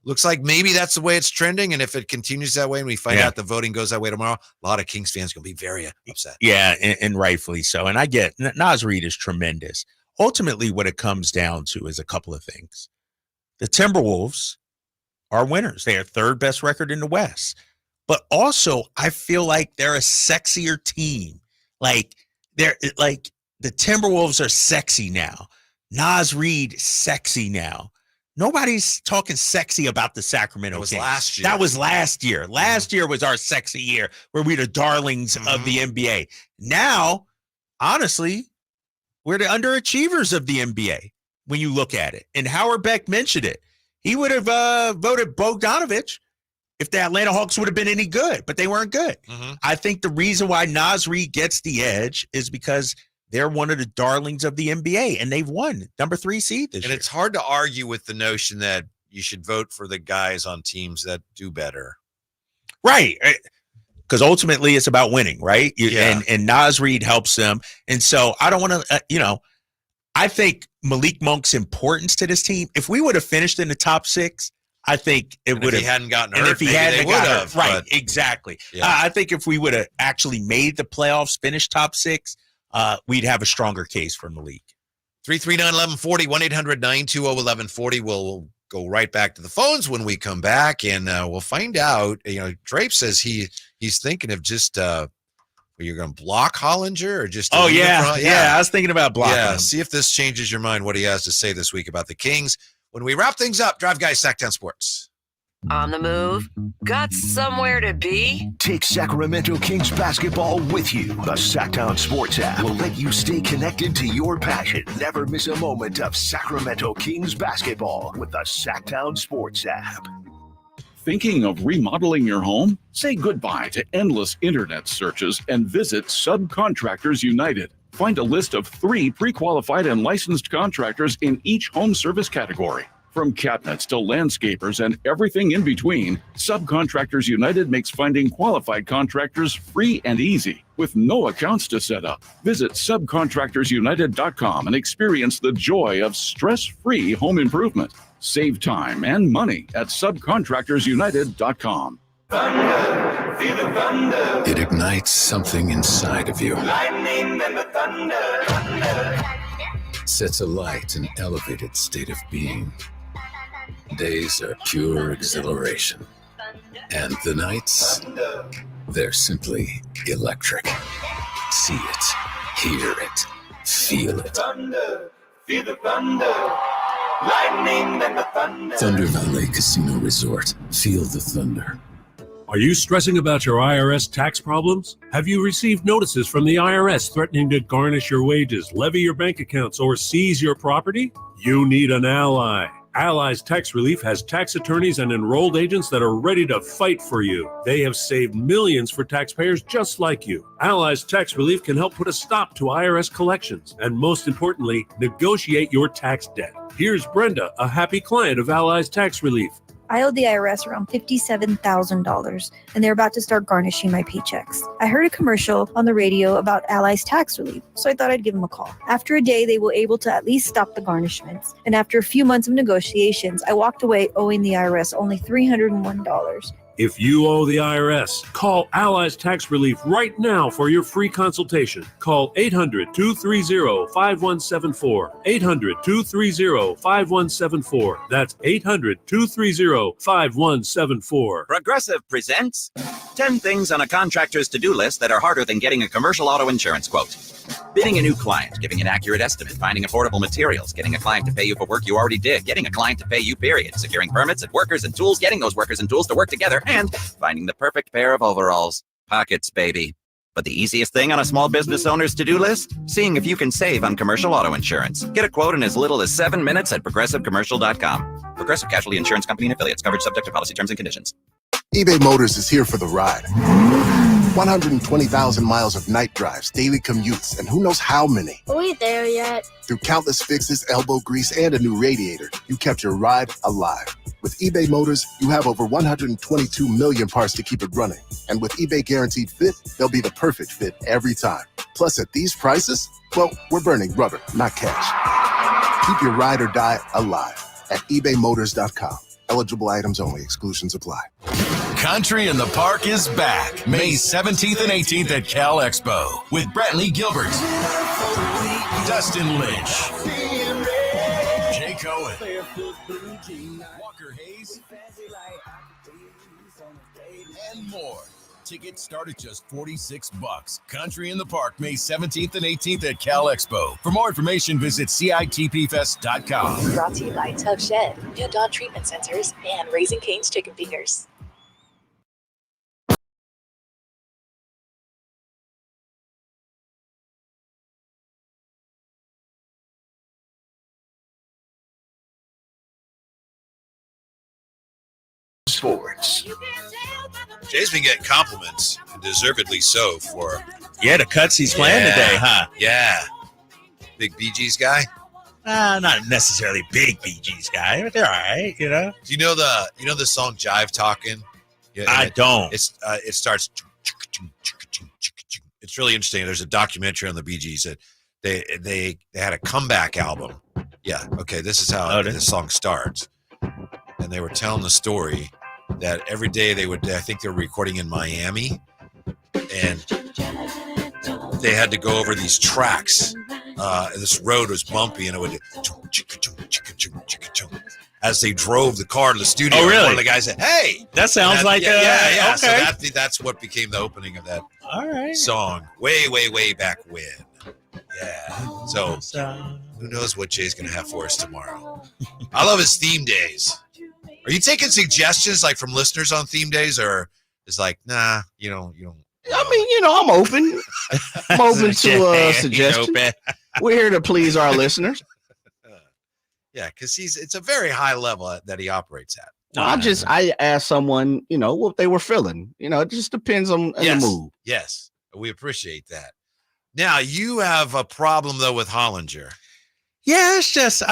Looks like maybe that's the way it's trending. And if it continues that way and we find out the voting goes that way tomorrow, a lot of Kings fans are going to be very upset. Yeah, and rightfully so. And I get Nas Reed is tremendous. Ultimately, what it comes down to is a couple of things. The Timberwolves are winners. They are third best record in the West. But also, I feel like they're a sexier team. Like the Timberwolves are sexy now. Nas Reed, sexy now. Nobody's talking sexy about the Sacramento Kings. Last year. That was last year. Last year was our sexy year where we're the darlings of the NBA. Now, honestly, we're the underachievers of the NBA when you look at it. And Howard Beck mentioned it. He would have voted Bogdanovich if the Atlanta Hawks would have been any good, but they weren't good. Mm-hmm. I think the reason why Nas Reed gets the edge is because they're one of the darlings of the NBA, and they've won number 3 seed this year. And it's hard to argue with the notion that you should vote for the guys on teams that do better. Right. Because ultimately it's about winning, right? And Nas Reed helps them. And so I don't want to, I think Malik Monk's importance to this team, if we would have finished in the top 6, I think it would have. If he hadn't gotten hurt, and if he hadn't got hurt, right, exactly. Yeah. I think if we would have actually made the playoffs, finished top 6, we'd have a stronger case for Malik. 339-1140, 1-800-920-1140. We'll go right back to the phones when we come back, and we'll find out. Drape says he's thinking of just you're going to block Hollinger or just. Oh, yeah. I was thinking about blocking him. See if this changes your mind, what he has to say this week about the Kings. When we wrap things up, Drive Guys, Sactown Sports. On the move? Got somewhere to be? Take Sacramento Kings basketball with you. The Sactown Sports app will let you stay connected to your passion. Never miss a moment of Sacramento Kings basketball with the Sactown Sports app. Thinking of remodeling your home? Say goodbye to endless internet searches and visit Subcontractors United. Find a list of 3 pre-qualified and licensed contractors in each home service category. From cabinets to landscapers and everything in between, Subcontractors United makes finding qualified contractors free and easy, with no accounts to set up. Visit subcontractorsunited.com and experience the joy of stress-free home improvement. Save time and money at subcontractorsunited.com. Thunder, feel the thunder. It ignites something inside of you. Lightning and the thunder. Sets a light, an elevated state of being. Days are pure exhilaration. And the nights, they're simply electric. See it, hear it, feel it. Thunder, feel the thunder. Lightning and the thunder. Thunder Valley Casino Resort. Feel the thunder. Are you stressing about your IRS tax problems? Have you received notices from the IRS threatening to garnish your wages, levy your bank accounts, or seize your property? You need an ally. Allies Tax Relief has tax attorneys and enrolled agents that are ready to fight for you. They have saved millions for taxpayers just like you. Allies Tax Relief can help put a stop to IRS collections and, most importantly, negotiate your tax debt. Here's Brenda, a happy client of Allies Tax Relief. I owed the IRS around $57,000, and they're about to start garnishing my paychecks. I heard a commercial on the radio about Allies Tax Relief, so I thought I'd give them a call. After a day, they were able to at least stop the garnishments. And after a few months of negotiations, I walked away owing the IRS only $301. If you owe the IRS, call Allies Tax Relief right now for your free consultation. Call 800-230-5174. 800-230-5174. That's 800-230-5174. Progressive presents 10 things on a contractor's to-do list that are harder than getting a commercial auto insurance quote. Bidding a new client, giving an accurate estimate, finding affordable materials, getting a client to pay you for work you already did, getting a client to pay you, period, securing permits and workers and tools, getting those workers and tools to work together, and finding the perfect pair of overalls. Pockets, baby. But the easiest thing on a small business owner's to-do list? Seeing if you can save on commercial auto insurance. Get a quote in as little as 7 minutes at progressivecommercial.com. Progressive Casualty Insurance Company and Affiliates. Coverage subject to policy terms and conditions. eBay Motors is here for the ride. 120,000 miles of night drives, daily commutes, and who knows how many. Are we there yet? Through countless fixes, elbow grease, and a new radiator, you kept your ride alive. With eBay Motors, you have over 122 million parts to keep it running. And with eBay Guaranteed Fit, they'll be the perfect fit every time. Plus, at these prices, well, we're burning rubber, not cash. Keep your ride or die alive at ebaymotors.com. Eligible items only. Exclusions apply. Country in the Park is back May 17th and 18th at Cal Expo with Brantley Gilbert, Dustin Lynch, Jay Cohen, Walker Hayes, and more. Tickets start at just $46. Country in the Park May 17th and 18th at Cal Expo. For more information, visit CITPFest.com. Brought to you by Tug Shed, New Dawn Treatment Centers, and Raising Cane's Chicken Fingers. Sports. Jay's been getting compliments, and deservedly so, for the cuts he's playing today, huh? Yeah. Big Bee Gees guy? Not necessarily big Bee Gees guy, but they're all right, you know. Do you know the song Jive Talkin'? Yeah, I don't. It starts. It's really interesting. There's a documentary on the Bee Gees that they had a comeback album. Yeah. Okay. This is how this song starts, and they were telling the story that every day I think they were recording in Miami, and they had to go over these tracks. And this road was bumpy, and it would as they drove the car to the studio. Oh, really? One of the guys said, "Hey, that sounds like yeah." Okay. So that's what became the opening of that right. song way back when. Yeah. So who knows what Jay's going to have for us tomorrow? I love his theme days. Are you taking suggestions like from listeners on theme days, or is like, nah, you don't. I mean, I'm open. I'm open to suggestions. We're here to please our listeners. Yeah, because it's a very high level that he operates at. I asked someone, what they were feeling. It just depends on the mood. Yes, we appreciate that. Now, you have a problem, though, with Hollinger. Yeah, it's just,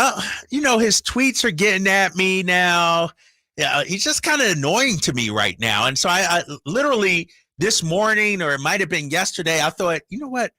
his tweets are getting at me now. Yeah, he's just kind of annoying to me right now. And so I literally this morning, or it might have been yesterday, I thought, you know what?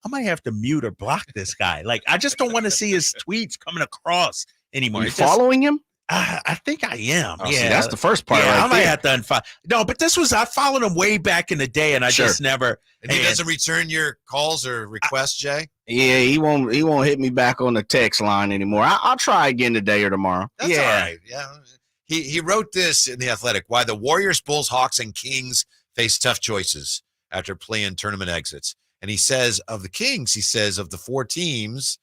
I might have to mute or block this guy. Like, I just don't want to see his tweets coming across anymore. You following him? I think I am. Oh, see, that's the first part. Yeah, right I might there. have to unfollow. No, but I followed him way back in the day, and I just never. And he doesn't return your calls or requests, Jay? Yeah, he won't hit me back on the text line anymore. I'll try again today or tomorrow. That's all right. Yeah. He wrote this in The Athletic: why the Warriors, Bulls, Hawks, and Kings face tough choices after playing tournament exits. And he says of the Kings, of the four teams,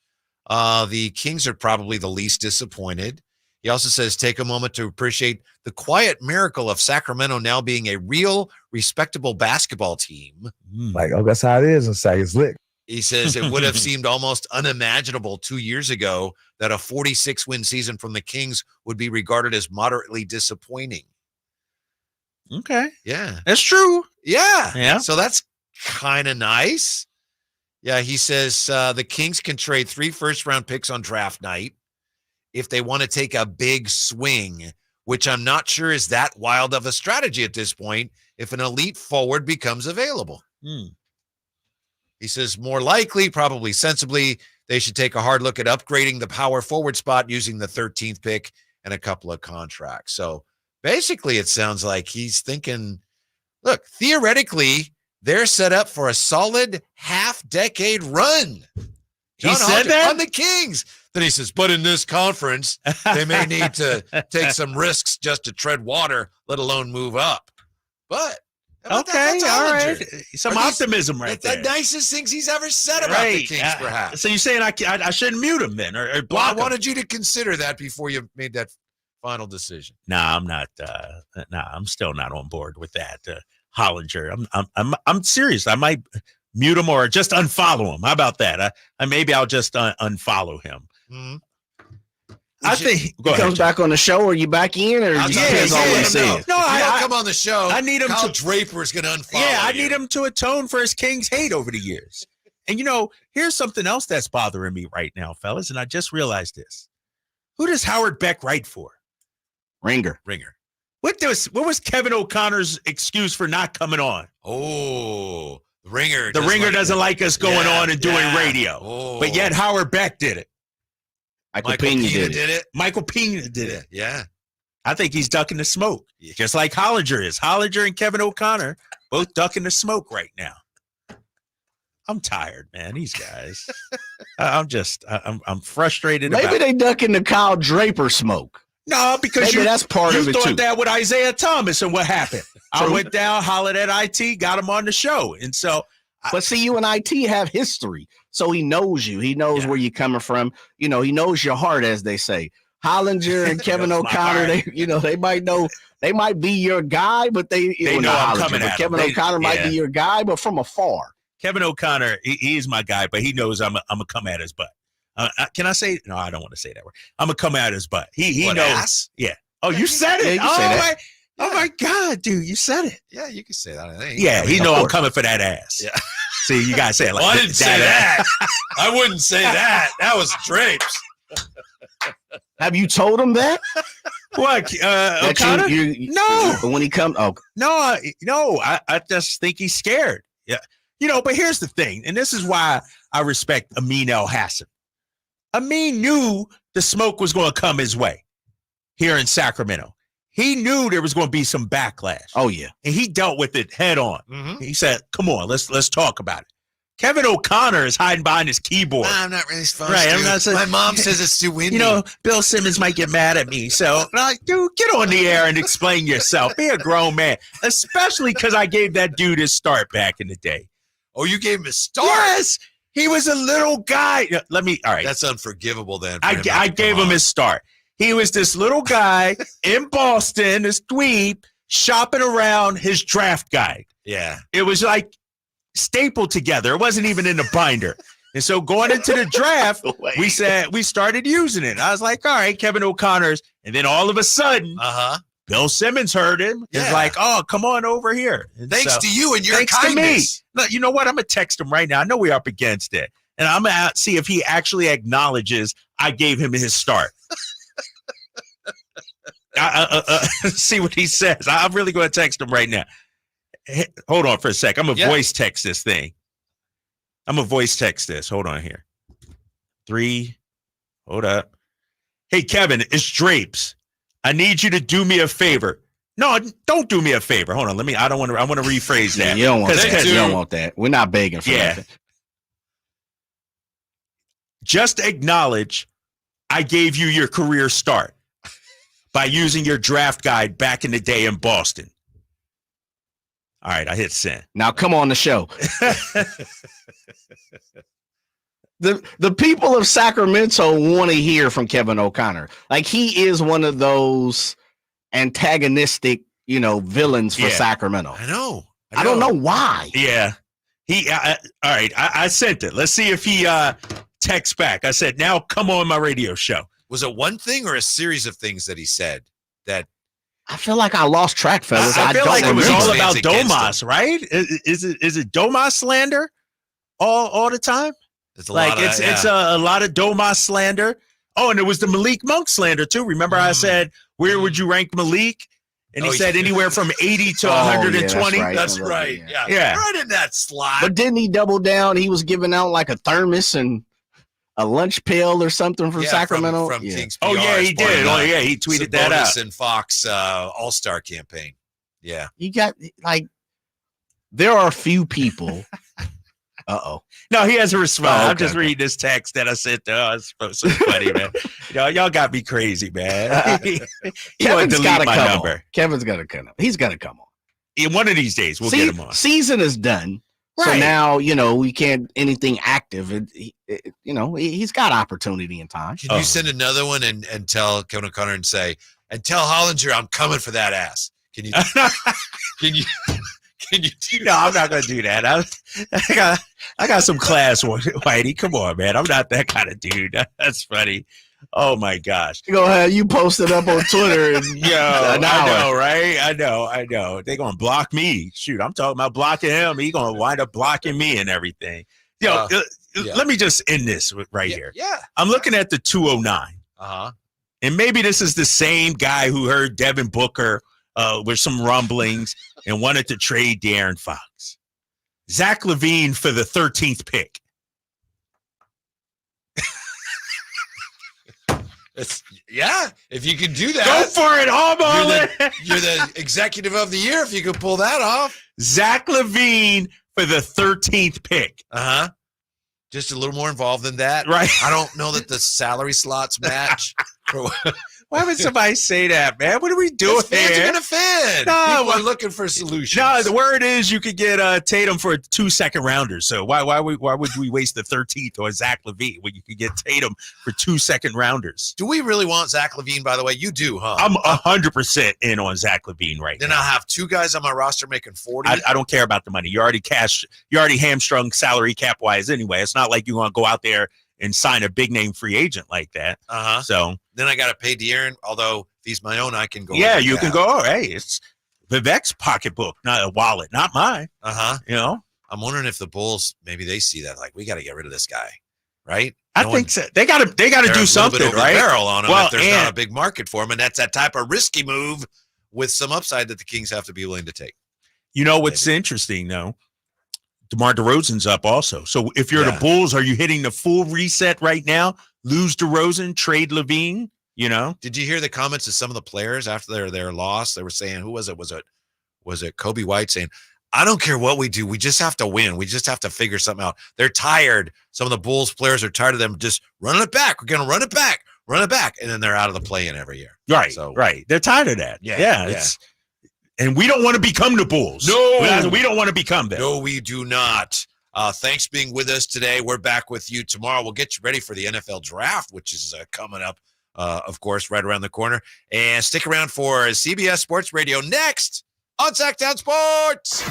the Kings are probably the least disappointed. He also says, take a moment to appreciate the quiet miracle of Sacramento now being a real, respectable basketball team. Like, that's how it is in Sac. It's lit. He says it would have seemed almost unimaginable 2 years ago that a 46-win season from the Kings would be regarded as moderately disappointing. Okay. Yeah. That's true. Yeah. Yeah. So that's kind of nice. Yeah, he says the Kings can trade 3 first-round picks on draft night if they want to take a big swing, which I'm not sure is that wild of a strategy at this point if an elite forward becomes available. He says more likely, probably sensibly, they should take a hard look at upgrading the power forward spot using the 13th pick and a couple of contracts. So basically it sounds like he's thinking, look, theoretically, they're set up for a solid half-decade run. He said that? On the Kings. Then he says, but in this conference, they may need to take some risks just to tread water, let alone move up. But okay, all right. Some optimism right there. The nicest things he's ever said about the Kings, perhaps. So you're saying I shouldn't mute him then or block him? I wanted you to consider that before you made that final decision. Nah, I'm not. I'm still not on board with that. Hollinger, I'm serious. I might mute him or just unfollow him. How about that? Maybe I'll just unfollow him. Mm-hmm. I think he comes back on the show. Or you back in, or you depends on what he says. No, I come on the show. I need him Kyle to. Draper is going to unfollow. Yeah, I need him to atone for his Kings hate over the years. And here's something else that's bothering me right now, fellas. And I just realized this. Who does Howard Beck write for? Ringer. What was Kevin O'Connor's excuse for not coming on? Oh, the Ringer. The Ringer doesn't like us going on and doing radio. But yet Howard Beck did it. Michael Pena did it. Michael Pena did it. Yeah. I think he's ducking the smoke, just like Hollinger is. Hollinger and Kevin O'Connor both ducking the smoke right now. I'm tired, man. These guys. I'm frustrated. Maybe they ducking the Kyle Draper smoke. No, because that's part of it thought too. that with Isaiah Thomas, and what happened? I went down, hollered at IT, got him on the show, and so. But see, you and IT have history, so he knows you. He knows where you're coming from. He knows your heart, as they say. Hollinger and Kevin O'Connor, they might know. They might be your guy, but they know I'm coming at Kevin O'Connor might be your guy, but from afar. Kevin O'Connor, he's my guy, but he knows I'm gonna come at his butt. Can I say? No, I don't want to say that word. I'm gonna come at his butt. He knows. Ass? Yeah. Oh, you said it. Yeah, you can say that. Oh my God, dude, you said it. Yeah, you can say that. I think. Yeah, he know I'm coming for that ass. Yeah. See, you gotta say it like well, I didn't say that. I wouldn't say that. That was Drapes. Have you told him that? What? O'Connor? No. But when he comes, no, I just think he's scared. Yeah. But here's the thing, and this is why I respect Amin El Hassan. Amin knew the smoke was going to come his way here in Sacramento. He knew there was going to be some backlash. Oh, yeah. And he dealt with it head on. Mm-hmm. He said, come on, let's talk about it. Kevin O'Connor is hiding behind his keyboard. I'm not really supposed to. My mom says it's too windy. Bill Simmons might get mad at me. So, dude, get on the air and explain yourself. Be a grown man, especially because I gave that dude his start back in the day. Oh, you gave him his start? Yes. He was a little guy. All right. That's unforgivable then. I gave him his start. He was this little guy in Boston, this dweeb, shopping around his draft guide. Yeah. It was like stapled together. It wasn't even in the binder. And so going into the draft, we started using it. I was like, all right, Kevin O'Connor's. And then all of a sudden, Bill Simmons heard him. He's like, oh, come on over here. And thanks to you and your kindness. To me. Look, you know what? I'm going to text him right now. I know we're up against it. And I'm going to see if he actually acknowledges I gave him his start. See what he says. I'm really going to text him right now. Hey, hold on for a sec. I'm going to voice text this thing. Hold on here. 3. Hold up. Hey, Kevin, it's Drapes. I need you to do me a favor. No, don't do me a favor. Hold on. I want to rephrase that. You don't want that. You don't want that. We're not begging for that. Just acknowledge I gave you your career start by using your draft guide back in the day in Boston. All right, I hit send. Now come on the show. the people of Sacramento want to hear from Kevin O'Connor. Like, he is one of those antagonistic, villains for Sacramento. I know. I don't know why. Yeah. All right. I sent it. Let's see if he texts back. I said, now come on my radio show. Was it one thing or a series of things that he said that? I feel like I lost track, fellas. I feel like it was all about Domas, Domas, right? Is it Domas slander all the time? It's a lot of Domas slander. Oh, and it was the Malik Monk slander too. Remember, I said, where would you rank Malik? And he said anywhere from 80 to 120. Yeah, that's right. Yeah. Right in that slot. But didn't he double down? He was giving out like a thermos and a lunch pail or something from Sacramento. From Kings PR. Oh, yeah, he did. Oh, yeah, he tweeted that out. And Fox All-Star campaign. Yeah. You got, there are a few people. Uh-oh. No, he has a response. Okay, I'm just reading this text that I sent to us. It's so funny, man. Y'all got me crazy, man. Kevin's got to come on. Kevin's got to come on. He's got to come on. In one of these days, we'll get him on. Season is done. Right. So now, we can't anything active. He's got opportunity and time. Can you send another one and tell Kevin O'Connor and say, and tell Hollinger I'm coming for that ass? Can you? Can you? No, I'm not gonna do that. I got some class, Whitey. Come on, man. I'm not that kind of dude. That's funny. Oh my gosh. Go ahead. You post it up on Twitter. And, I know, right? I know. They're gonna block me. Shoot, I'm talking about blocking him. He's gonna wind up blocking me and everything. Let me just end this here. Yeah. I'm looking at the 209. And maybe this is the same guy who heard Devin Booker with some rumblings and wanted to trade De'Aaron Fox. Zach LaVine for the 13th pick. If you can do that. Go for it, You're the executive of the year if you could pull that off. Zach LaVine for the 13th pick. Just a little more involved than that. Right. I don't know that the salary slots match. Why would somebody say that, man? What are we doing fans here? are going to fan. No, people are looking for solutions. No, the word is you could get Tatum for 2 second-rounders. So why would we waste the 13th on Zach LaVine when you could get Tatum for 2 second-rounders? Do we really want Zach LaVine, by the way? You do, huh? I'm 100% in on Zach LaVine right now. Then I'll have 2 guys on my roster making 40. I don't care about the money. You already hamstrung salary cap-wise anyway. It's not like you're going to go out there and sign a big-name free agent like that. So then I got to pay De'Aaron, although if he's my own, I can go. Yeah, you can go. Hey, it's Vivek's pocketbook, not a wallet, not mine. I'm wondering if the Bulls, maybe they see that, like, we got to get rid of this guy, right? I think so. They got to do something, over right? The barrel on him if there's not a big market for him, and that's that type of risky move with some upside that the Kings have to be willing to take. You know what's interesting, though? DeMar DeRozan's up also. So if you're the Bulls, are you hitting the full reset right now? Lose DeRozan, trade LaVine, Did you hear the comments of some of the players after their loss? They were saying, who was it? Was it Kobe White saying, I don't care what we do. We just have to win. We just have to figure something out. They're tired. Some of the Bulls players are tired of them just running it back. We're going to run it back. And then they're out of the play-in every year. Right. So, right. They're tired of that. Yeah. And we don't want to become the Bulls. No. We don't want to become them. No, we do not. Thanks for being with us today. We're back with you tomorrow. We'll get you ready for the NFL draft, which is coming up, of course, right around the corner. And stick around for CBS Sports Radio next on Sactown Sports.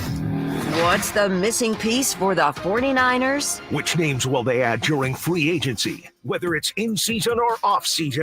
What's the missing piece for the 49ers? Which names will they add during free agency, whether it's in season or off season?